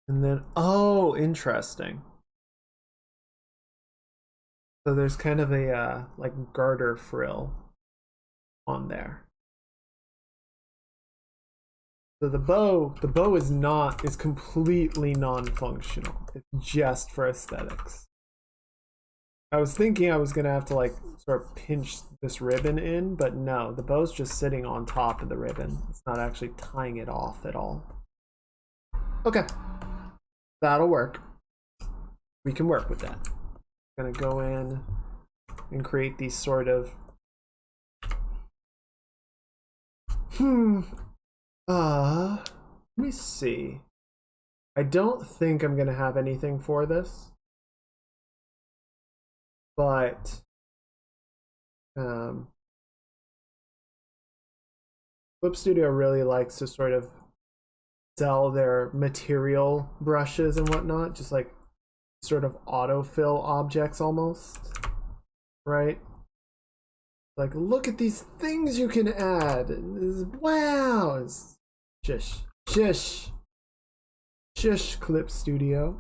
And then, oh, interesting. So there's kind of a like garter frill on there. So the bow is completely non-functional. It's just for aesthetics. I was thinking I was gonna have to like sort of pinch this ribbon in, but no, the bow's just sitting on top of the ribbon. It's not actually tying it off at all. Okay, that'll work. We can work with that. I'm gonna go in and create these sort of let me see. I don't think I'm gonna have anything for this, but Clip Studio really likes to sort of sell their material brushes and whatnot, just like sort of autofill objects almost, right? Like, look at these things you can add. Wow. Shush. Clip Studio.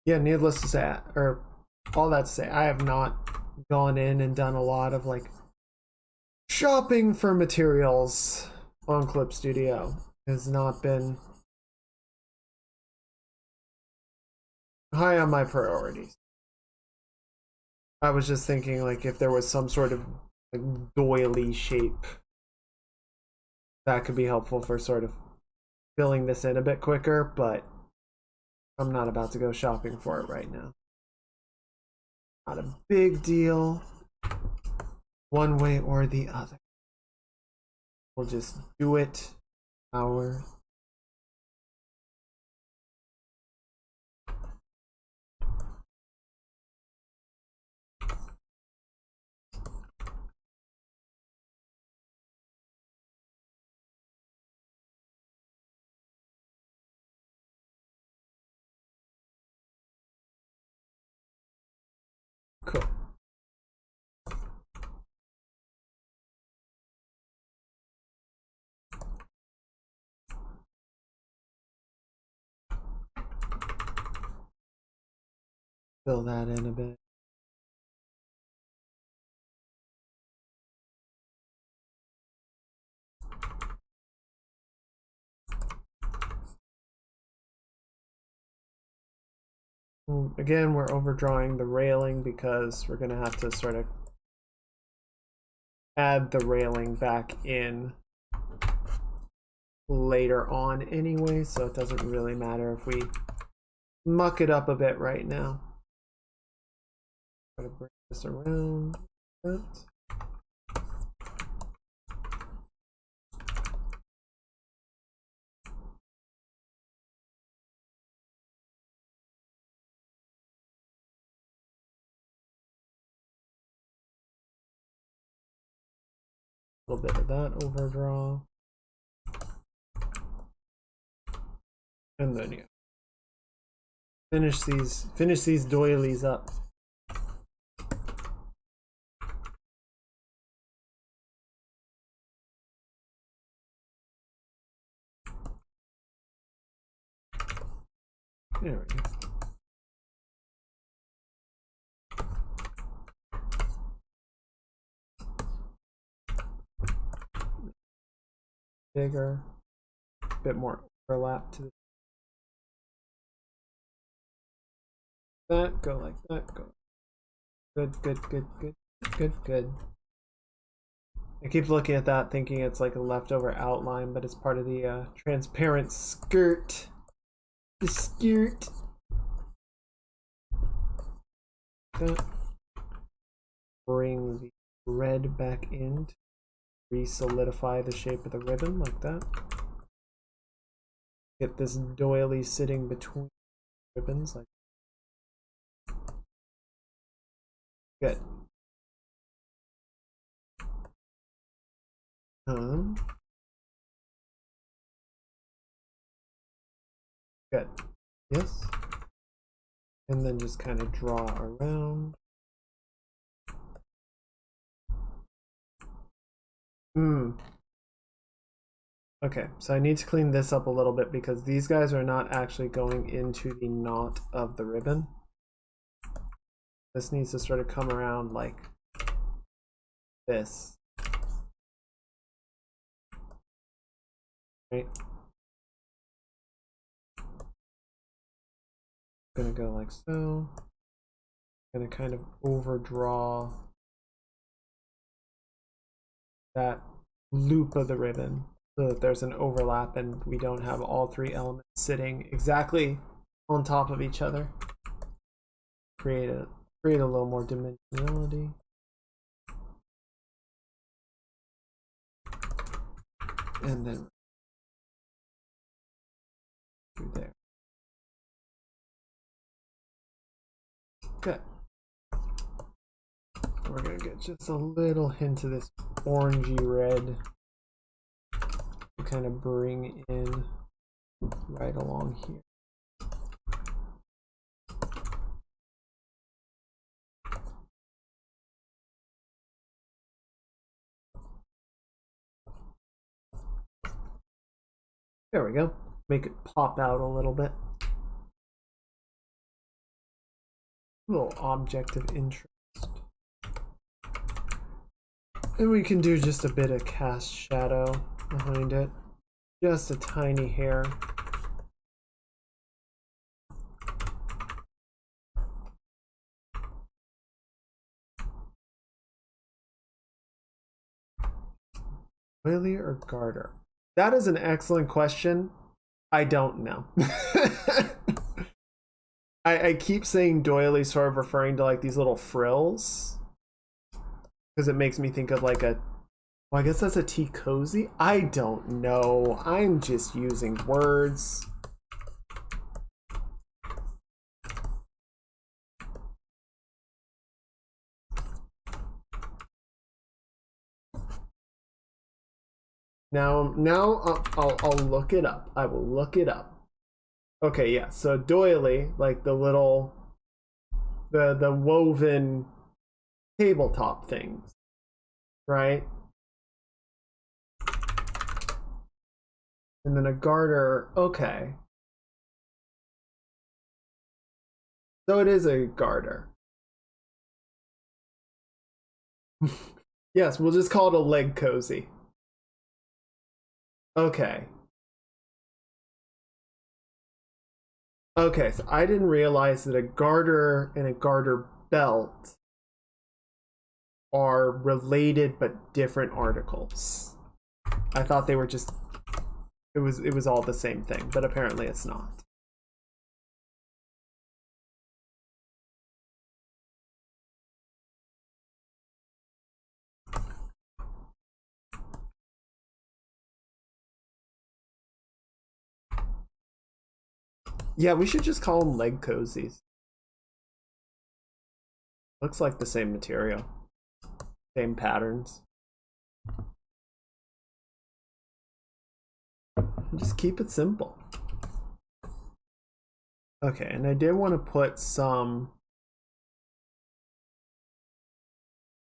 Yeah, needless to say, or all that to say, I have not gone in and done a lot of like shopping for materials on Clip Studio. It has not been high on my priorities. I was just thinking like if there was some sort of like doily shape that could be helpful for sort of filling this in a bit quicker, but I'm not about to go shopping for it right now. Not a big deal, one way or the other. We'll just do it our cool. Fill that in a bit. Again, we're overdrawing the railing because we're going to have to sort of add the railing back in later on anyway, so it doesn't really matter if we muck it up a bit right now. Try to bring this around. A little bit of that overdraw. And then yeah. Finish these doilies up. There we go. Bigger, a bit more overlap to that. Go like that. Go. Good. I keep looking at that thinking it's like a leftover outline, but it's part of the transparent skirt. The skirt. That. Bring the red back in to re-solidify the shape of the ribbon like that. Get this doily sitting between ribbons like good. Good. Yes. And then just kind of draw around. Okay, so I need to clean this up a little bit because these guys are not actually going into the knot of the ribbon. This needs to sort of come around like this. Right? Gonna go like so. Gonna kind of overdraw that loop of the ribbon so that there's an overlap and we don't have all three elements sitting exactly on top of each other. Create a little more dimensionality. And then through there. Good. We're gonna get just a little hint of this orangey red to kind of bring in right along here. There we go. Make it pop out a little bit. A little object of interest. And we can do just a bit of cast shadow behind it. Just a tiny hair. Doily or garter? That is an excellent question. I don't know. I keep saying doily, sort of referring to like these little frills, because it makes me think of like a, well, I guess that's a tea cozy. I don't know. I'm just using words. Now I'll look it up. I will look it up. Okay, yeah. So doily, like the little, the woven tabletop things, right? And then a garter. Okay. So it is a garter. Yes, we'll just call it a leg cozy. Okay. Okay, so I didn't realize that a garter and a garter belt are related but different articles. I thought they were just, it was all the same thing, but apparently it's not. Yeah, we should just call them leg cozies. Looks like the same material, same patterns. Just keep it simple. Okay, and I did want to put some,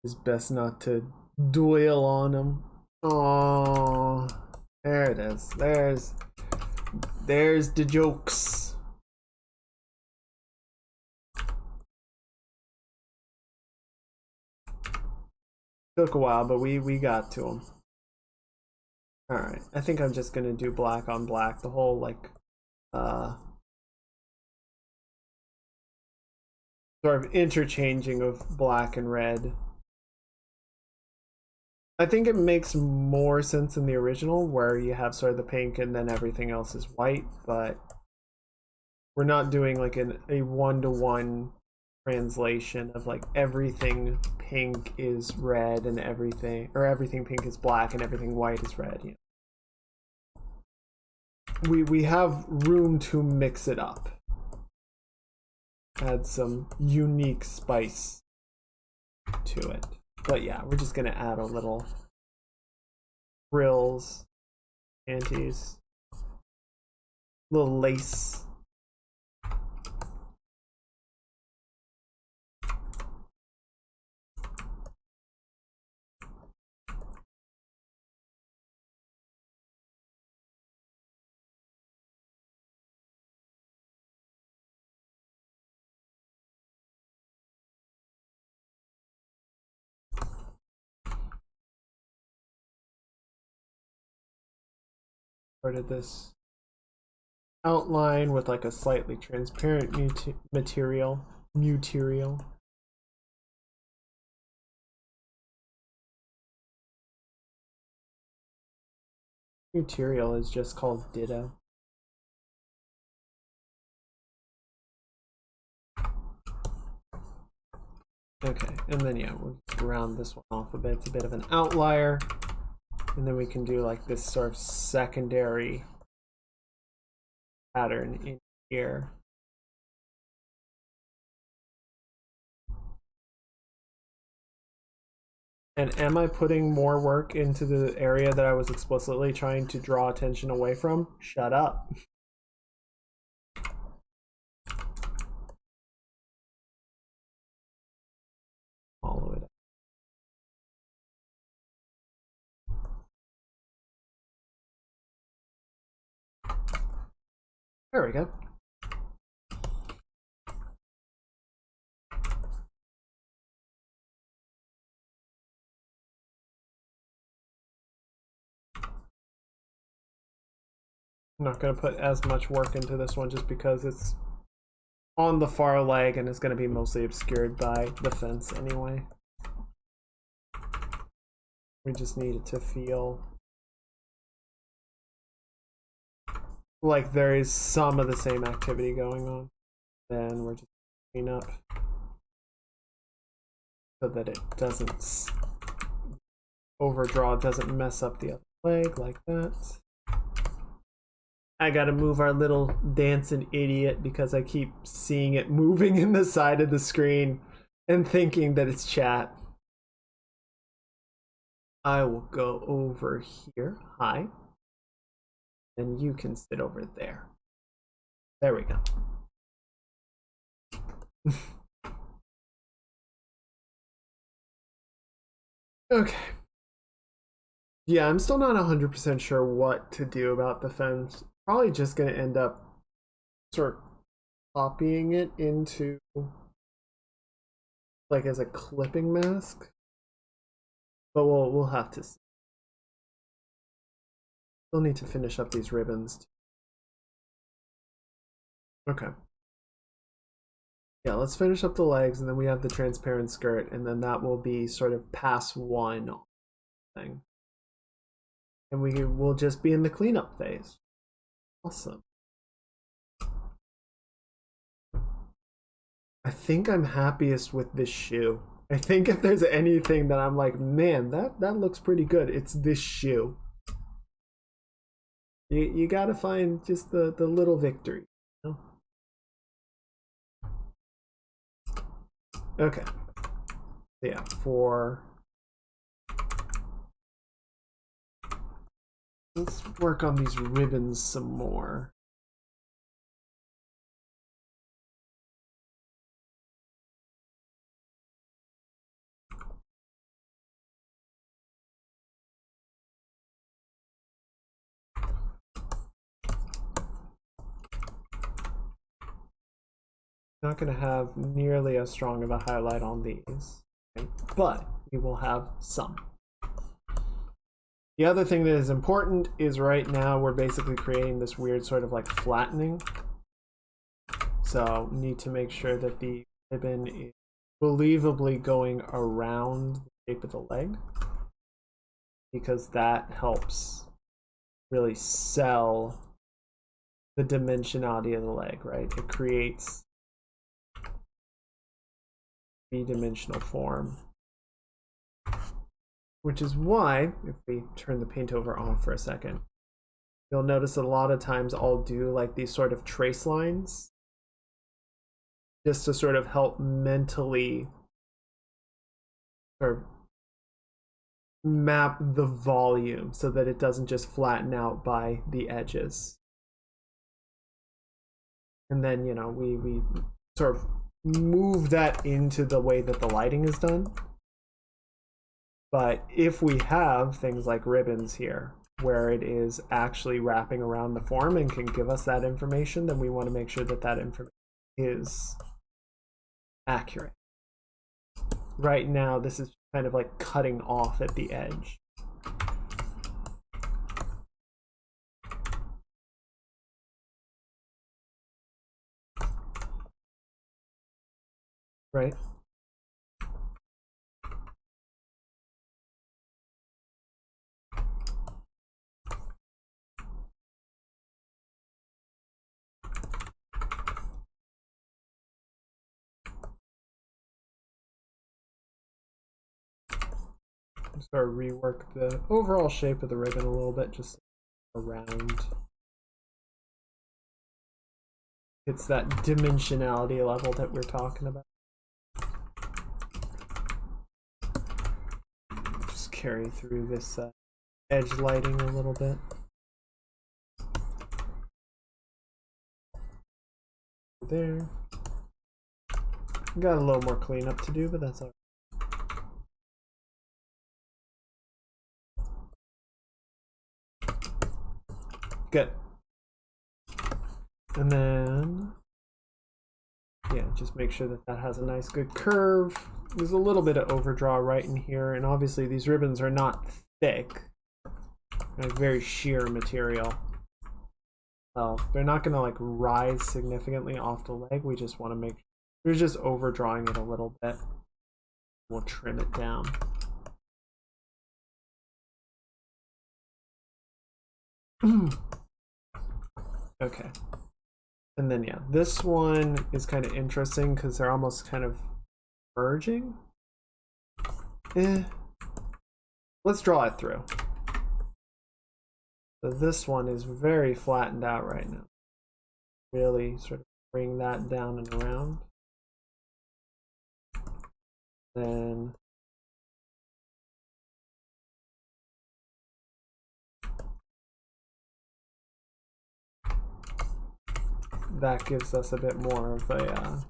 it's best not to dwell on them. Oh, there it is. There's the jokes. Took a while, but we got to them. All right, I think I'm just gonna do black on black, the whole like sort of interchanging of black and red. I think it makes more sense in the original where you have sort of the pink and then everything else is white, but we're not doing like a one-to-one translation of like everything pink is red and everything, or everything pink is black and everything white is red. You know? We have room to mix it up, add some unique spice to it. But yeah, we're just gonna add a little frills, panties, little lace. Started this outline with like a slightly transparent material. Material is just called ditto. Okay, and then yeah, we'll just round this one off a bit. It's a bit of an outlier. And then we can do like this sort of secondary pattern in here. And am I putting more work into the area that I was explicitly trying to draw attention away from? Shut up. Follow it up. There we go. I'm not going to put as much work into this one just because it's on the far leg and it's going to be mostly obscured by the fence anyway. We just need it to feel like there is some of the same activity going on. Then we're just clean up so that it doesn't overdraw, doesn't mess up the other leg like that. I gotta move our little dancing idiot because I keep seeing it moving in the side of the screen and thinking that it's chat. I will go over here. Hi. And you can sit over there. There we go. Okay. Yeah, I'm still not 100% sure what to do about the fence. Probably just going to end up sort of copying it into like as a clipping mask. But we'll have to see. Still need to finish up these ribbons. Okay. Yeah, let's finish up the legs and then we have the transparent skirt and then that will be sort of pass one thing. And we will just be in the cleanup phase. Awesome. I think I'm happiest with this shoe. I think if there's anything that I'm like, man, that looks pretty good, it's this shoe. You gotta find just the little victory. You know? Okay. Yeah, let's work on these ribbons some more. Not going to have nearly as strong of a highlight on these, okay? But we will have some. The other thing that is important is right now we're basically creating this weird sort of like flattening. So need to make sure that the ribbon is believably going around the shape of the leg, because that helps really sell the dimensionality of the leg, right? It creates three-dimensional form, which is why, if we turn the paint over on for a second, you'll notice that a lot of times I'll do like these sort of trace lines just to sort of help mentally sort of map the volume so that it doesn't just flatten out by the edges. And then, you know, we sort of move that into the way that the lighting is done. But if we have things like ribbons here where it is actually wrapping around the form and can give us that information, then we want to make sure that that information is accurate. Right now, this is kind of like cutting off at the edge. Right? Start rework the overall shape of the ribbon a little bit, just around. It's that dimensionality level that we're talking about. Just carry through this edge lighting a little bit. There. Got a little more cleanup to do, but that's all right. Good. And then, yeah, just make sure that that has a nice good curve. There's a little bit of overdraw right in here, and obviously these ribbons are not thick. Like very sheer material. Well, they're not gonna like rise significantly off the leg. We just want to make sure we're just overdrawing it a little bit. We'll trim it down. Okay. And then, yeah, this one is kind of interesting because they're almost kind of merging. Let's draw it through. So this one is very flattened out right now. Really sort of bring that down and around. Then that gives us a bit more of a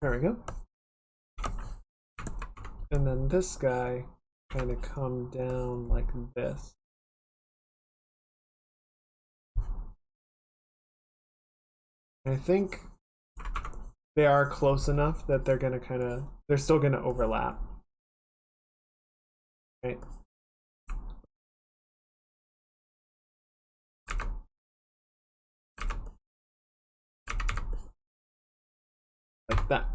there we go. And then this guy kind of come down like this. I think they are close enough that they're gonna they're still gonna overlap. Right? Like that.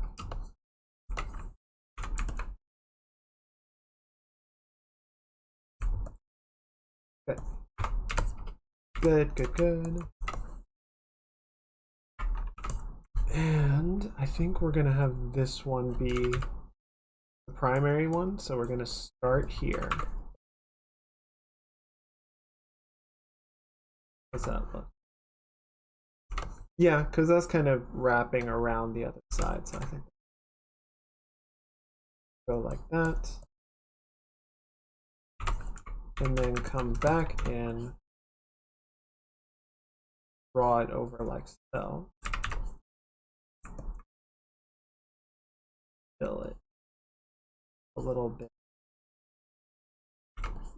Good. Good, good, good. And I think we're gonna have this one be the primary one, so we're gonna start here. How's that look? Yeah, because that's kind of wrapping around the other side, so I think go like that. And then come back in, draw it over like so. Fill it a little bit.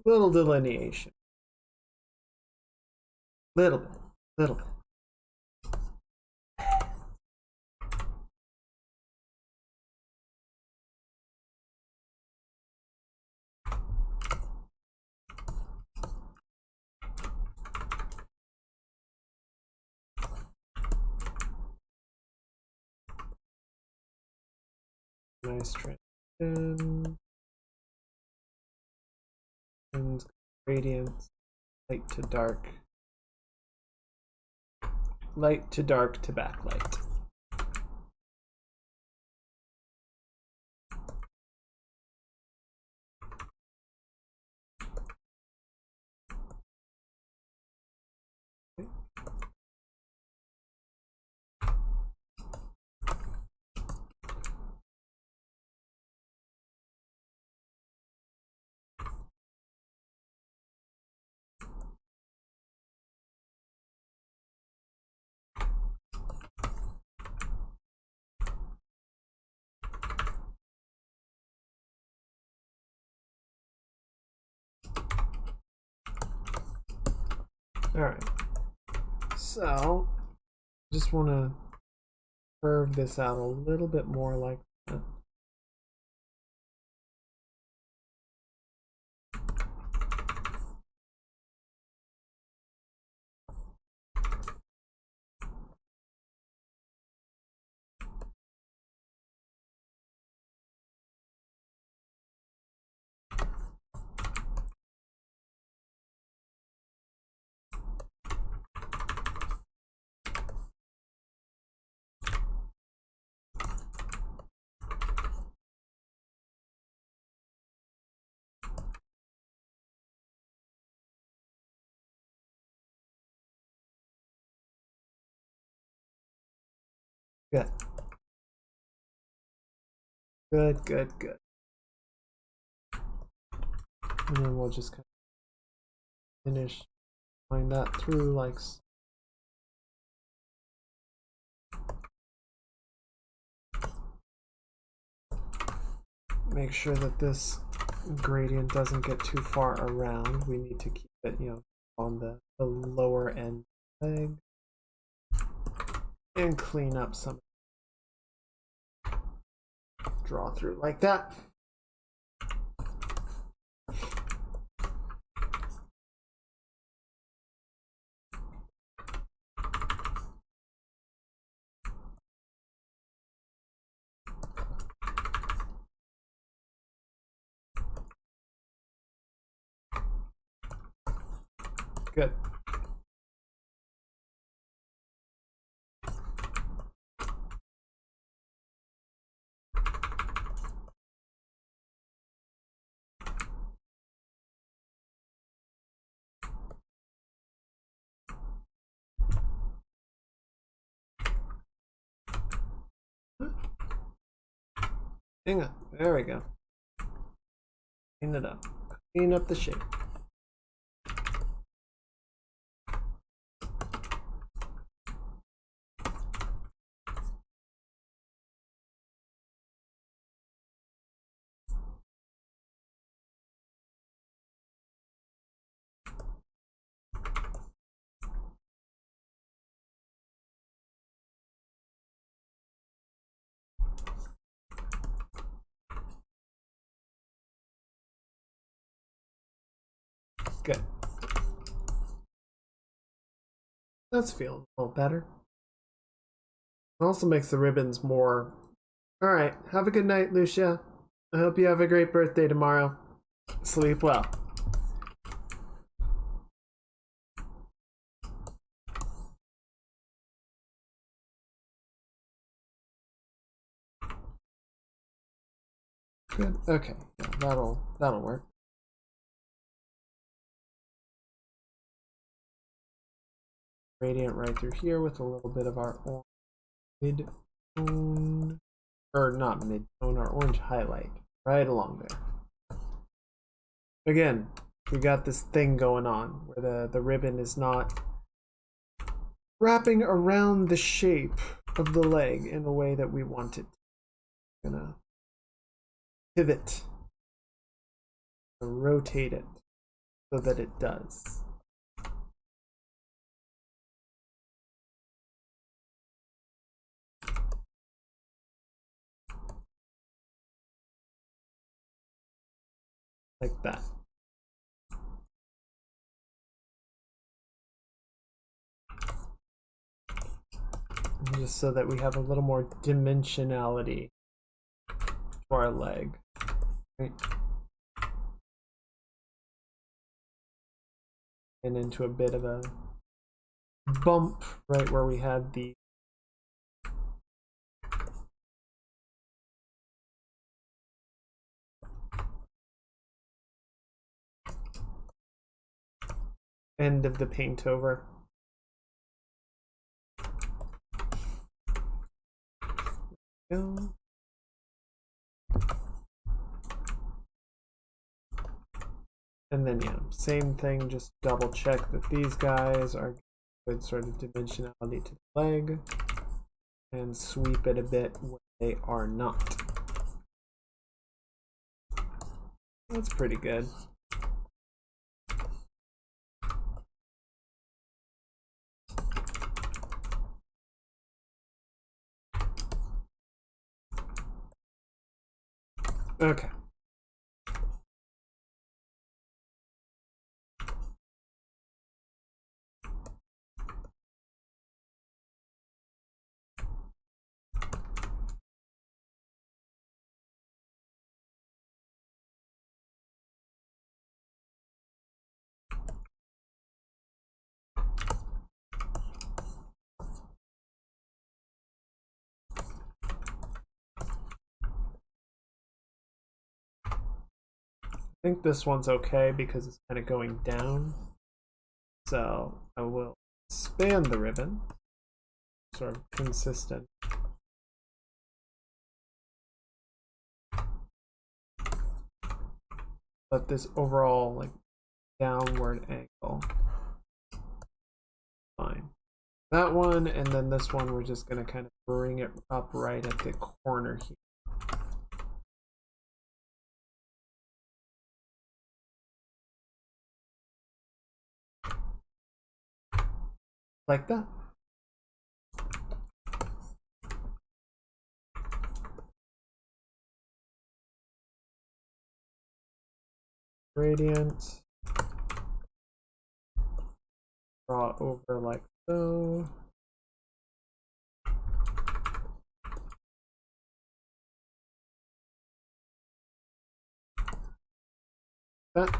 Little delineation. Little bit. Little bit. Nice transition. And gradient, light to dark. Light to dark to backlight. All right, so just want to curve this out a little bit more like that. Good. Good, good, good. And then we'll just kind of finish line that through like so. Make sure that this gradient doesn't get too far around. We need to keep it, on the lower end leg. And clean up some. Draw through like that. Good. Hang on. There we go. Clean it up. Clean up the shape. Good. That's feeling a little better. It also makes the ribbons more... Alright, have a good night, Lucia. I hope you have a great birthday tomorrow. Sleep well. Good. Okay, yeah, that'll work. Gradient right through here with a little bit of our mid-tone, or not mid-tone, our orange highlight right along there. Again, we got this thing going on where the ribbon is not wrapping around the shape of the leg in a way that we want it. Gonna pivot, rotate it so that it does. Like that. Just so that we have a little more dimensionality to our leg. Right? And into a bit of a bump right where we had the end of the paint over. Go. And then yeah, same thing, just double check that these guys are good sort of dimensionality to the leg and sweep it a bit when they are not. That's pretty good. Okay. I think this one's okay because it's kind of going down. So I will expand the ribbon, sort of consistent. But this overall like downward angle, fine. That one, and then this one, we're just gonna kind of bring it up right at the corner here. Like that. Gradient. Draw over like so. That.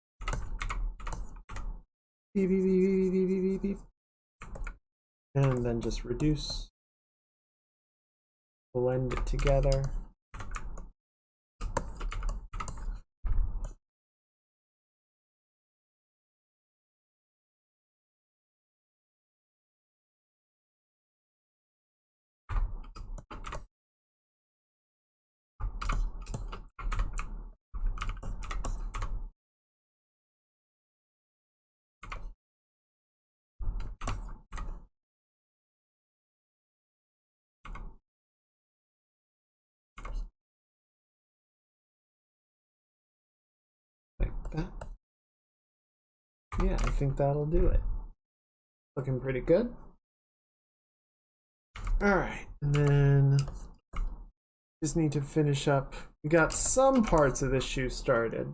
Beep, beep, beep, beep, beep, beep, beep, beep. And then just reduce. Blend it together. Like that. Yeah, I think that'll do it. Looking pretty good. All right, and then just need to finish up. We got some parts of this shoe started.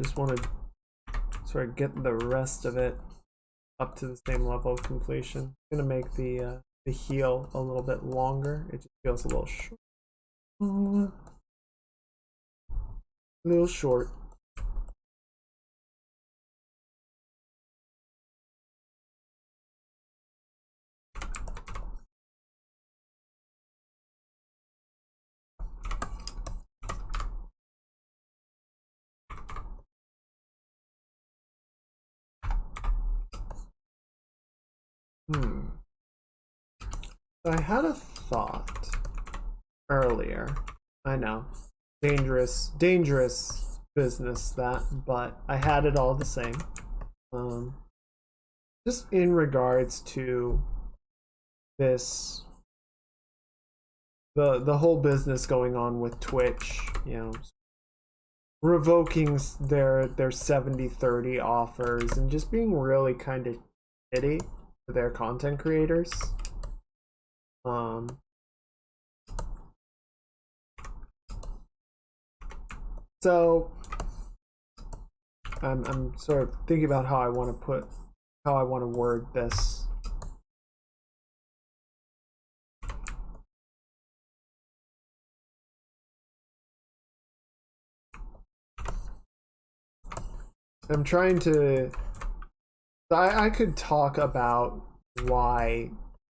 Just want to sort of get the rest of it up to the same level of completion. I'm gonna make the heel a little bit longer. It just feels a little short. A little short. I had a thought earlier. I know, dangerous business that, but I had it all the same. Just in regards to this, the whole business going on with Twitch, you know, revoking their 70/30 offers and just being really kind of shitty to their content creators. So I'm sort of thinking about how I want to word this. I'm trying to. I could talk about why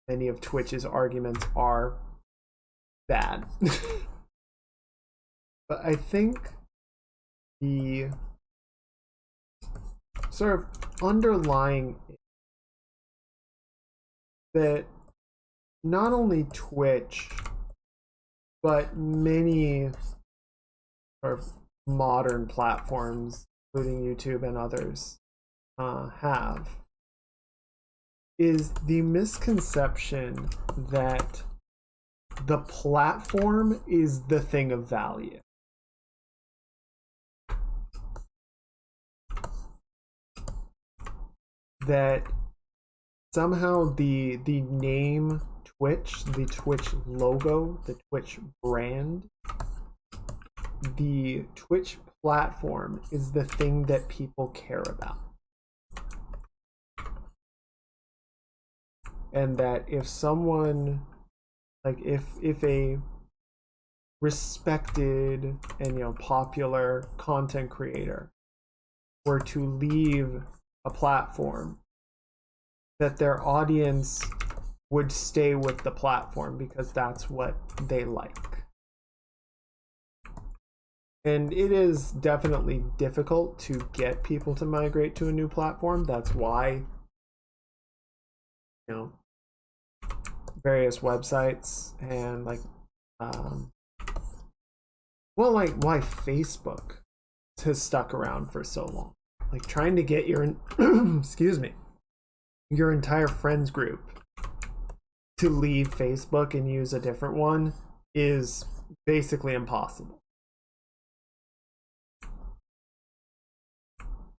many of Twitch's arguments are bad. But I think the sort of underlying that not only Twitch, but many sort of modern platforms, including YouTube and others, have, is the misconception that the platform is the thing of value. That somehow the name Twitch, the Twitch logo, the Twitch brand the Twitch platform is the thing that people care about. And that if someone, like if a respected and popular content creator were to leave a platform, that their audience would stay with the platform because that's what they like. And it is definitely difficult to get people to migrate to a new platform. That's why, various websites and why Facebook has stuck around for so long. Like trying to get your excuse me, your entire friends group to leave Facebook and use a different one is basically impossible.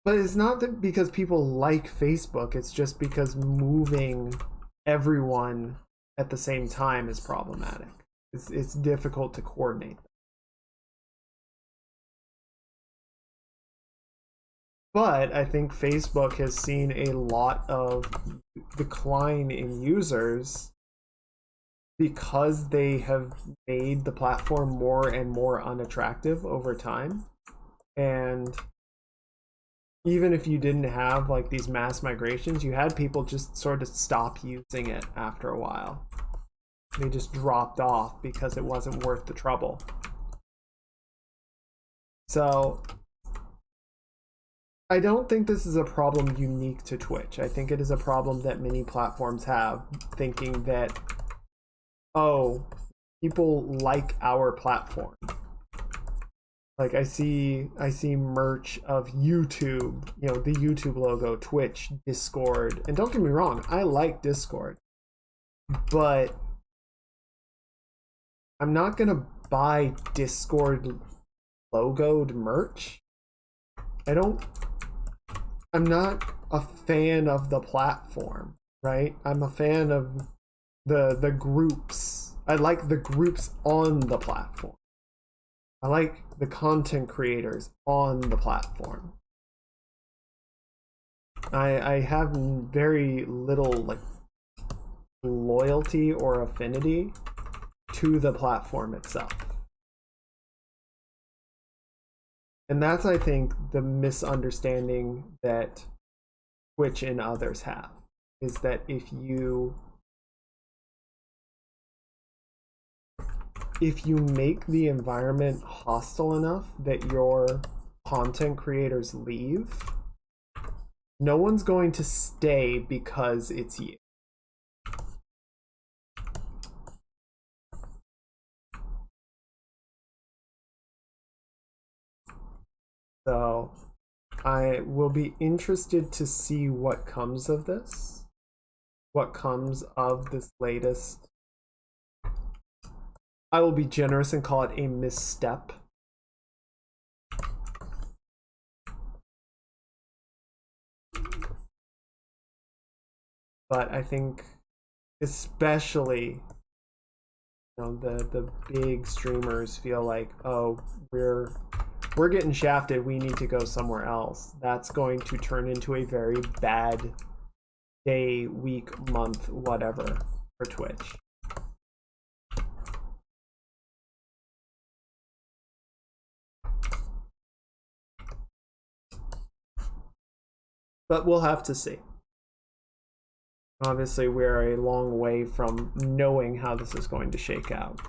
But it's not that because people like Facebook, it's just because moving everyone at the same time is problematic. It's difficult to coordinate. But I think Facebook has seen a lot of decline in users because they have made the platform more and more unattractive over time. And even if you didn't have like these mass migrations, you had people just sort of stop using it after a while. They just dropped off because it wasn't worth the trouble. So I don't think this is a problem unique to Twitch. I think it is a problem that many platforms have, thinking that, oh, people like our platform. Like I see merch of YouTube, the YouTube logo, Twitch, Discord. And don't get me wrong, I like Discord. But I'm not gonna buy Discord logoed merch. I'm not a fan of the platform, right? I'm a fan of the groups. I like the groups on the platform. I like the content creators on the platform. I have very little loyalty or affinity to the platform itself. And that's, I think, the misunderstanding that Twitch and others have, is that if you make the environment hostile enough that your content creators leave, no one's going to stay because it's you. So I will be interested to see what comes of this, what comes of this latest. I will be generous and call it a misstep. But I think especially the big streamers feel like, oh, we're getting shafted, we need to go somewhere else. That's going to turn into a very bad day, week, month, whatever for Twitch. But we'll have to see. Obviously, we're a long way from knowing how this is going to shake out.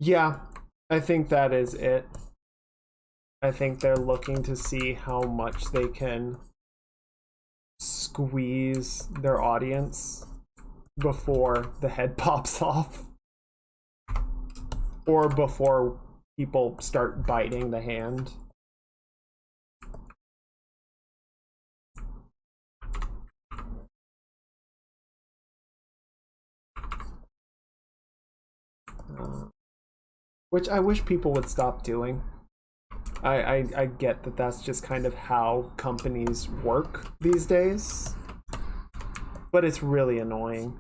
Yeah, I think that is it. I think they're looking to see how much they can squeeze their audience before the head pops off or before people start biting the hand. Which I wish people would stop doing. I get that that's just kind of how companies work these days, but it's really annoying.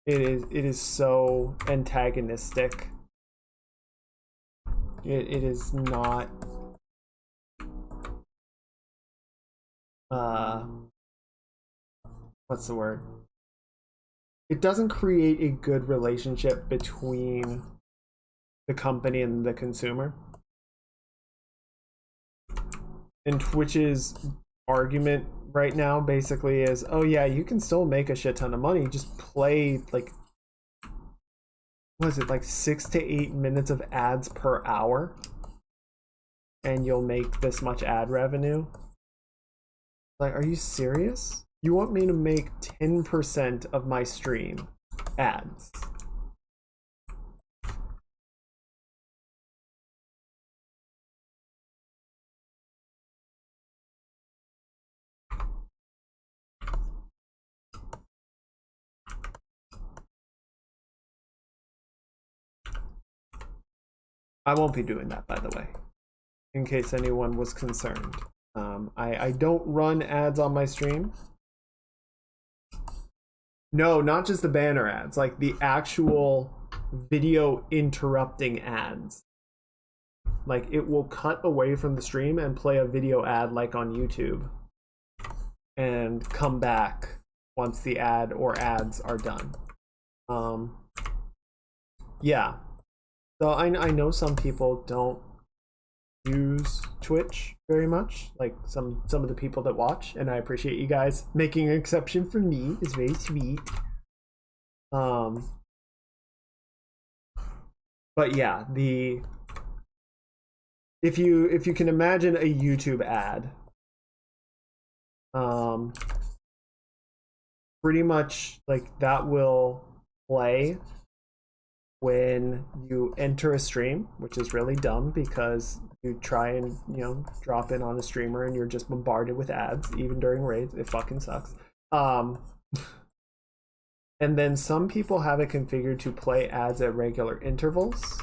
It is so antagonistic. It is not what's the word? It doesn't create a good relationship between the company and the consumer. And Twitch's argument right now basically is, oh yeah, you can still make a shit ton of money, just play like, what is it, like 6 to 8 minutes of ads per hour and you'll make this much ad revenue. Like, are you serious? You want me to make 10% of my stream ads? I won't be doing that, by the way, in case anyone was concerned. I don't run ads on my stream. No, not just the banner ads, like the actual video interrupting ads. Like, it will cut away from the stream and play a video ad like on YouTube and come back once the ad or ads are done. Yeah. So I know some people don't use Twitch very much, like some of the people that watch, and I appreciate you guys making an exception for me. It's very sweet. But yeah, if you can imagine a YouTube ad, pretty much like that will play when you enter a stream, which is really dumb because you try and, you know, drop in on a streamer and you're just bombarded with ads even during raids. It fucking sucks. And then some people have it configured to play ads at regular intervals,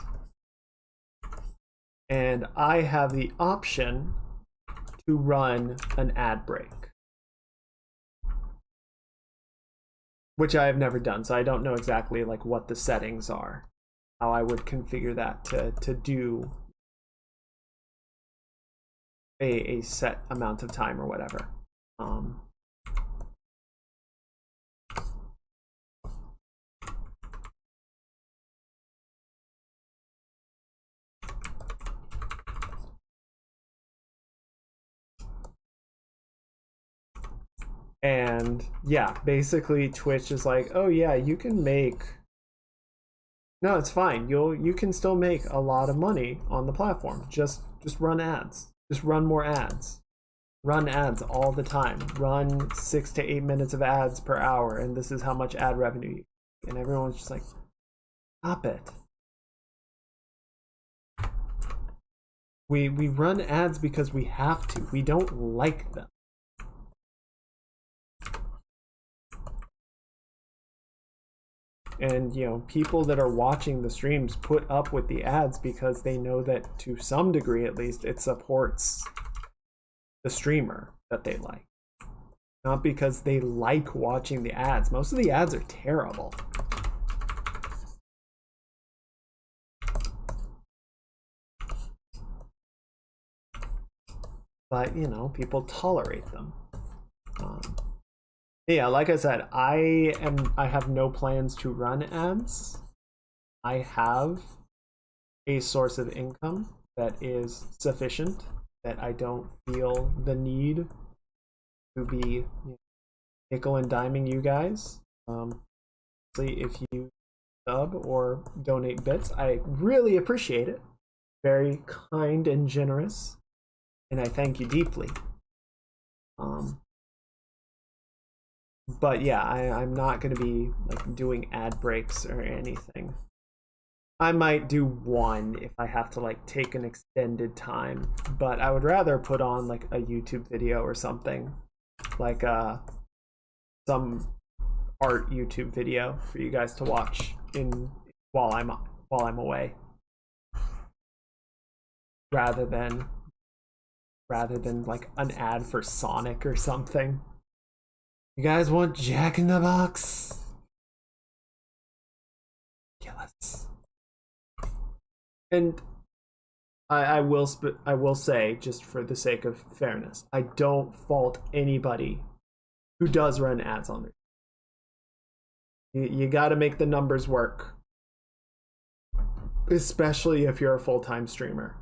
and I have the option to run an ad break, which I have never done, so I don't know exactly like what the settings are, how I would configure that to do a set amount of time or whatever. And yeah, basically Twitch is like, oh yeah, you can make, no, it's fine, you can still make a lot of money on the platform. Just run ads. Just run more ads. Run ads all the time. Run 6 to 8 minutes of ads per hour, and this is how much ad revenue you get. And everyone's just like, stop it. We run ads because we have to. We don't like them. And, you know, people that are watching the streams put up with the ads because they know that to some degree, at least, it supports the streamer that they like. Not because they like watching the ads. Most of the ads are terrible. But, you know, people tolerate them. Yeah, like I said, I have no plans to run ads. I have a source of income that is sufficient, that I don't feel the need to be, you know, nickel and diming you guys. If you sub or donate bits, I really appreciate it. Very kind and generous, and I thank you deeply. But yeah, I'm not going to be like doing ad breaks or anything. I might do one if I have to like take an extended time, but I would rather put on like a YouTube video or something, like some art YouTube video for you guys to watch in while I'm away, rather than like an ad for Sonic or something. You guys want Jack in the Box? Yes. And I will say, just for the sake of fairness, I don't fault anybody who does run ads on there. You got to make the numbers work, especially if you're a full-time streamer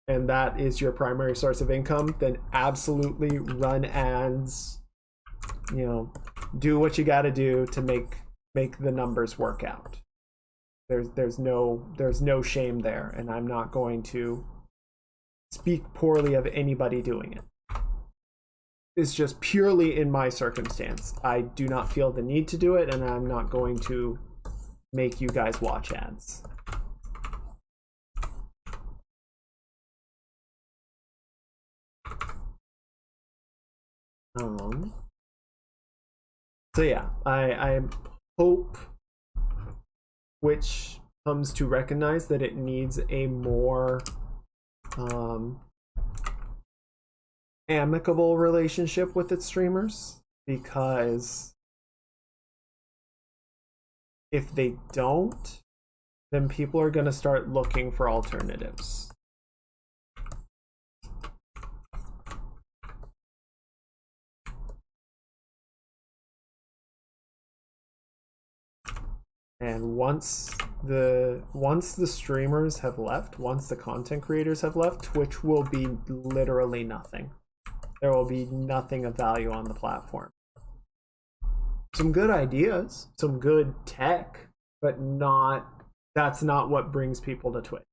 and that is your primary source of income. Then absolutely run ads. You know, do what you got to do to make the numbers work out. There's no shame there, and I'm not going to speak poorly of anybody doing it. It's just purely in my circumstance. I do not feel the need to do it, and I'm not going to make you guys watch ads. So yeah, I hope Twitch comes to recognize that it needs a more amicable relationship with its streamers, because if they don't, then people are going to start looking for alternatives. And once the streamers have left, once the content creators have left, Twitch will be literally nothing. There will be nothing of value on the platform. Some good ideas, some good tech, but that's not what brings people to Twitch.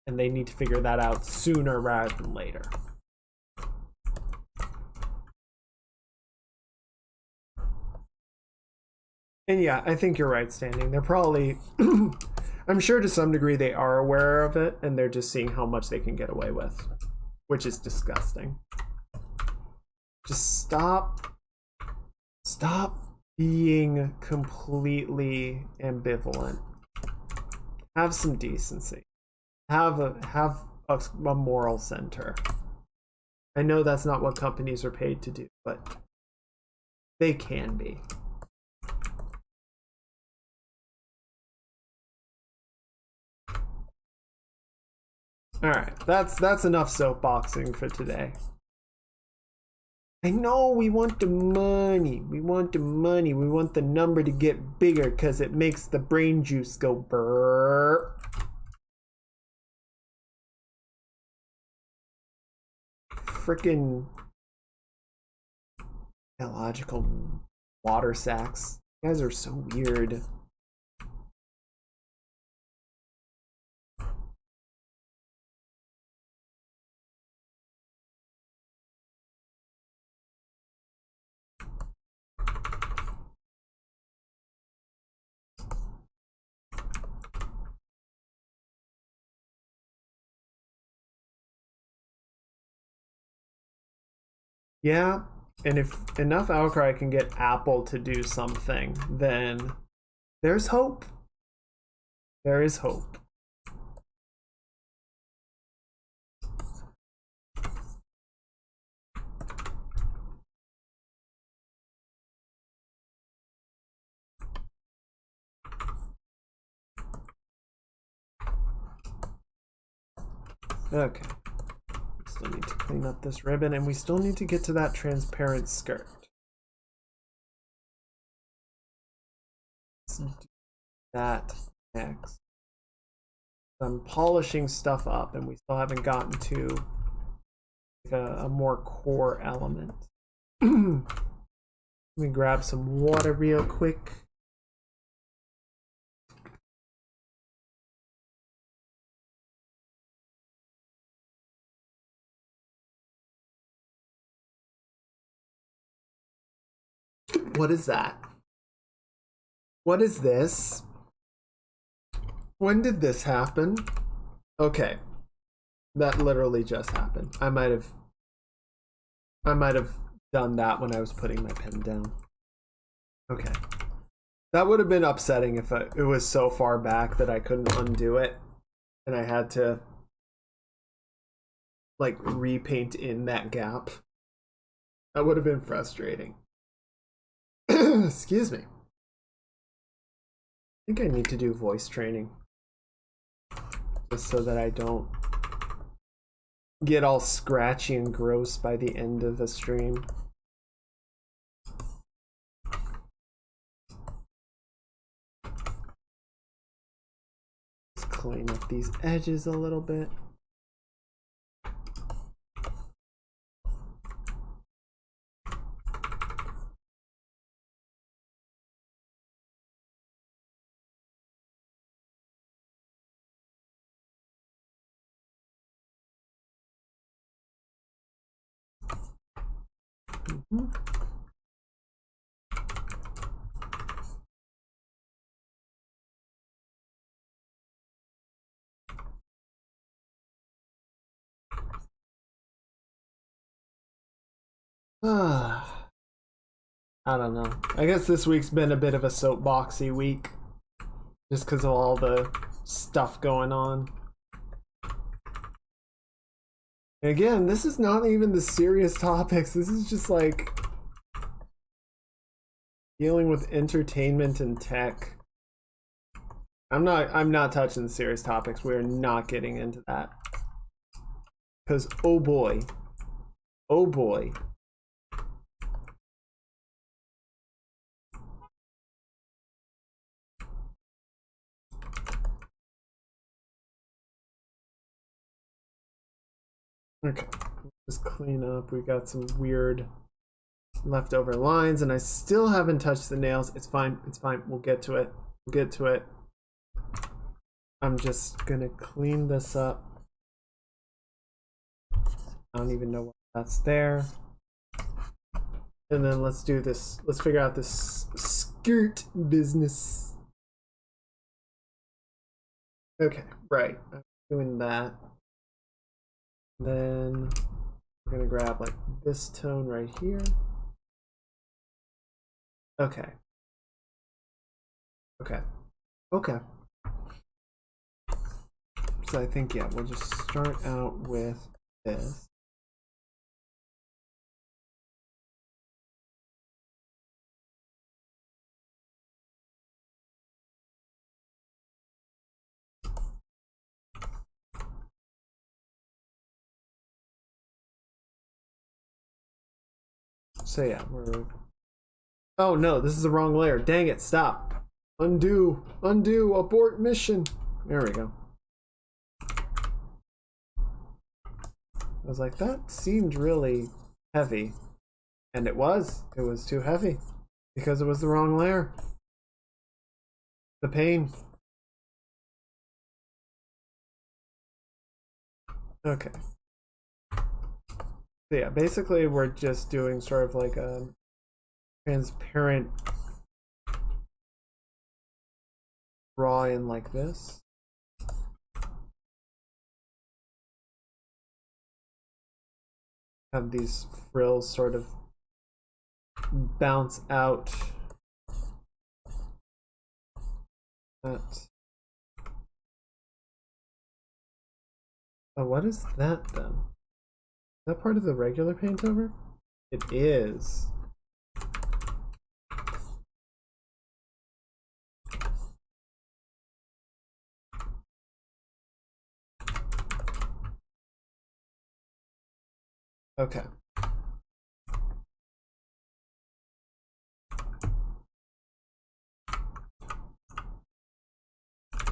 And they need to figure that out sooner rather than later. And yeah, I think you're right, Standing. They're probably, I'm sure to some degree they are aware of it, and they're just seeing how much they can get away with, which is disgusting. Just stop being completely ambivalent. Have some decency. Have a moral center. I know that's not what companies are paid to do, but they can be. All right, that's enough soapboxing for today. I know we want the money. We want the money. We want the number to get bigger because it makes the brain juice go brrr. Freaking illogical water sacks. You guys are so weird. Yeah, and if enough outcry can get Apple to do something, then there's hope. There is hope. Okay. Still need to clean up this ribbon, and we still need to get to that transparent skirt. Let's do that next. I'm polishing stuff up, and we still haven't gotten to a more core element. Let me grab some water real quick. What is that? What is this? When did this happen? Okay. That literally just happened. I might have done that when I was putting my pen down. Okay. That would have been upsetting if it was so far back that I couldn't undo it. And I had to like repaint in that gap. That would have been frustrating. Excuse me. I think I need to do voice training. Just so that I don't get all scratchy and gross by the end of the stream. Let's clean up these edges a little bit. I don't know. I guess this week's been a bit of a soapboxy week. Just because of all the stuff going on. And again, this is not even the serious topics. This is just like dealing with entertainment and tech. I'm not touching the serious topics. We're not getting into that. Because oh boy. Oh boy. Okay, just clean up. We got some weird leftover lines, and I still haven't touched the nails. It's fine. It's fine. We'll get to it. We'll get to it. I'm just gonna clean this up. I don't even know what that's there. And then let's do this. Let's figure out this skirt business. Okay, right. I'm doing that. Then we're gonna grab like this tone right here. Okay. Okay. Okay. So I think, yeah, we'll just start out with this. So yeah, we're... Oh no, this is the wrong layer. Dang it, stop. Undo, undo, abort mission. There we go. I was like, that seemed really heavy. And it was too heavy. Because it was the wrong layer. The pain. Okay. So yeah, basically we're just doing sort of like a transparent drawing like this. Have these frills sort of bounce out. That. Oh, what is that then? Is that part of the regular paint over? It is. Okay.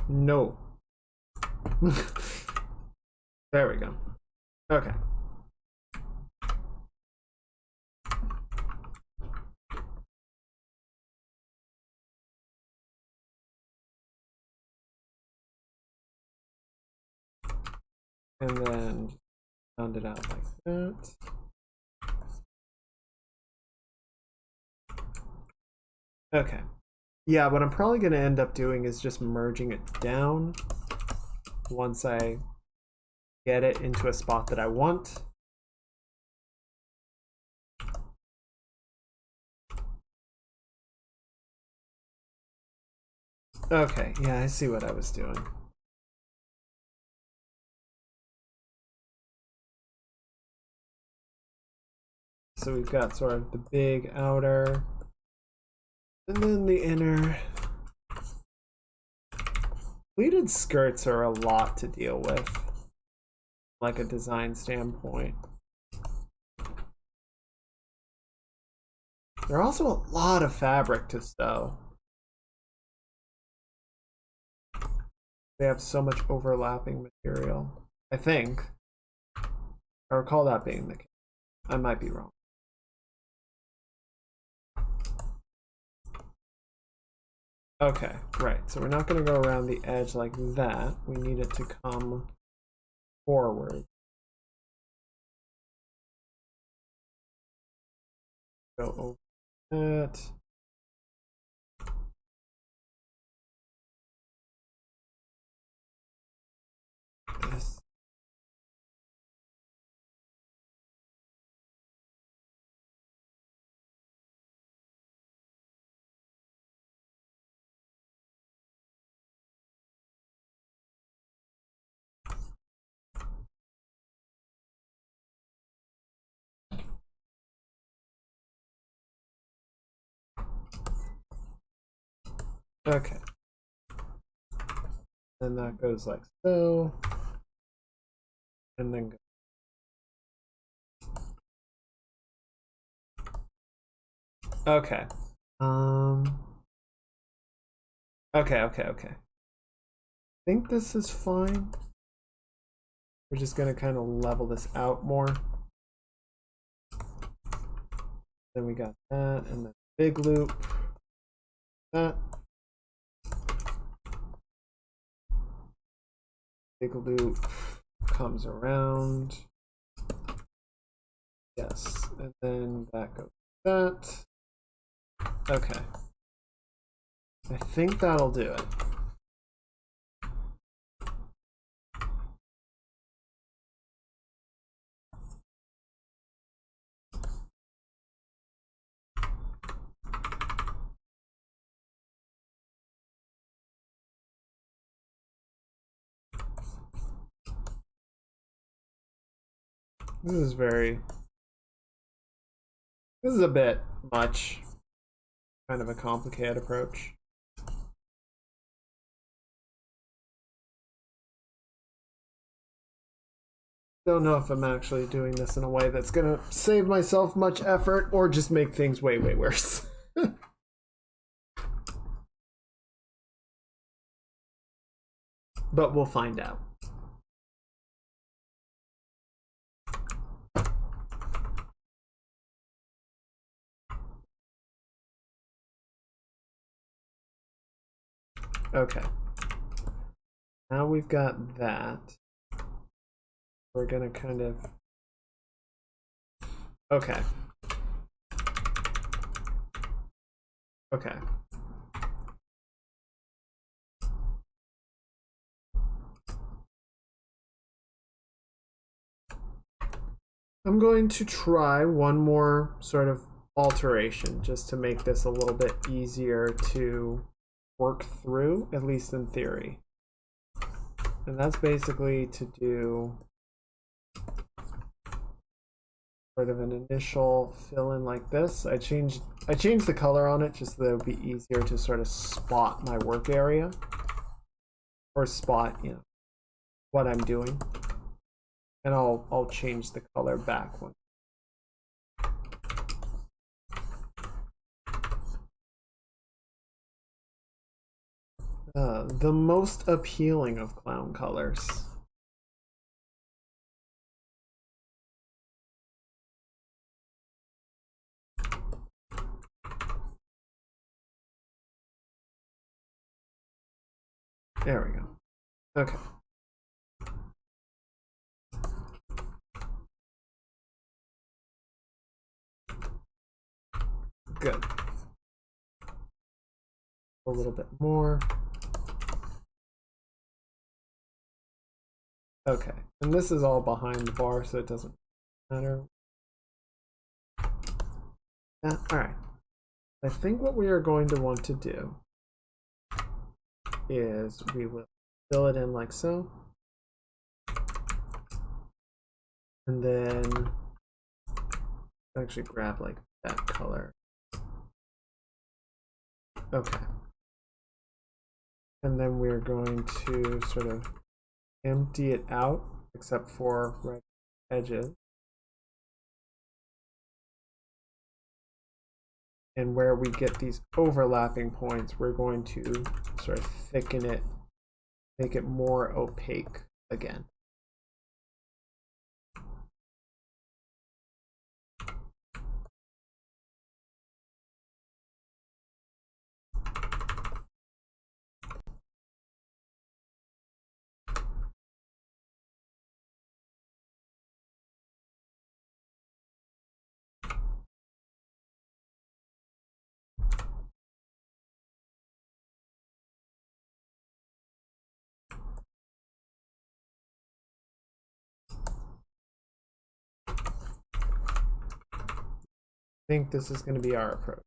No. There we go. Okay. And then round it out like that. Okay. Yeah, what I'm probably going to end up doing is just merging it down once I get it into a spot that I want. Okay, yeah, I see what I was doing. So we've got sort of the big outer, and then the inner. Pleated skirts are a lot to deal with, like a design standpoint. They're also a lot of fabric to sew. They have so much overlapping material. I think. I recall that being the case. I might be wrong. Okay, right. So we're not going to go around the edge like that. We need it to come forward. Go over that. This. Okay. Then that goes like so. And then go. Okay. Okay. I think this is fine. We're just gonna kind of level this out more. Then we got that, and then big loop. That. Big loop comes around. Yes, and then that goes that. Okay. I think that'll do it. This is a bit much. Kind of a complicated approach. Don't know if I'm actually doing this in a way that's gonna save myself much effort or just make things way worse. But we'll find out. Okay. Now we've got that. We're gonna kind of... Okay. Okay. I'm going to try one more sort of alteration just to make this a little bit easier to work through, at least in theory. And that's basically to do sort of an initial fill in like this. I changed the color on it just so that it would be easier to sort of spot my work area or spot, you know, what I'm doing. And I'll change the color back one. The most appealing of clown colors. There we go. Okay. Good. a little bit more. Okay, and this is all behind the bar, so it doesn't matter. All right, I think what we are going to want to do is we will fill it in like so. And then actually grab like that color. Okay. And then we're going to sort of empty it out, except for right edges. And where we get these overlapping points, we're going to sort of thicken it, make it more opaque again. I think this is going to be our approach.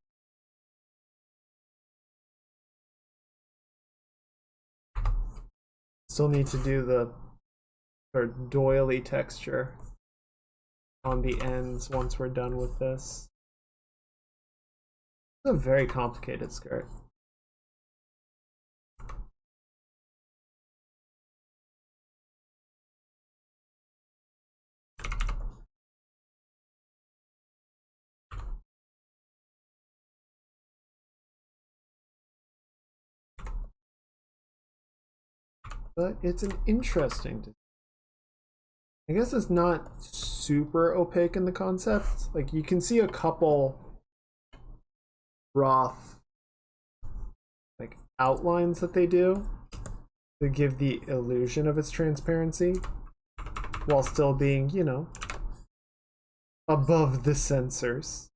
Still need to do the sort of doily texture on the ends once we're done with this. It's a very complicated skirt. But it's an interesting design. I guess it's not super opaque in the concept. Like you can see a couple rough like outlines that they do to give the illusion of its transparency while still being, you know, above the sensors.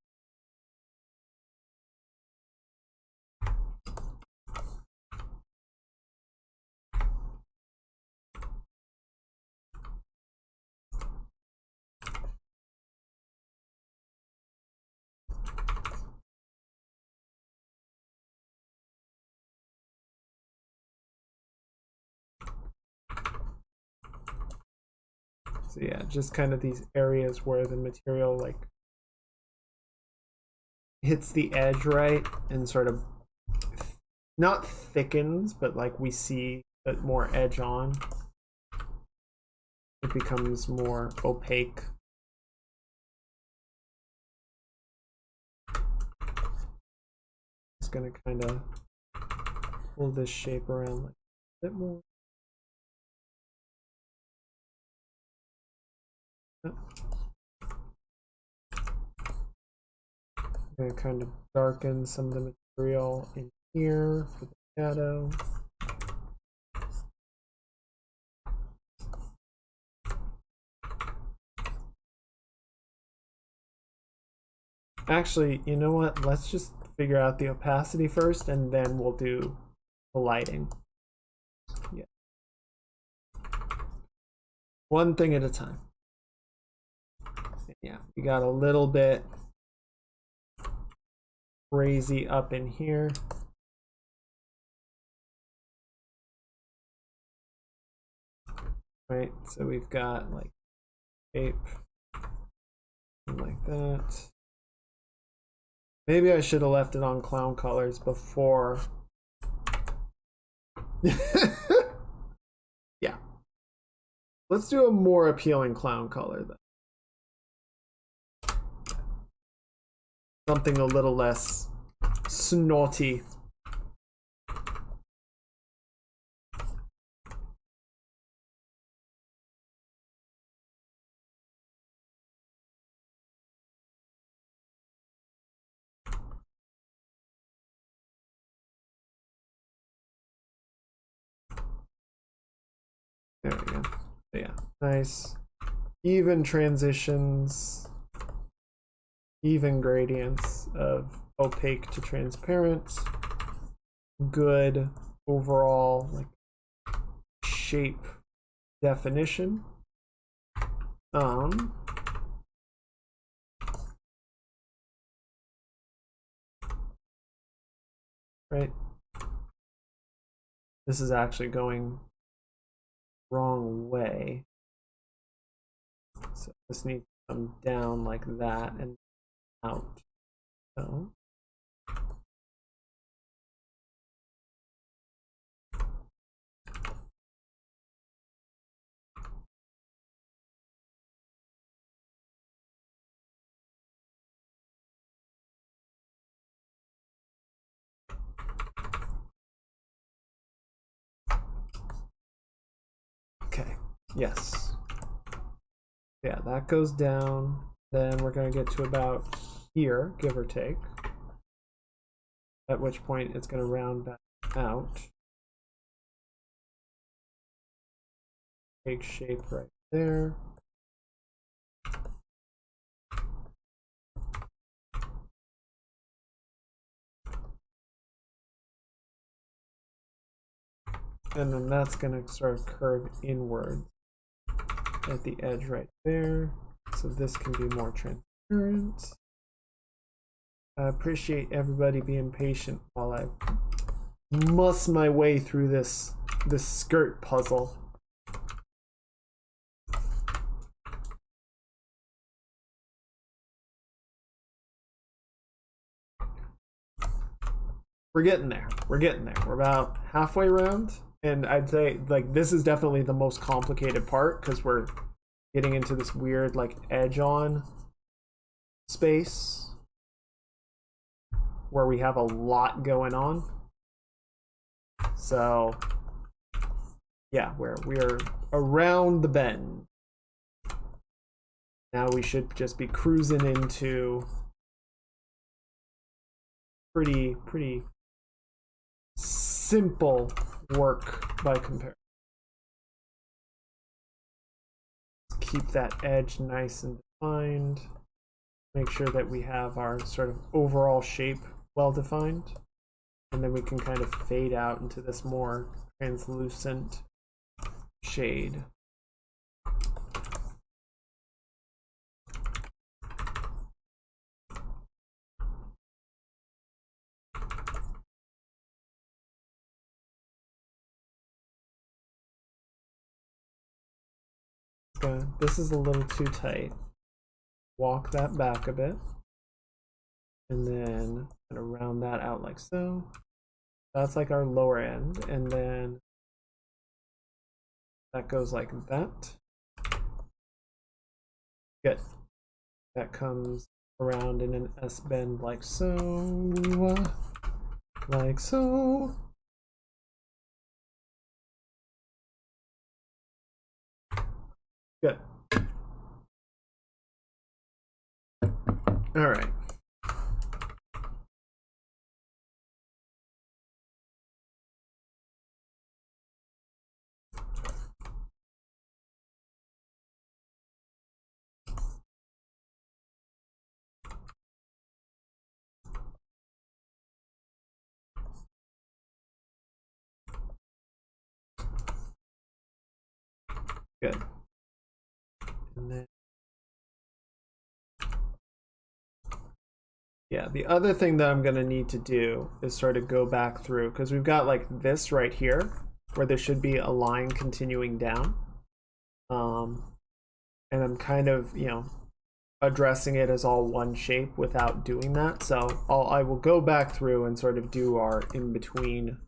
So yeah, just kind of these areas where the material like hits the edge right and sort of not thickens, but like we see it more edge on. It becomes more opaque. Just gonna kind of pull this shape around like a bit more. I'm gonna kind of darken some of the material in here for the shadow. Actually, you know what? Let's just figure out the opacity first and then we'll do the lighting. Yeah. One thing at a time. Yeah, we got a little bit crazy up in here. Right, so we've got like shape like that. Maybe I should have left it on clown colors before. Yeah. Let's do a more appealing clown color then. Something a little less snotty. There we go. Yeah, nice. Even transitions, even gradients of opaque to transparent. good overall like shape definition. Right. This is actually going wrong way. So this needs to come down like that and out. So okay, yes. Yeah, that goes down. Then we're going to get to about here, give or take. At which point it's going to round back out. Take shape right there. And then that's going to sort of curve inward at the edge right there. So this can be more transparent. I appreciate everybody being patient while I muss my way through this skirt puzzle. We're getting there. We're getting there. We're about halfway around. And I'd say like this is definitely the most complicated part because we're getting into this weird like edge on space where we have a lot going on. So yeah, we're around the bend. Now we should just be cruising into pretty simple work by comparison. Keep that edge nice and defined. Make sure that we have our sort of overall shape well defined. And then we can kind of fade out into this more translucent shade. This is a little too tight. Walk that back a bit. And then kind of round that out like so. That's like our lower end. And then that goes like that. Good. That comes around in an S bend like so. Like so. Good. All right. Good. And then yeah, the other thing that I'm gonna need to do is sort of go back through because we've got like this right here where there should be a line continuing down. And I'm kind of, you know, addressing it as all one shape without doing that. So I will go back through and sort of do our in-between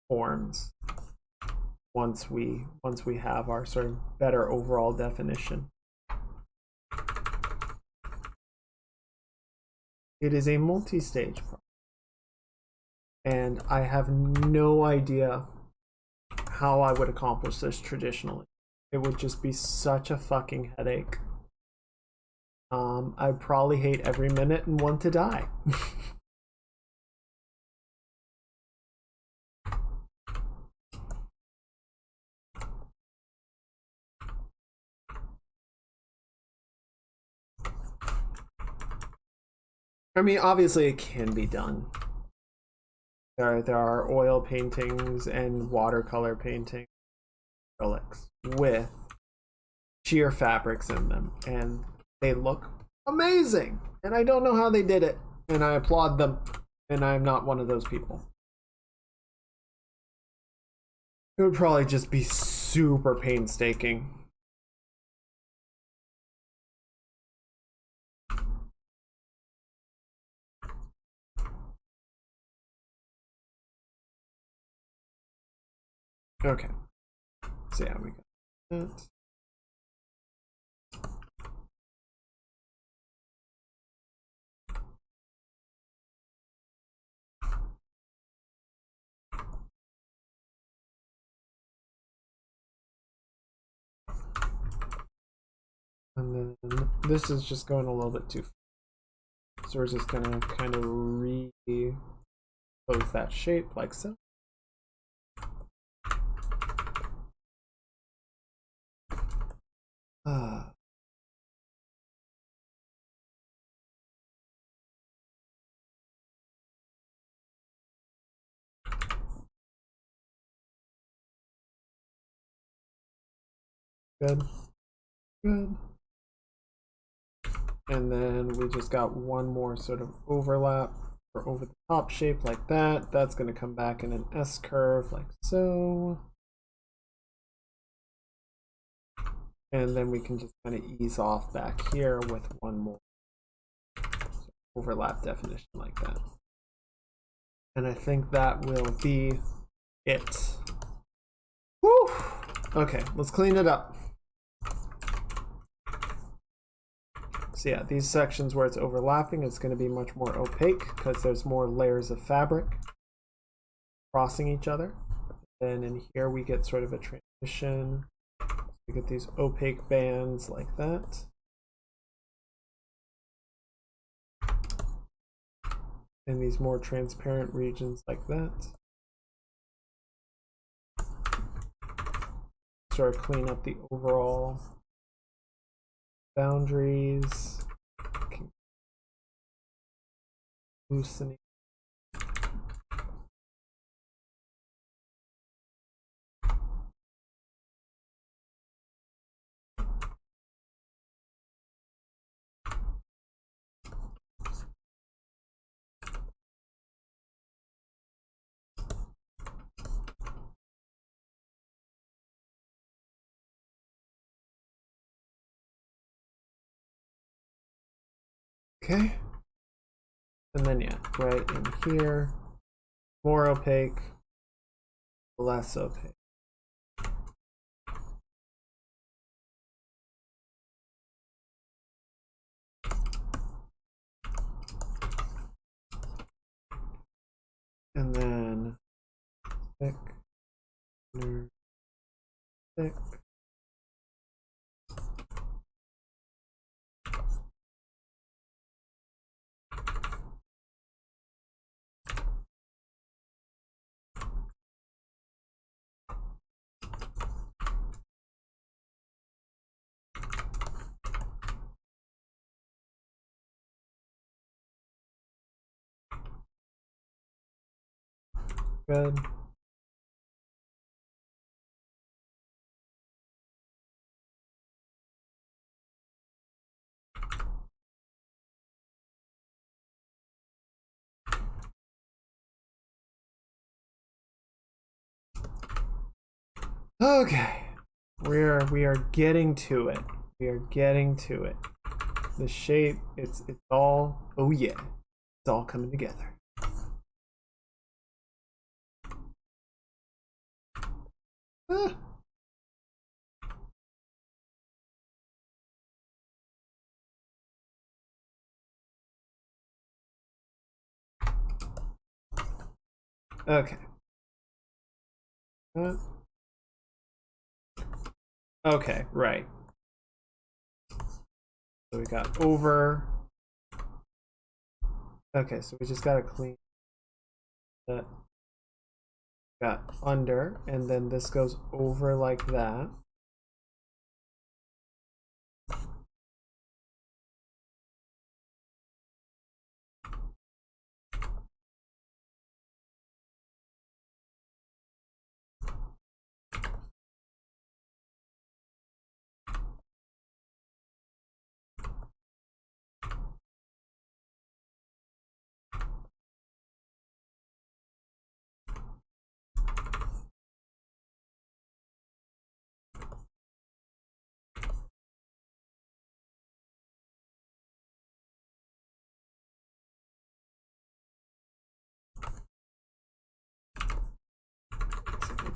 forms once we have our sort of better overall definition. It is a multi-stage problem. And I have no idea how I would accomplish this traditionally. It would just be such a fucking headache. I'd probably hate every minute and want to die. I mean, obviously it can be done. There are oil paintings and watercolor paintings, acrylics with sheer fabrics in them, and they look amazing. And I don't know how they did it, and I applaud them. And I'm not one of those people. It would probably just be super painstaking. Okay. So yeah, we got that. And then this is just going a little bit too far. So we're just gonna kind of recompose that shape like so. Good. Good. And then we just got one more sort of overlap or over the top shape like that. That's going to come back in an S curve like so. And then we can just kind of ease off back here with one more overlap definition like that. And I think that will be it. Woo! Okay, let's clean it up. So yeah, these sections where it's overlapping, it's going to be much more opaque because there's more layers of fabric crossing each other. Then in here we get sort of a transition. We get these opaque bands like that. And these more transparent regions like that. Sort of clean up the overall boundaries. Loosening. Okay. And then yeah, right in here, more opaque, less opaque. And then thick, thick. Good. Okay. We are getting to it. We are getting to it. The shape, it's all, oh yeah, it's all coming together. Ah. Okay. Okay, right. So we got over. Okay, so we just gotta clean that. Got under, and then this goes over like that.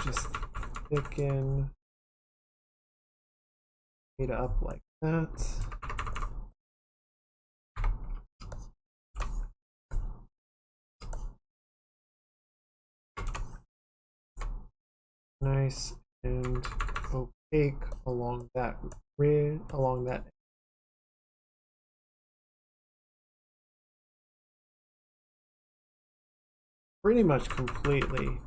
just thicken it up like that. Nice and opaque along that ridge, along that. Pretty much completely.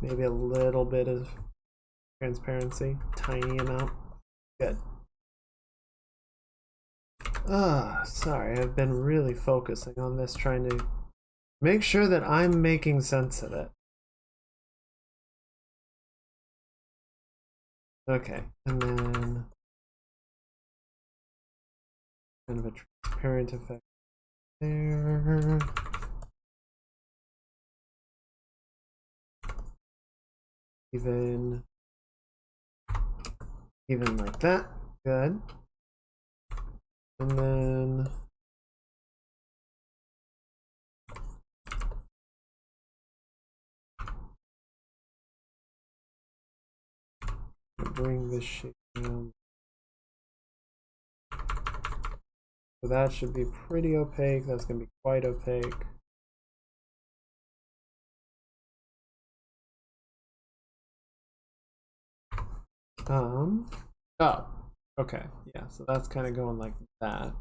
Maybe a little bit of transparency, tiny amount. Good. Sorry, I've been really focusing on this, trying to make sure that I'm making sense of it. Okay, and then kind of a transparent effect there. Even like that. Good. And then bring this shape down. So that should be pretty opaque. That's going to be quite opaque. Oh, okay. Yeah, so that's kind of going like that.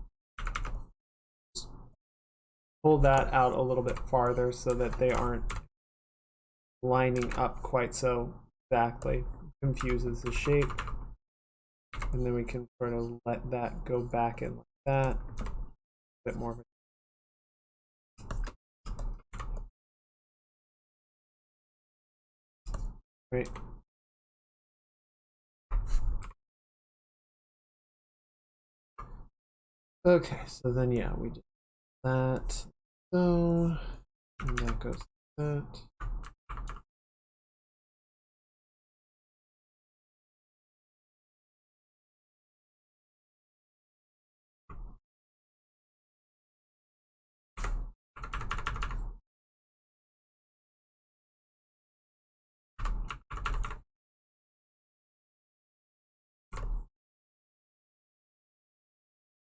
Just pull that out a little bit farther so that they aren't lining up quite so exactly. Confuses the shape. And then we can sort of let that go back in like that. A bit more of a great. Okay, so then yeah, we did that. So and that goes like that.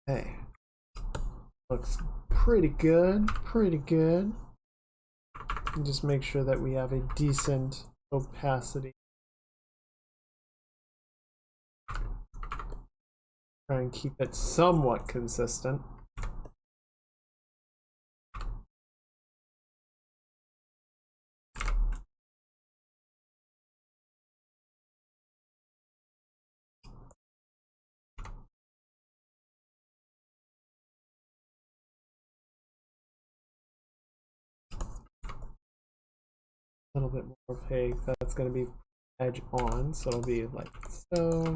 Hey, looks pretty good, pretty good. And just make sure that we have a decent opacity. Try and keep it somewhat consistent. A little bit more opaque. That's going to be edge on, so it'll be like so.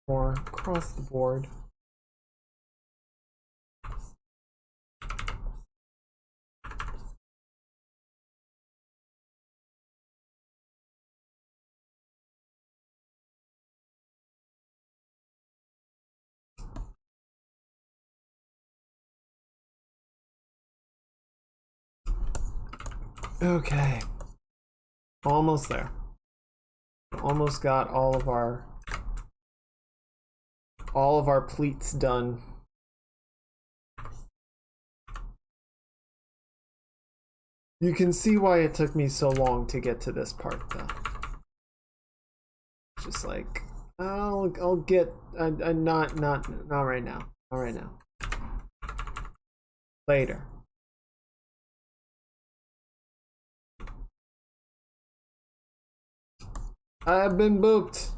More across the board. Okay, almost there. Almost got all of our pleats done. You can see why it took me so long to get to this part, though. Just like I'll get not right now. Not right now. Later. I've been booped.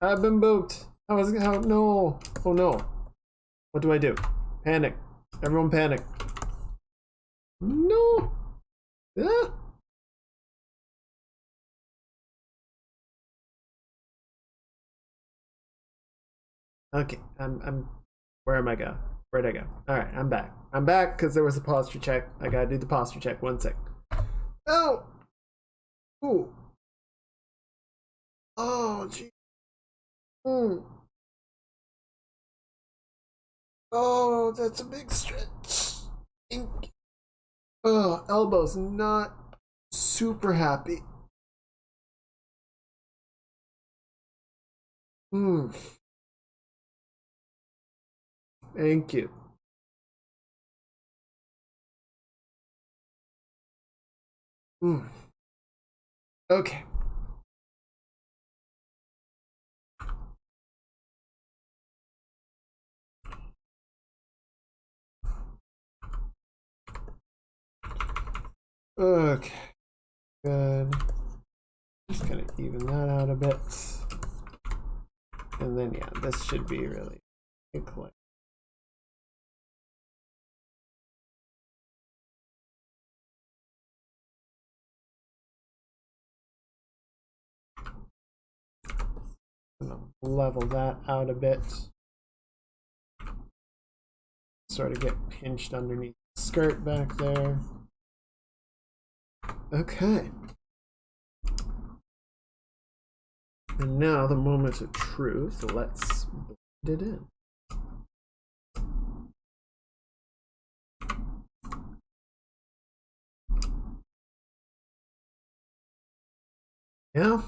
I've been booped. How no. Oh no. What do I do? Panic. Everyone panic. No. Ah. Okay, I'm where am I going? Where'd I go? Alright, I'm back. I'm back because there was a posture check. I gotta do the posture check. 1 sec. Oh! Ooh. Oh, gee. Oh, that's a big stretch. Oh, elbow's not super happy. Thank you. Okay. Okay. Good. Just gonna even that out a bit. And then yeah, this should be really quick. I'm gonna level that out a bit. Sort of get pinched underneath the skirt back there. Okay. And now the moment of truth. Let's blend it in. Yeah.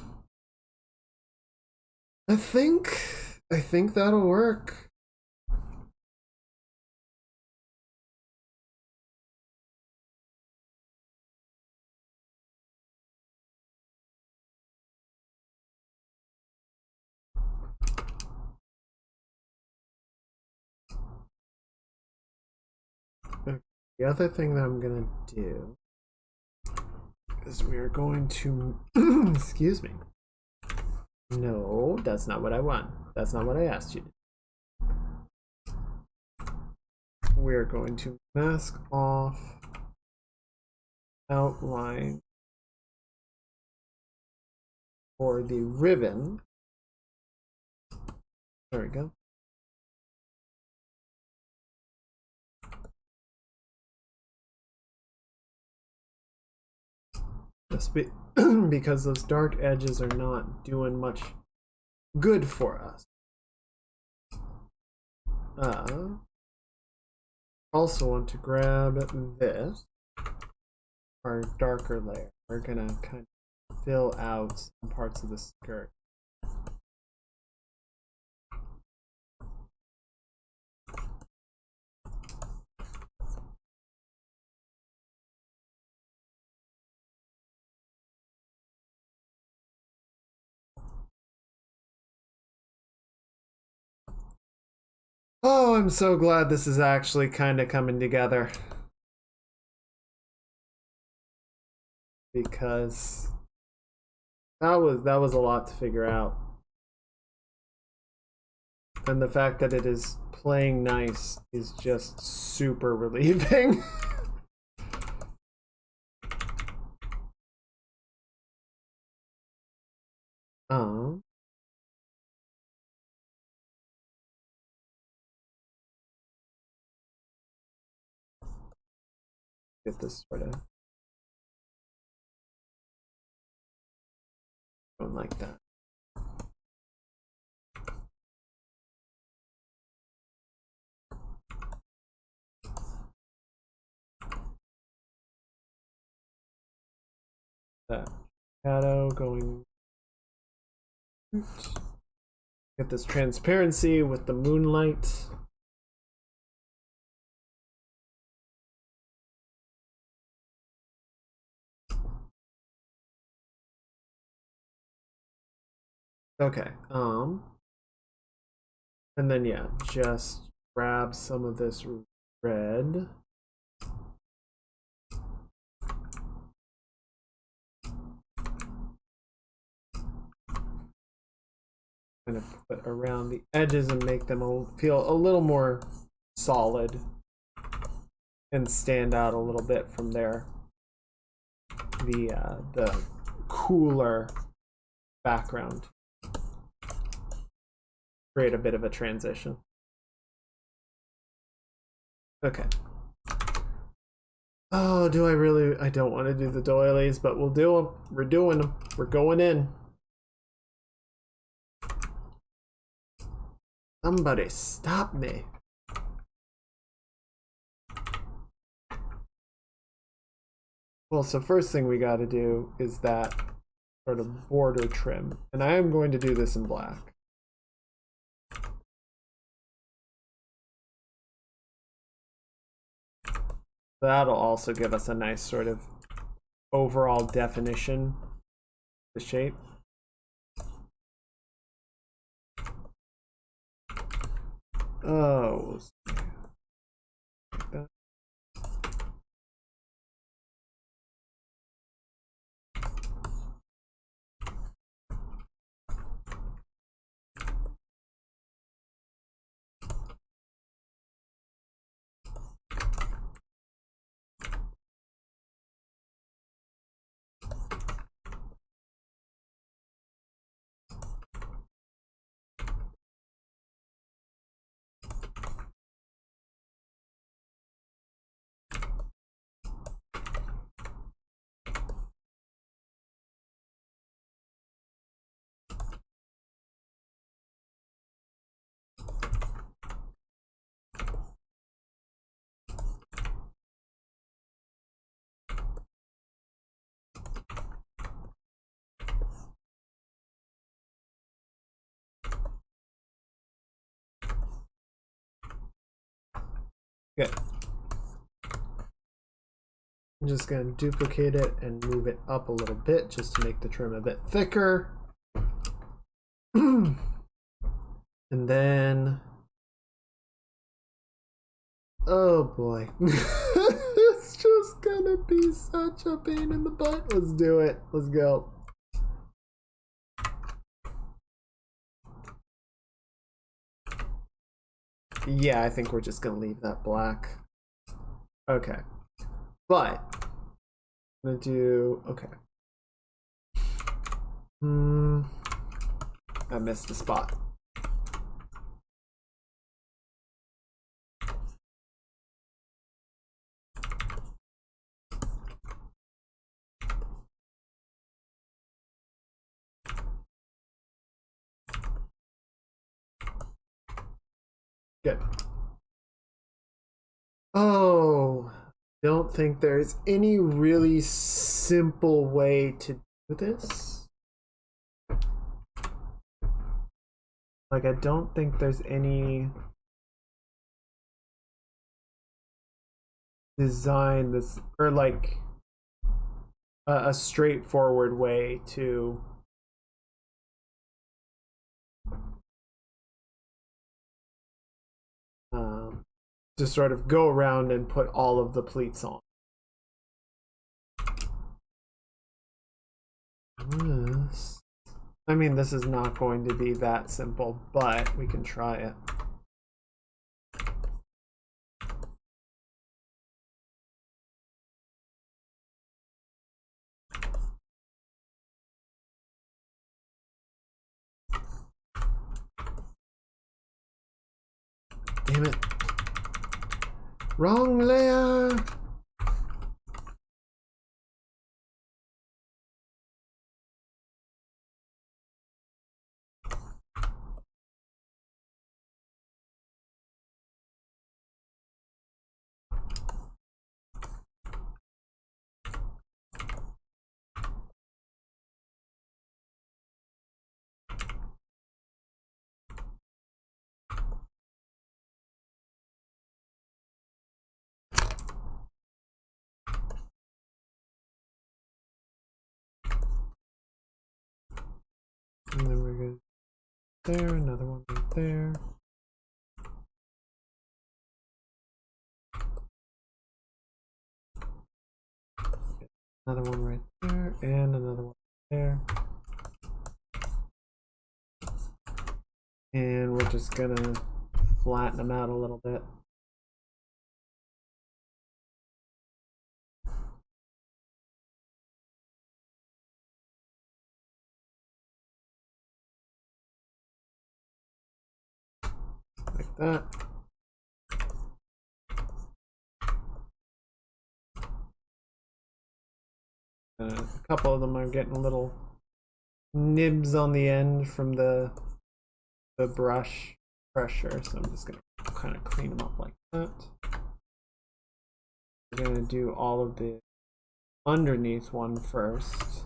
I think that'll work. The other thing that I'm gonna do is we're going to excuse me. No, that's not what I want. That's not what I asked you. We're going to mask off outline for the ribbon. There we go. Just because those dark edges are not doing much good for us. Also want to grab this, our darker layer. We're gonna kind of fill out some parts of the skirt. Oh, I'm so glad this is actually kind of coming together. Because that was a lot to figure out. And the fact that it is playing nice is just super relieving. Get this sort of going like that. That shadow going. Get this transparency with the moonlight. Okay, and then yeah, just grab some of this red. Kind of put around the edges and make them feel a little more solid and stand out a little bit from there. The cooler background. Create a bit of a transition. Okay. Oh, do I really? I don't want to do the doilies, but we'll do them. We're doing them. We're going in. Somebody stop me. Well, so first thing we got to do is that sort of border trim. And I am going to do this in black. That'll also give us a nice sort of overall definition of the shape. Oh, like that. Good. I'm just going to duplicate it and move it up a little bit just to make the trim a bit thicker. And then, oh boy, it's just gonna be such a pain in the butt. Let's do it. Let's go. Yeah, I think we're just gonna leave that black. Okay. But I'm gonna do okay. I missed a spot. Good. Oh, don't think there's any really simple way to do this. Like, I don't think there's any design this, or like a straightforward way to just sort of go around and put all of the pleats on. I mean, this is not going to be that simple, but we can try it. Damn it. Wrong layer. And then we're good there, another one right there. Another one right there, and another one there. And we're just gonna flatten them out a little bit. Like that. A couple of them are getting a little nibs on the end from the brush pressure, so I'm just gonna kind of clean them up like that. We're gonna do all of the underneath one first.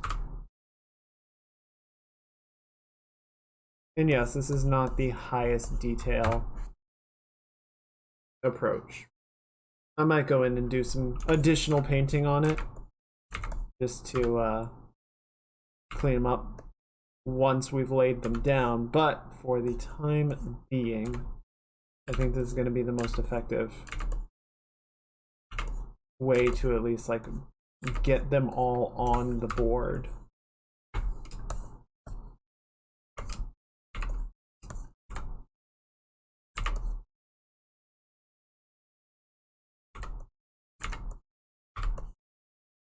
And yes, this is not the highest detail approach. I might go in and do some additional painting on it just to clean them up once we've laid them down, but for the time being, I think this is going to be the most effective way to at least like get them all on the board.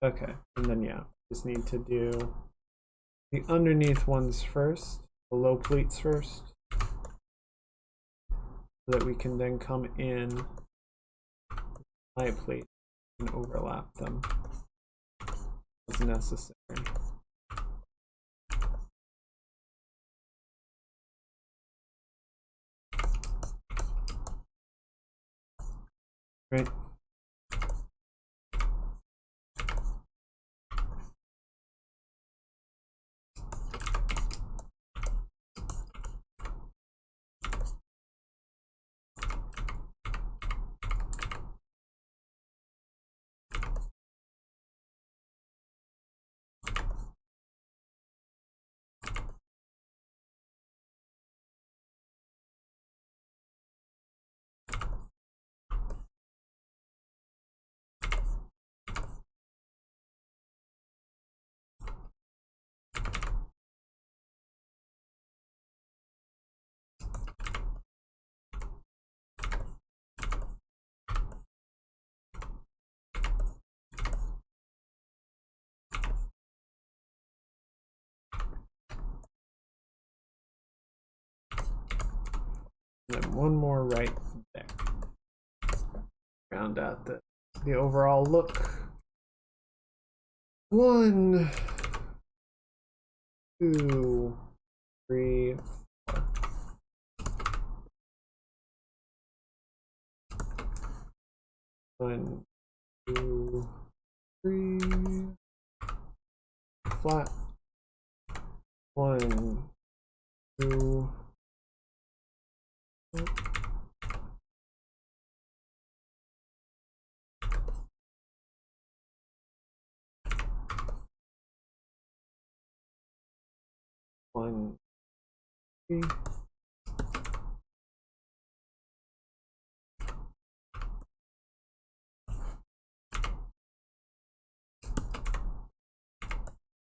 Okay, and then yeah, just need to do the underneath ones first, the low pleats first, so that we can then come in high pleat and overlap them as necessary. Right. And then one more right there. Round out the overall look. 1, 2, 3, 4. One, 2, 3. Flat. 1, 2. 1, 3.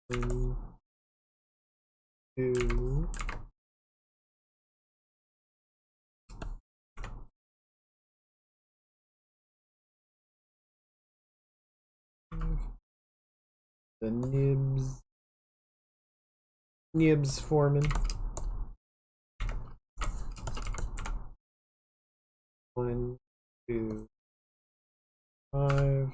One, 2. The nibs forming. 1, 2, 5.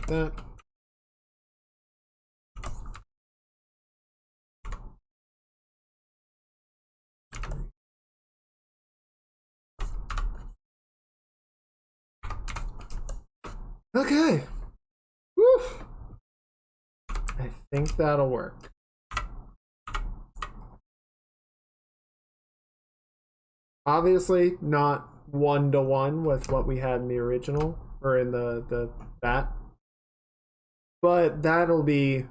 That. Okay. Woo. I think that'll work. Obviously not 1-to-1 with what we had in the original or in the bat. But that'll be,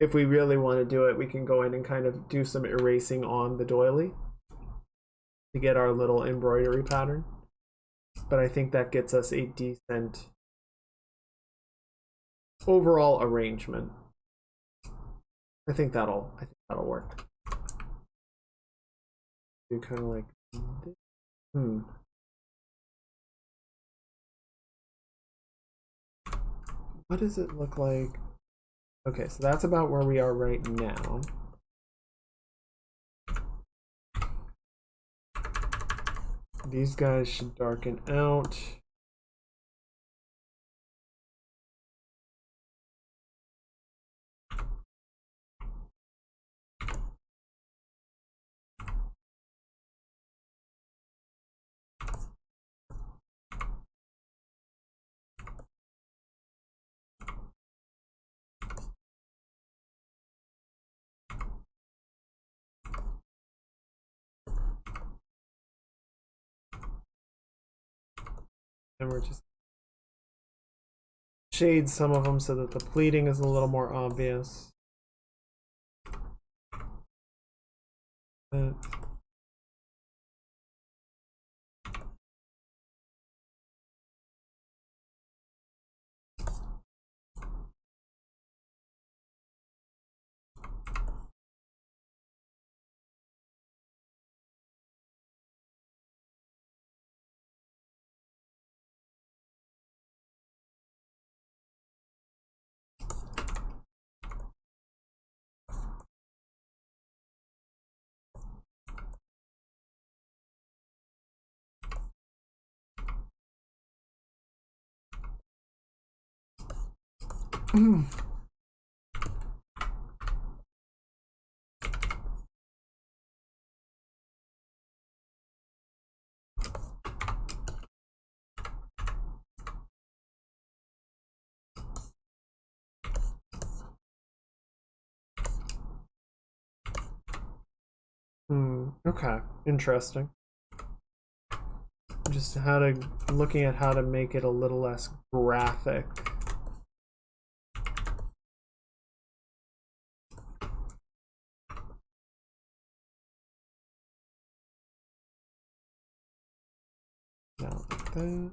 if we really want to do it, we can go in and kind of do some erasing on the doily to get our little embroidery pattern. But I think that gets us a decent overall arrangement. I think that'll work. Do kind of like what does it look like? Okay, so that's about where we are right now. These guys should darken out. And we're just shade some of them so that the pleating is a little more obvious. Okay, interesting. Just looking at how to make it a little less graphic. Now like that.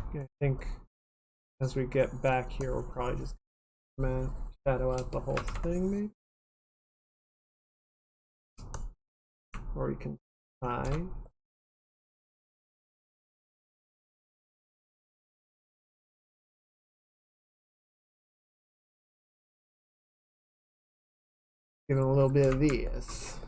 Okay, I think as we get back here, we'll probably just shadow out the whole thing, maybe. Or we can try. Give it a little bit of this.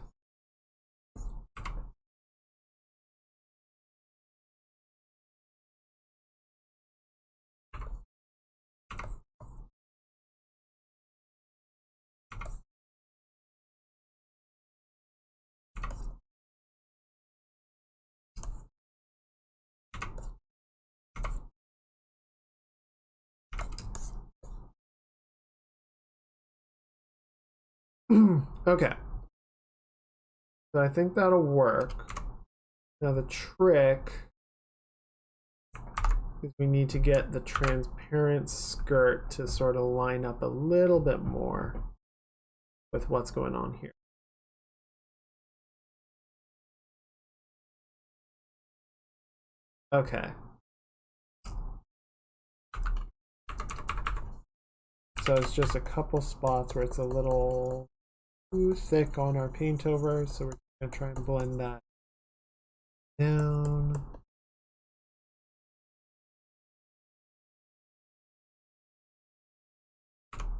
Okay. So I think that'll work. Now the trick is we need to get the transparent skirt to sort of line up a little bit more with what's going on here. Okay. So it's just a couple spots where it's a little too thick on our paint over, so we're gonna try and blend that down.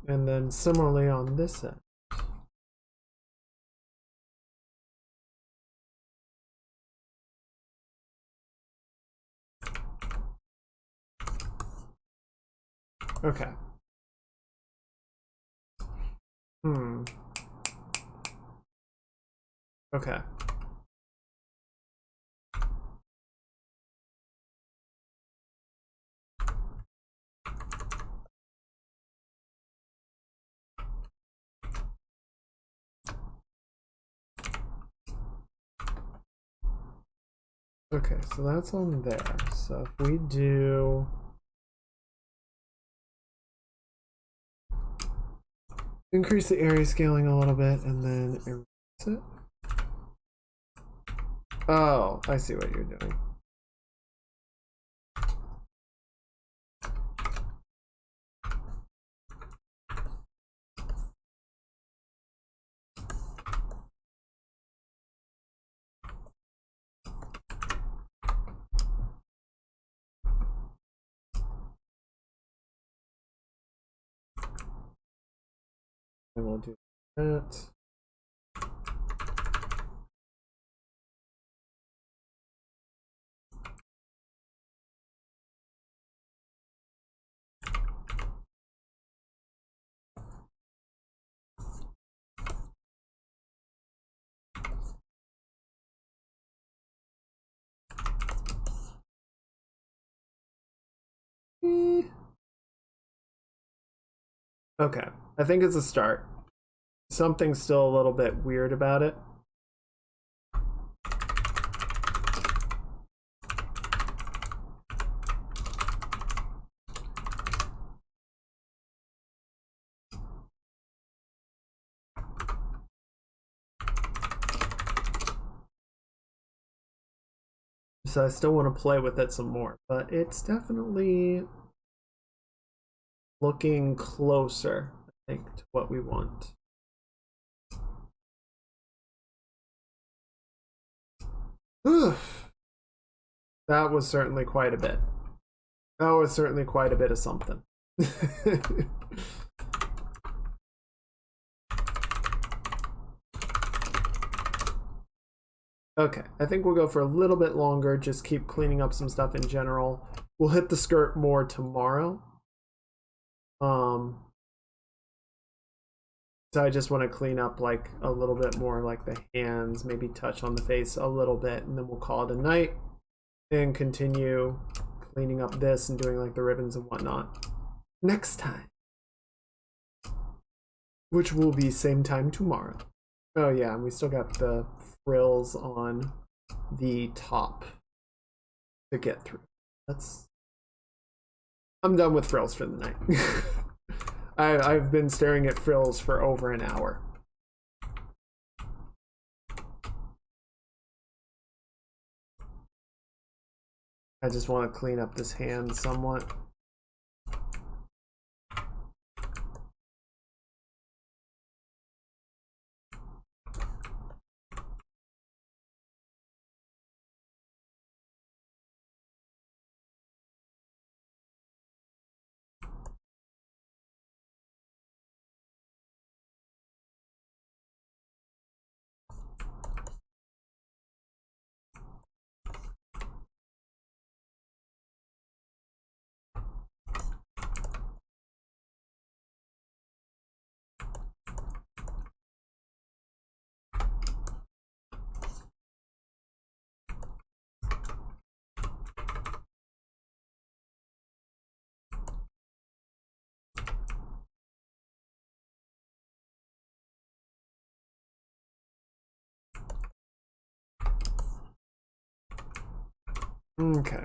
And then similarly on this end. Okay. Okay. Okay, so that's on there. So if we do increase the area scaling a little bit and then erase it. Oh, I see what you're doing. And we'll do that. Okay, I think it's a start. Something's still a little bit weird about it. So I still want to play with it some more, but it's definitely looking closer, I think, to what we want. Oof. That was certainly quite a bit. That was certainly quite a bit of something. Okay, I think we'll go for a little bit longer, just keep cleaning up some stuff in general. We'll hit the skirt more tomorrow. So I just want to clean up like a little bit more, like the hands, maybe touch on the face a little bit, and then we'll call it a night and continue cleaning up this and doing like the ribbons and whatnot next time, which will be same time tomorrow. Oh yeah, and we still got the frills on the top to get through. I'm done with frills for the night. I've been staring at frills for over an hour. I just want to clean up this hand somewhat. Okay.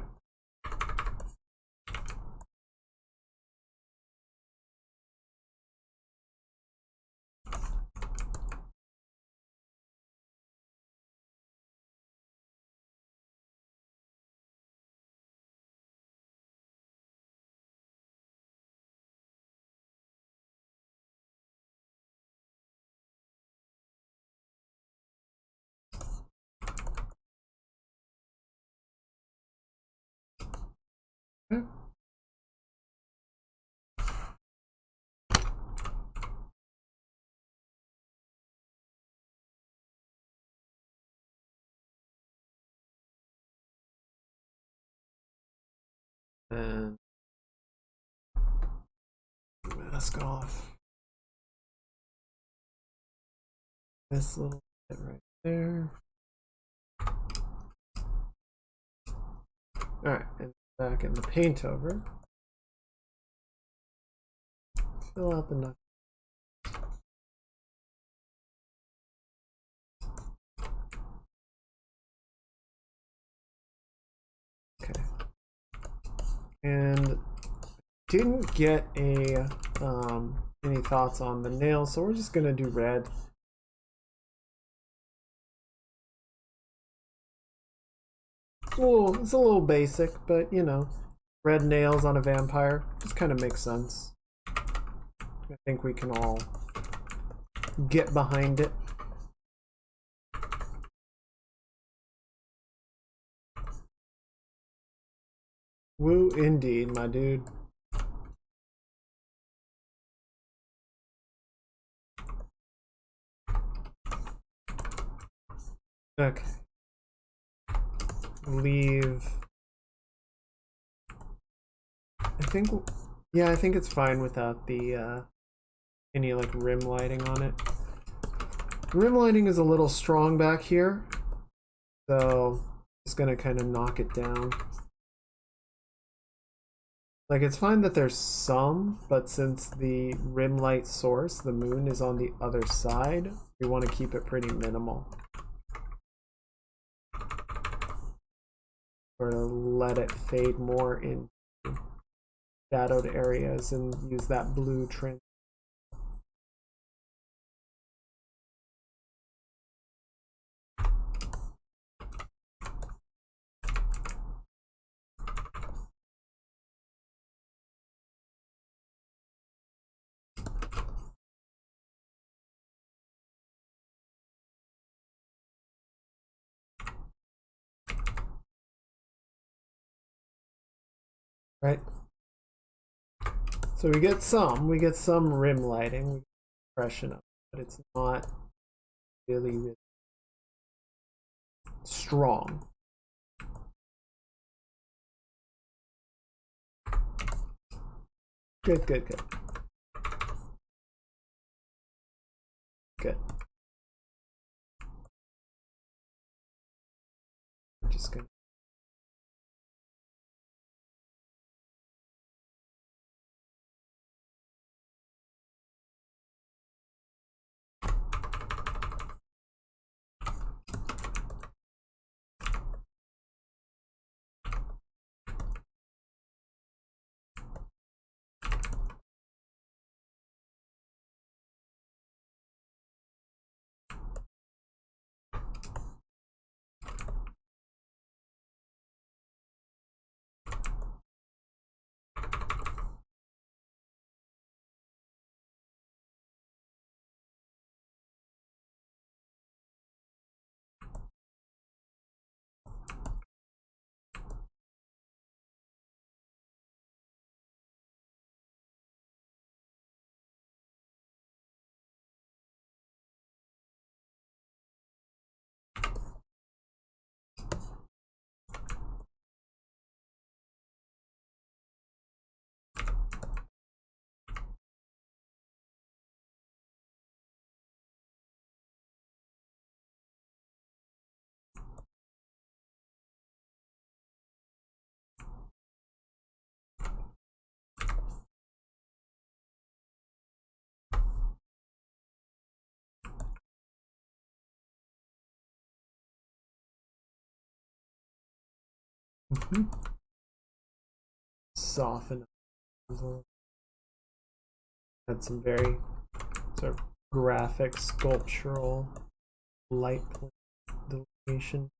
And mask off this little bit right there. Alright, and back in the paint over. Fill out the knuckles. Okay. And didn't get a any thoughts on the nails, so we're just gonna do red. Well, it's a little basic, but you know, red nails on a vampire just kind of makes sense. I think we can all get behind it. Woo, indeed, my dude. Okay. Leave. I think, yeah, I think it's fine without the any like rim lighting on it. Rim lighting is a little strong back here, so just gonna kind of knock it down. Like, it's fine that there's some, but since the rim light source, the moon, is on the other side, we want to keep it pretty minimal. Or let it fade more into shadowed areas and use that blue trim. Right? So we get some rim lighting, we freshen up, but it's not really strong. Good, good, good. Good. I'm just gonna soften up. Had some very sort of graphic, sculptural light delineation.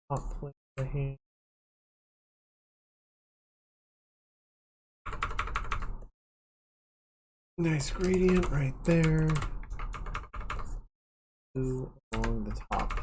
Top plate of the hand. Nice gradient right there. Blue along the top.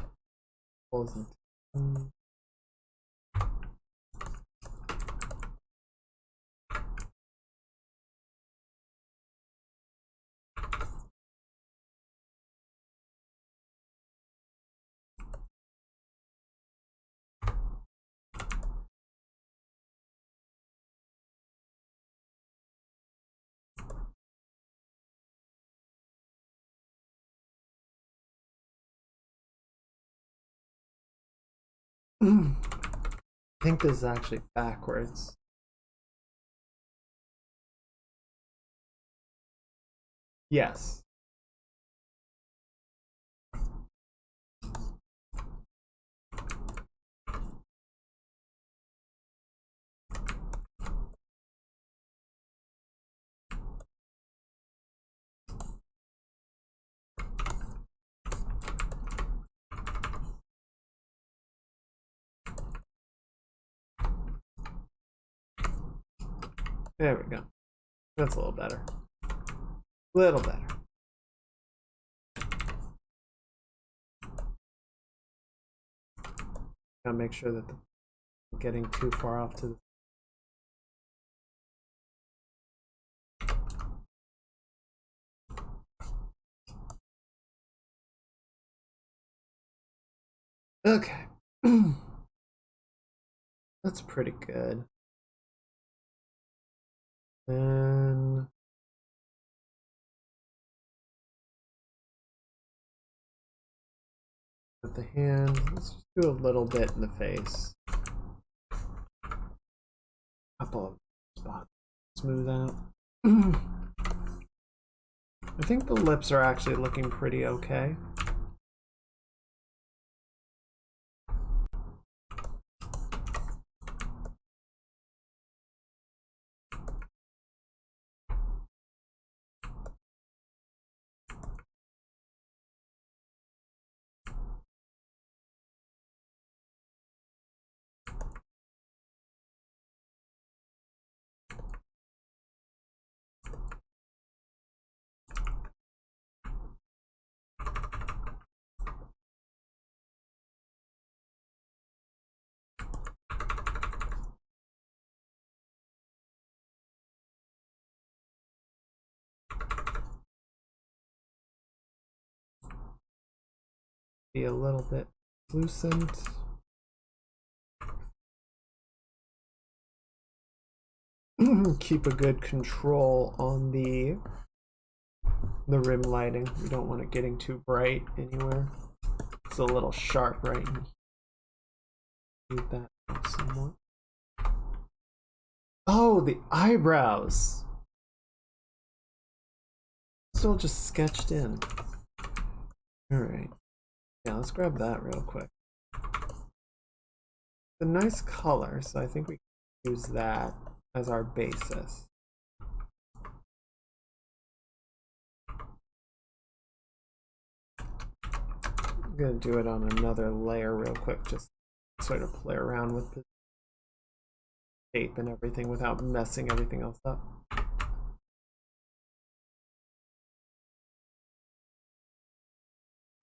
I think this is actually backwards. Yes. There we go. That's a little better. Little better. Gotta make sure that I'm getting too far off to the Okay. That's pretty good. And with the hand, let's just do a little bit in the face. Couple of spots. Smooth out. I think the lips are actually looking pretty okay. Be a little bit lucent. Keep a good control on the rim lighting. We don't want it getting too bright anywhere. It's a little sharp right in. Need that somewhat. Oh, the eyebrows. Still just sketched in. All right. Yeah, let's grab that real quick. It's a nice color, so I think we can use that as our basis. I'm gonna do it on another layer real quick, just sort of play around with the shape and everything without messing everything else up.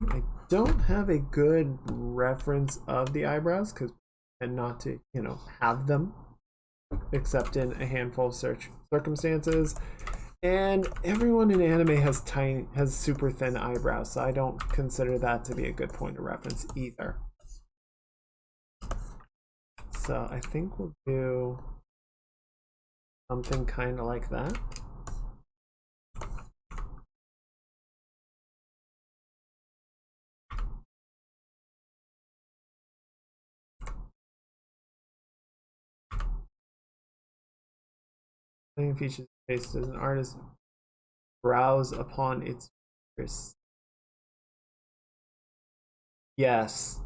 I don't have a good reference of the eyebrows because I tend not to, have them except in a handful of circumstances. And everyone in anime has super thin eyebrows, so I don't consider that to be a good point of reference either. So I think we'll do something kind of like that. Playing features face as an artist browse upon its features. Yes.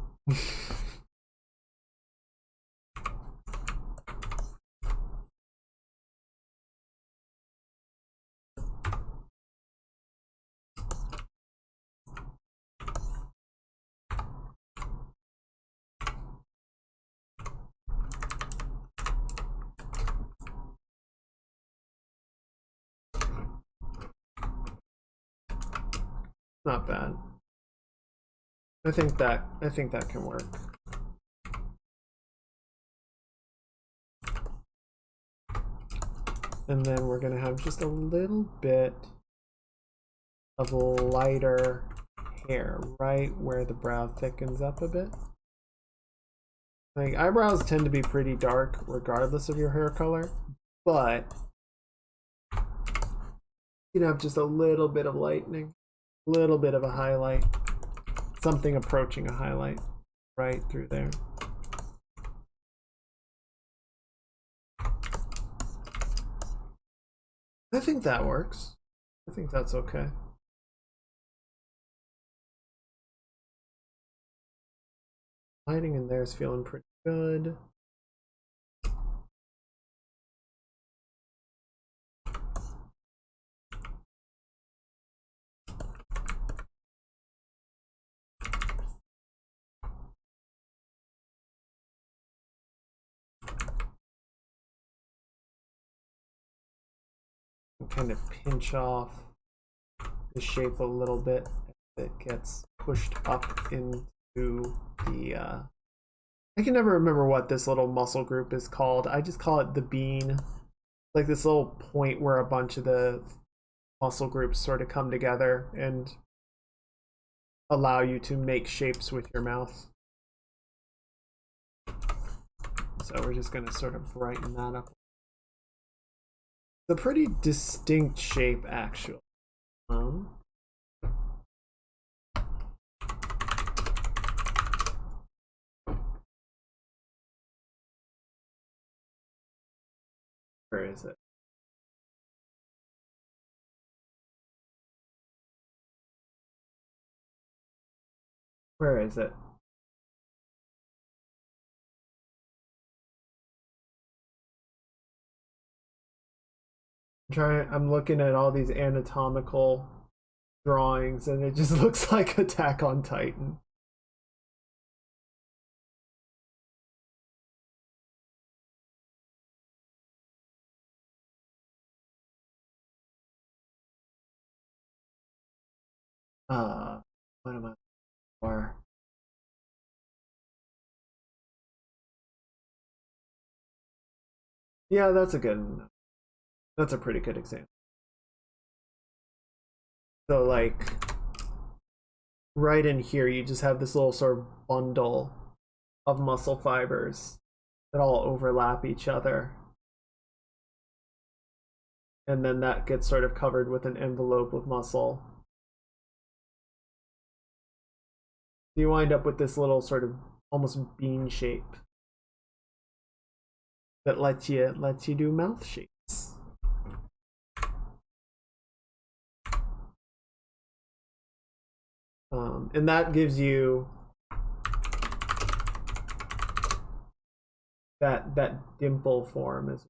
Not bad. I think that can work. And then we're gonna have just a little bit of lighter hair right where the brow thickens up a bit. Like, eyebrows tend to be pretty dark regardless of your hair color, but you can have just a little bit of lightening, a little bit of a highlight, something approaching a highlight right through there. I think that works. I think that's okay. Lighting in there is feeling pretty good. Kind of pinch off the shape a little bit as it gets pushed up into the I can never remember what this little muscle group is called. I just call it the bean. Like this little point where a bunch of the muscle groups sort of come together and allow you to make shapes with your mouth. So we're just going to sort of brighten that up. It's a pretty distinct shape, actually. Where is it? Where is it? I'm looking at all these anatomical drawings and it just looks like Attack on Titan. What am I for? Yeah, that's a pretty good example. So like right in here you just have this little sort of bundle of muscle fibers that all overlap each other. And then that gets sort of covered with an envelope of muscle. You wind up with this little sort of almost bean shape that lets you do mouth shapes. And that gives you that dimple form as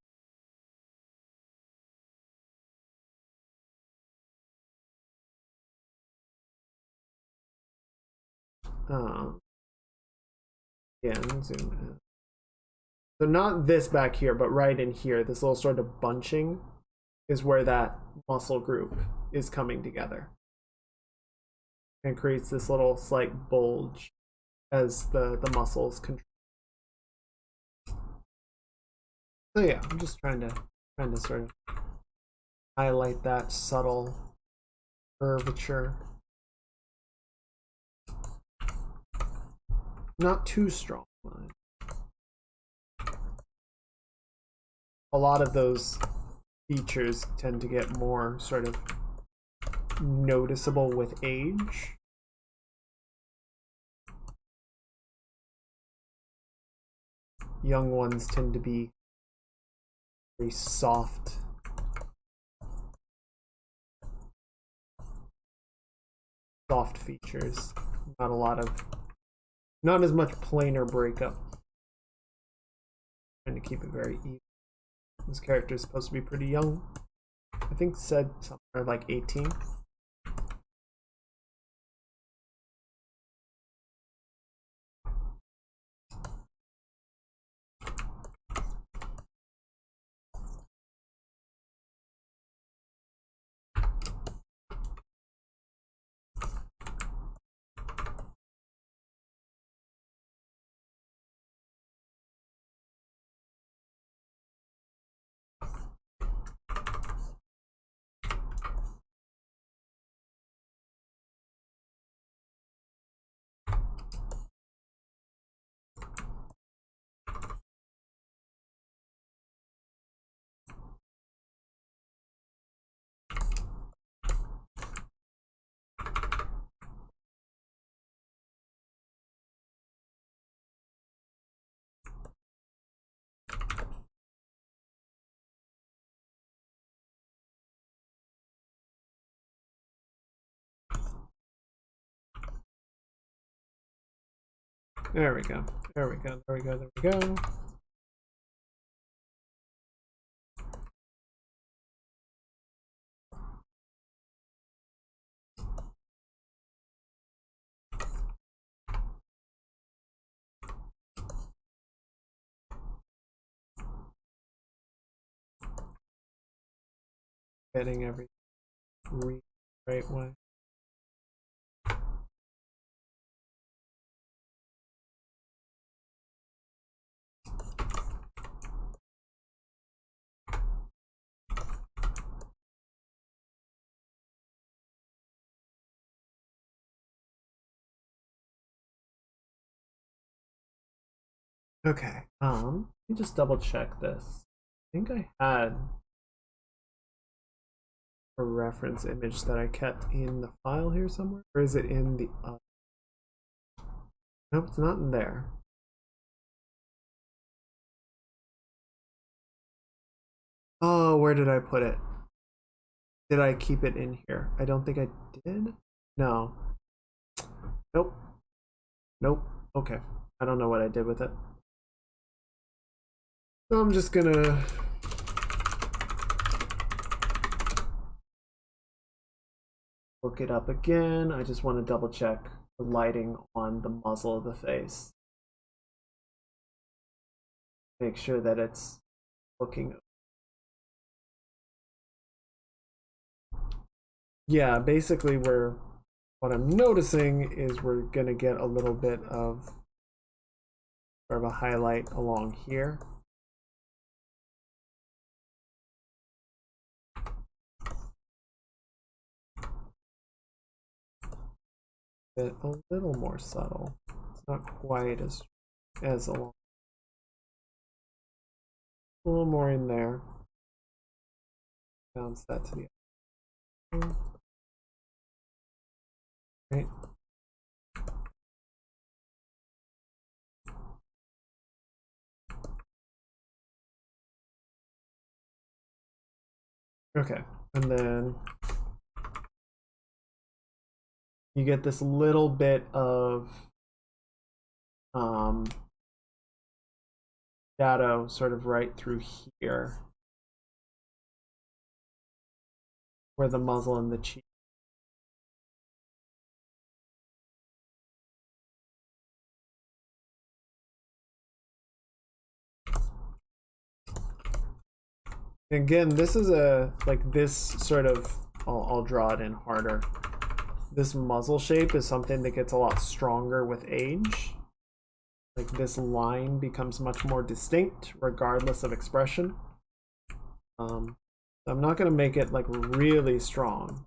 again, zoom in. So not this back here, but right in here, this little sort of bunching is where that muscle group is coming together and creates this little slight bulge as the muscles contract. So yeah, I'm just trying to sort of highlight that subtle curvature. Not too strong. A lot of those features tend to get more sort of noticeable with age. Young ones tend to be very soft. Soft features. Not as much planar breakup. Trying to keep it very even. This character is supposed to be pretty young. I think said somewhere like 18. There we go. There we go. There we go. There we go. Getting everything the right way. Okay, let me just double check this. I think I had a reference image that I kept in the file here somewhere, or is it in the nope, it's not in there. Oh, where did I put it? Did I keep it in here? I don't think I did. No. Nope. Nope. Okay. I don't know what I did with it. So I'm just gonna look it up again. I just want to double check the lighting on the muzzle of the face. Make sure that it's looking. Yeah, basically what I'm noticing is we're gonna get a little bit of sort of a highlight along here. A little more subtle. It's not quite as along. A little more in there. Bounce that to the other. Right. Okay, and then you get this little bit of shadow sort of right through here where the muzzle and the cheek. Again, this is this sort of, I'll draw it in harder. This muzzle shape is something that gets a lot stronger with age. Like this line becomes much more distinct regardless of expression. I'm not going to make it like really strong,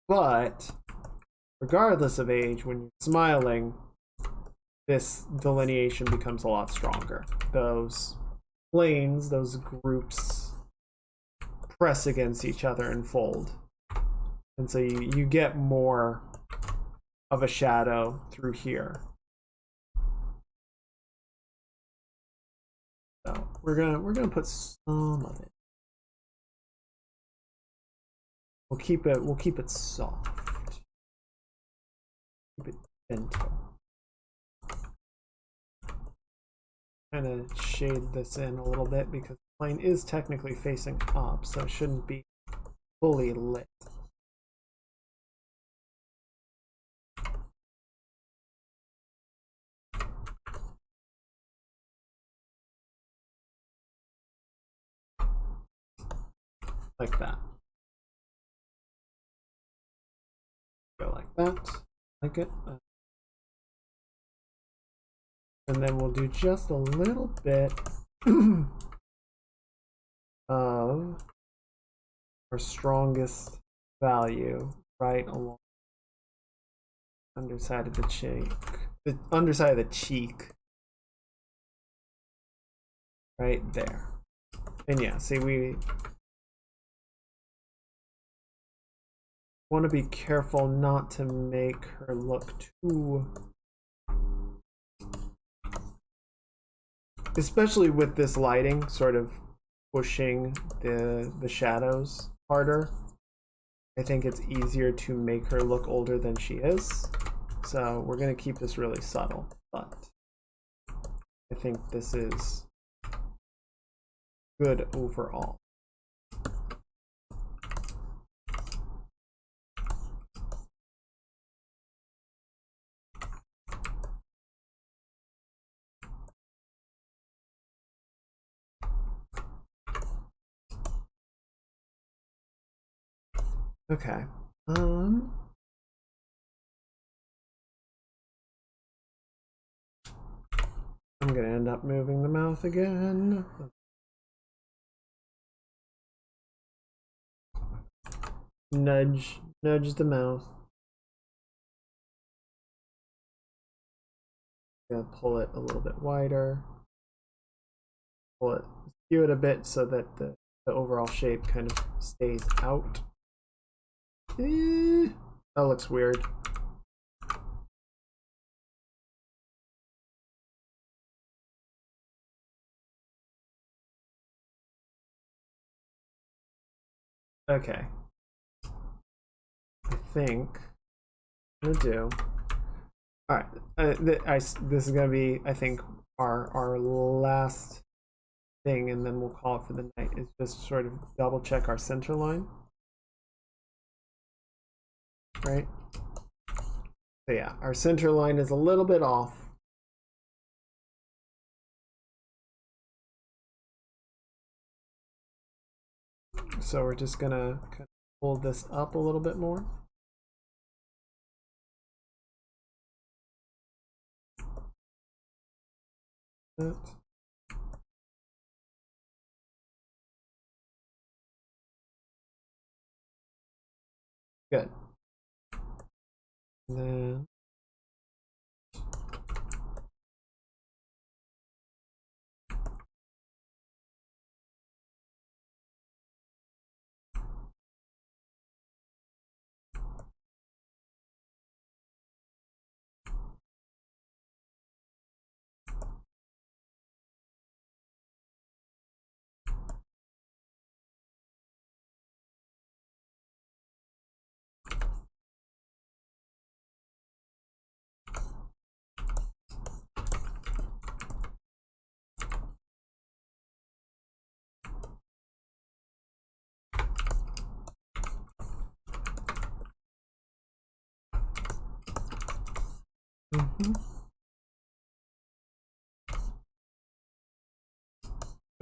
but regardless of age, when you're smiling, this delineation becomes a lot stronger. Those planes, those groups press against each other and fold. And so you get more of a shadow through here. So we're gonna put some of it. We'll keep it soft. Keep it gentle. Kind of shade this in a little bit because the plane is technically facing up, so it shouldn't be fully lit. Like that. Go like that. Like it. And then we'll do just a little bit of our strongest value right along the underside of the cheek. The underside of the cheek. Right there. And yeah, see, we want to be careful not to make her look too, especially with this lighting sort of pushing the shadows harder. I think it's easier to make her look older than she is. So we're going to keep this really subtle, but I think this is good overall. Okay. I'm gonna end up moving the mouth again. Nudge the mouth. Gonna pull it a little bit wider. pull it, skew it a bit so that the overall shape kind of stays out. That looks weird. Okay. I think I'm gonna do. All right. This is gonna be, I think, our last thing, and then we'll call it for the night. Is just sort of double check our center line, right? So yeah, our center line is a little bit off. So we're just gonna kind of pull this up a little bit more. Good. And then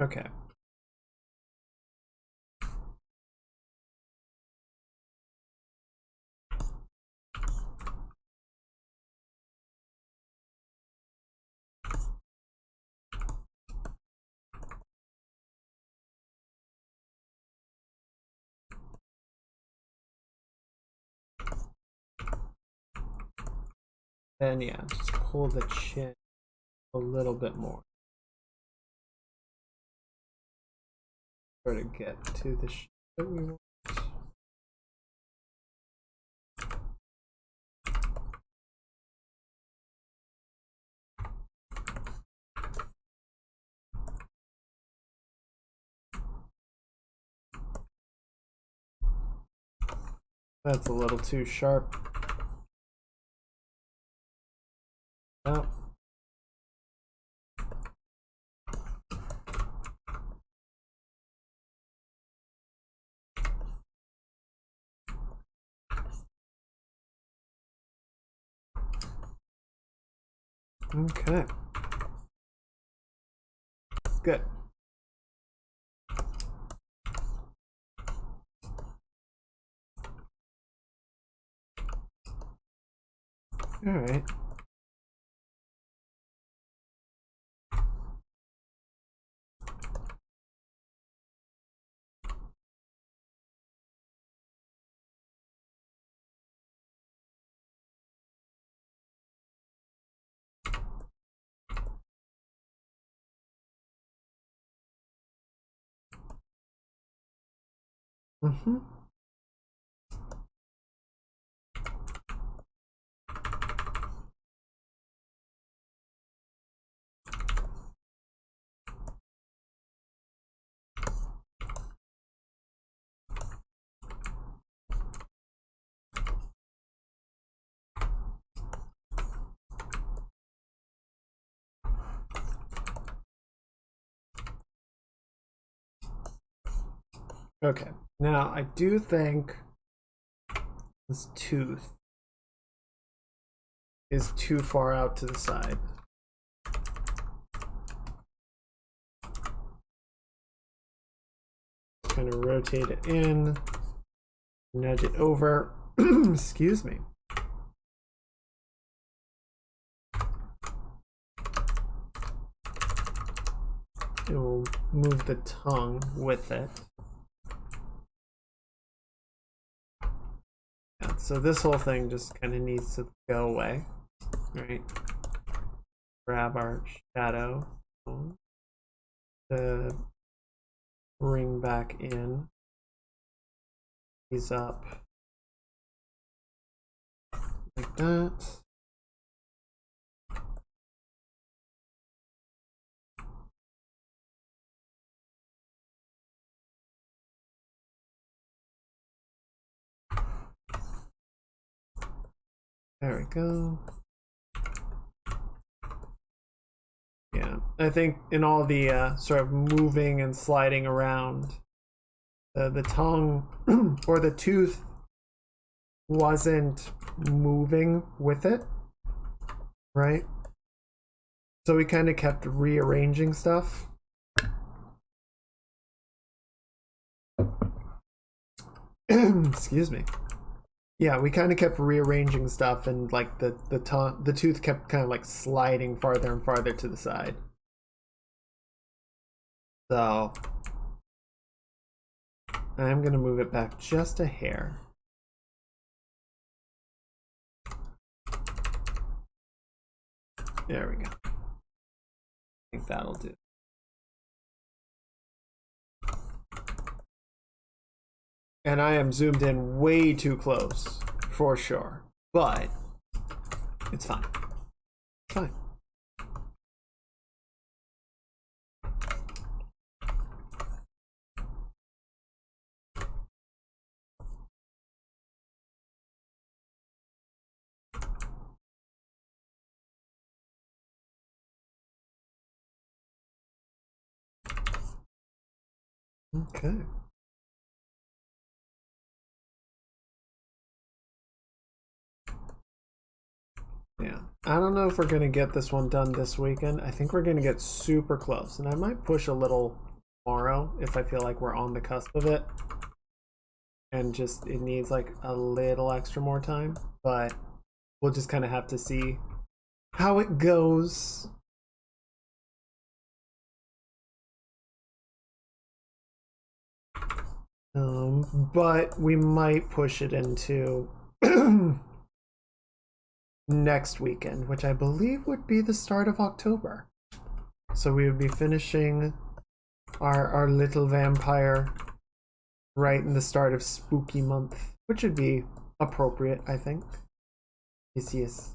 okay. Then yeah, just pull the chin a little bit more. Sort of get to the shape that we want. That's a little too sharp. Oh. Okay. Good. All right. Mm-hmm. Okay. Now I do think this tooth is too far out to the side. Kind of rotate it in, nudge it over. Excuse me. It will move the tongue with it. Yeah, so this whole thing just kind of needs to go away, right? Grab our shadow. to bring back in. He's up like that. There we go. Yeah, I think in all the sort of moving and sliding around, the tongue or the tooth wasn't moving with it, right? So we kind of kept rearranging stuff. Excuse me. Yeah, we kind of kept rearranging stuff, and like the tooth kept kind of like sliding farther and farther to the side. So I'm gonna move it back just a hair. There we go. I think that'll do. And I am zoomed in way too close, for sure. But it's fine. It's fine. Okay. Yeah, I don't know if we're gonna get this one done this weekend. I think we're gonna get super close, and I might push a little tomorrow if I feel like we're on the cusp of it, and just it needs like a little extra more time. But we'll just kind of have to see how it goes. But we might push it into next weekend, which I believe would be the start of October. So we would be finishing our little vampire right in the start of spooky month, which would be appropriate, I think. Yes.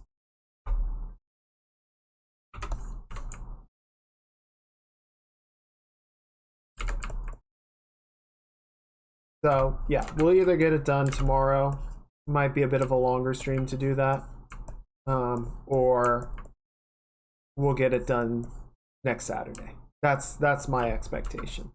So yeah, we'll either get it done tomorrow, might be a bit of a longer stream to do that, or we'll get it done next Saturday. That's my expectation.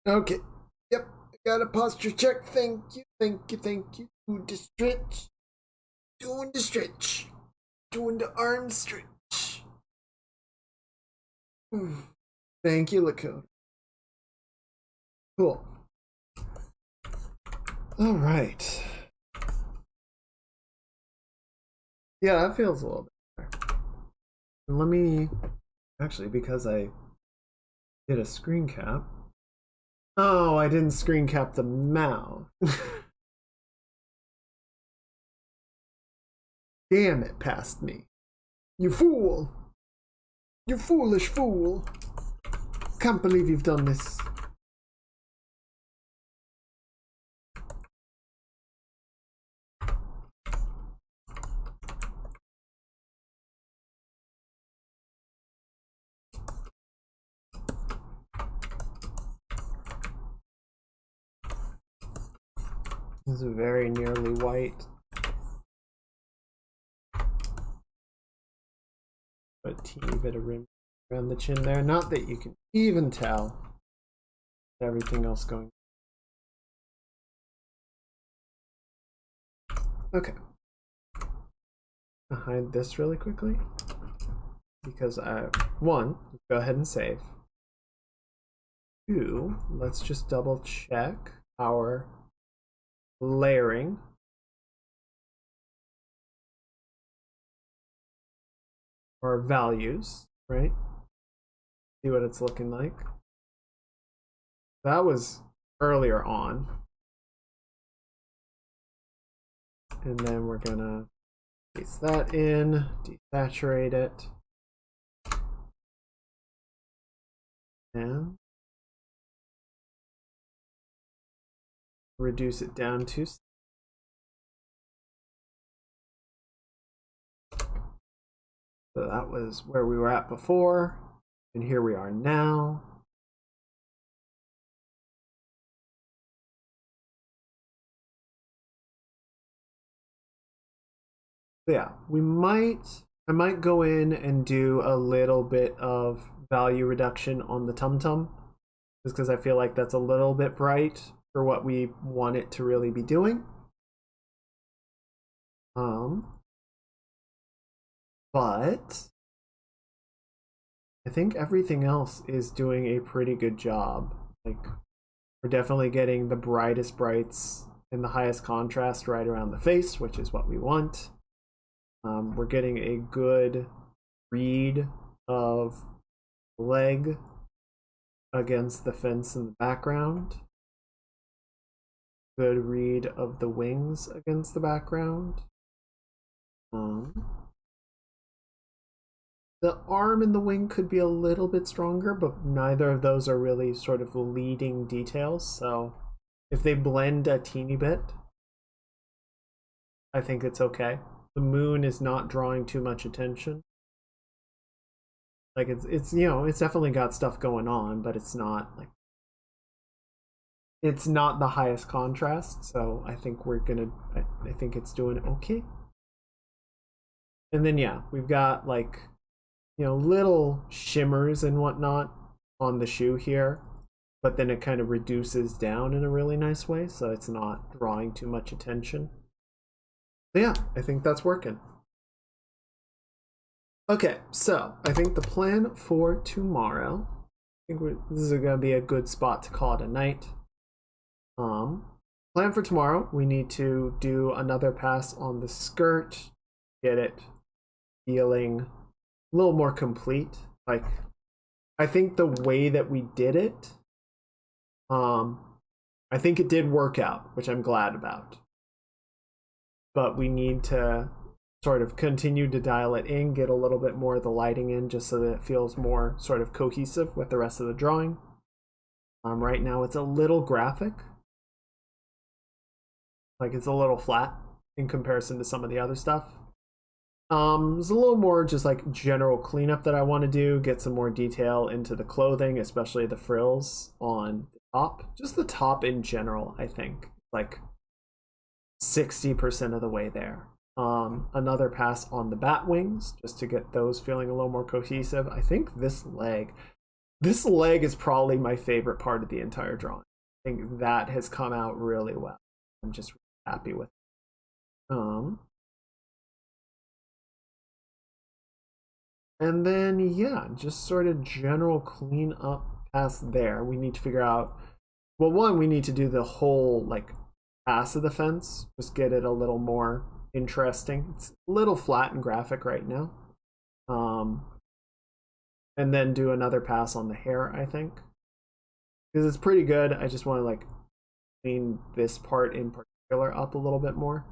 Okay. Yep. I got a posture check. Thank you. Thank you. Thank you. Doing the stretch. Doing the stretch. Doing the arm stretch. Thank you, Lakota. Cool. All right. Yeah, that feels a little bit better. Let me actually, because I did a screen cap. Oh, I didn't screen cap the mouth. Damn it, past me. You fool! You foolish fool! Can't believe you've done this. This is very nearly white. A teeny bit of rim around the chin there. Not that you can even tell everything else going. Okay. I'll hide this really quickly because one, go ahead and save. Two, let's just double check our layering. Our values, right? See what it's looking like. That was earlier on. And then we're gonna paste that in, desaturate it. And reduce it down to so that was where we were at before, and here we are now. So yeah, I might go in and do a little bit of value reduction on the tum-tum, just because I feel like that's a little bit bright for what we want it to really be doing. But I think everything else is doing a pretty good job. Like, we're definitely getting the brightest brights and the highest contrast right around the face, which is what we want. We're getting a good read of leg against the fence in the background. Good read of the wings against the background. The arm and the wing could be a little bit stronger, but neither of those are really sort of leading details. So if they blend a teeny bit, I think it's okay. The moon is not drawing too much attention. Like it's you know, it's definitely got stuff going on, but it's not like it's not the highest contrast. So I think I think it's doing okay. And then yeah, we've got like, you know, little shimmers and whatnot on the shoe here, but then it kind of reduces down in a really nice way, so it's not drawing too much attention. So yeah, I think that's working. Okay, so I think the plan for tomorrow, I think this is gonna be a good spot to call it a night. Plan for tomorrow, we need to do another pass on the skirt, get it feeling a little more complete. Like, I think the way that we did it, I think it did work out, which I'm glad about. But we need to sort of continue to dial it in, get a little bit more of the lighting in, just so that it feels more sort of cohesive with the rest of the drawing. Right now it's a little graphic. Like, it's a little flat in comparison to some of the other stuff. There's a little more just like general cleanup that I want to do, get some more detail into the clothing, especially the frills on the top. Just the top in general, I think, like 60% of the way there. Another pass on the bat wings, just to get those feeling a little more cohesive. I think this leg is probably my favorite part of the entire drawing. I think that has come out really well. I'm just really happy with it. And then, yeah, just sort of general clean up past there. We need to figure out, well, one, we need to do the whole, like, pass of the fence. Just get it a little more interesting. It's a little flat and graphic right now. And then do another pass on the hair, I think. Because it's pretty good. I just want to, like, clean this part in particular up a little bit more.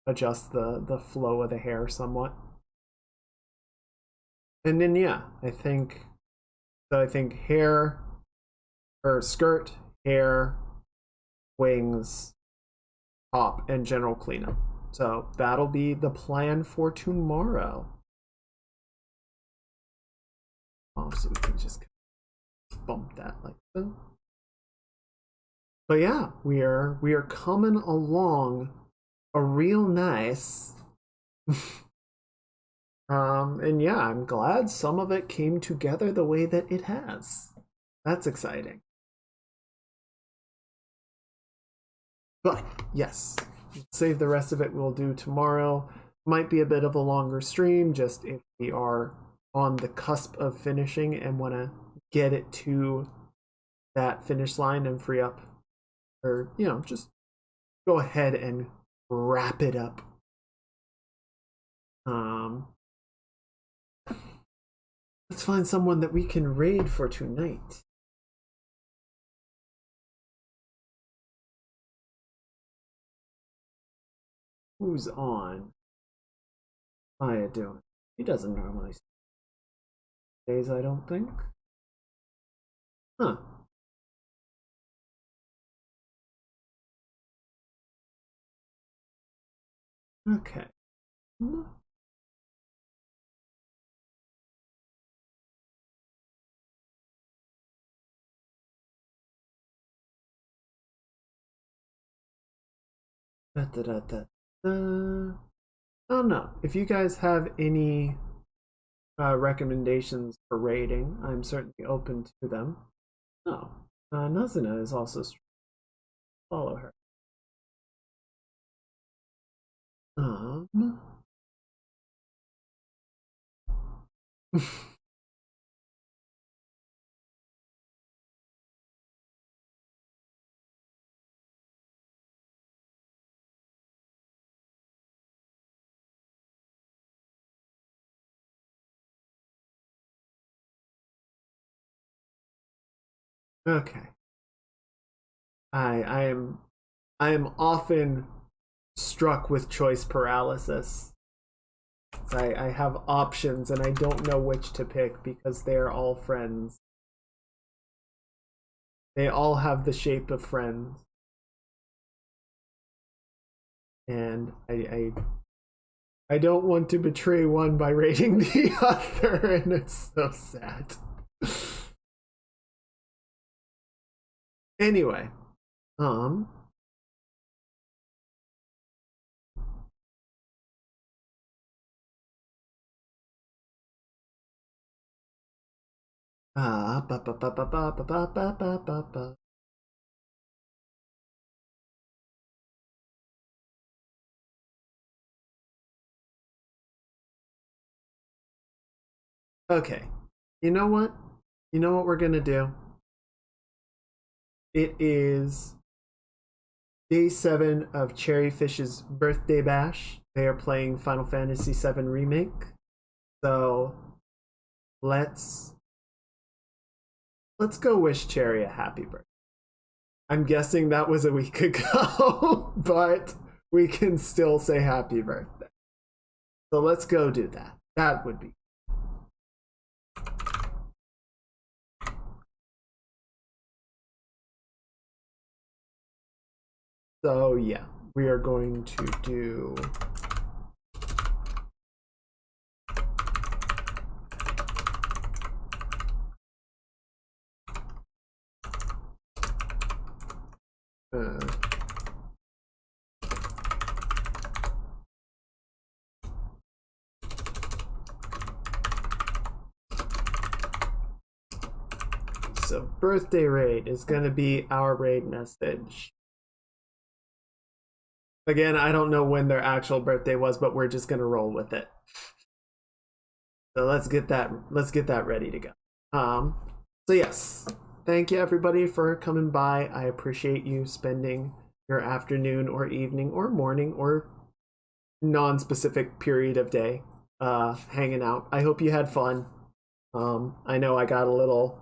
Adjust the flow of the hair somewhat. And then yeah, I think hair or skirt, hair, wings, top, and general cleanup. So that'll be the plan for tomorrow. So we can just bump that like so. But yeah, we are coming along a real nice. And yeah, I'm glad some of it came together the way that it has. That's exciting. But yes, save the rest of it we'll do tomorrow. Might be a bit of a longer stream, just if we are on the cusp of finishing and want to get it to that finish line and free up or, you know, just go ahead and wrap it up. Let's find someone that we can raid for tonight. Who's on? Maya doing? He doesn't normally days, I don't think. Huh. Okay. I don't know. If you guys have any recommendations for rating, I'm certainly open to them. Oh, Nazuna is also streaming. Follow her. Okay. I am often struck with choice paralysis. I have options and I don't know which to pick because they are all friends. They all have the shape of friends. And I don't want to betray one by rating the other, and it's so sad. Anyway, okay. You know what? You know what we're gonna do? It is day 7 of Cherryfish's birthday bash. They are playing Final Fantasy VII Remake. So let's go wish Cherry a happy birthday. I'm guessing that was a week ago, but we can still say happy birthday. So let's go do that. That would be. So yeah, we are going to do so birthday raid is going to be our raid message. Again, I don't know when their actual birthday was, but we're just gonna roll with it. So let's get that ready to go. So yes, thank you everybody for coming by. I appreciate you spending your afternoon or evening or morning or non-specific period of day hanging out. I hope you had fun. I know I got a little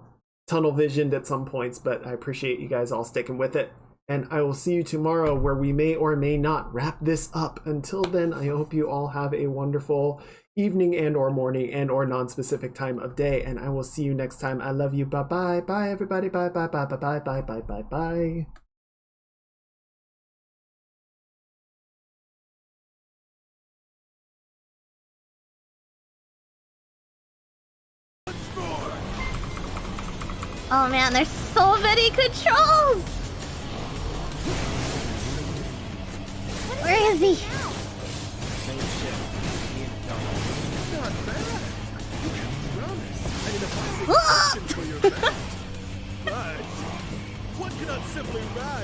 tunnel visioned at some points, but I appreciate you guys all sticking with it. And I will see you tomorrow where we may or may not wrap this up. Until then, I hope you all have a wonderful evening and or morning and or non-specific time of day. And I will see you next time. I love you. Bye-bye. Bye, everybody. Bye, bye, bye, bye, bye, bye, bye, bye, bye. Oh man, there's so many controls! Where is he? What cannot simply rise?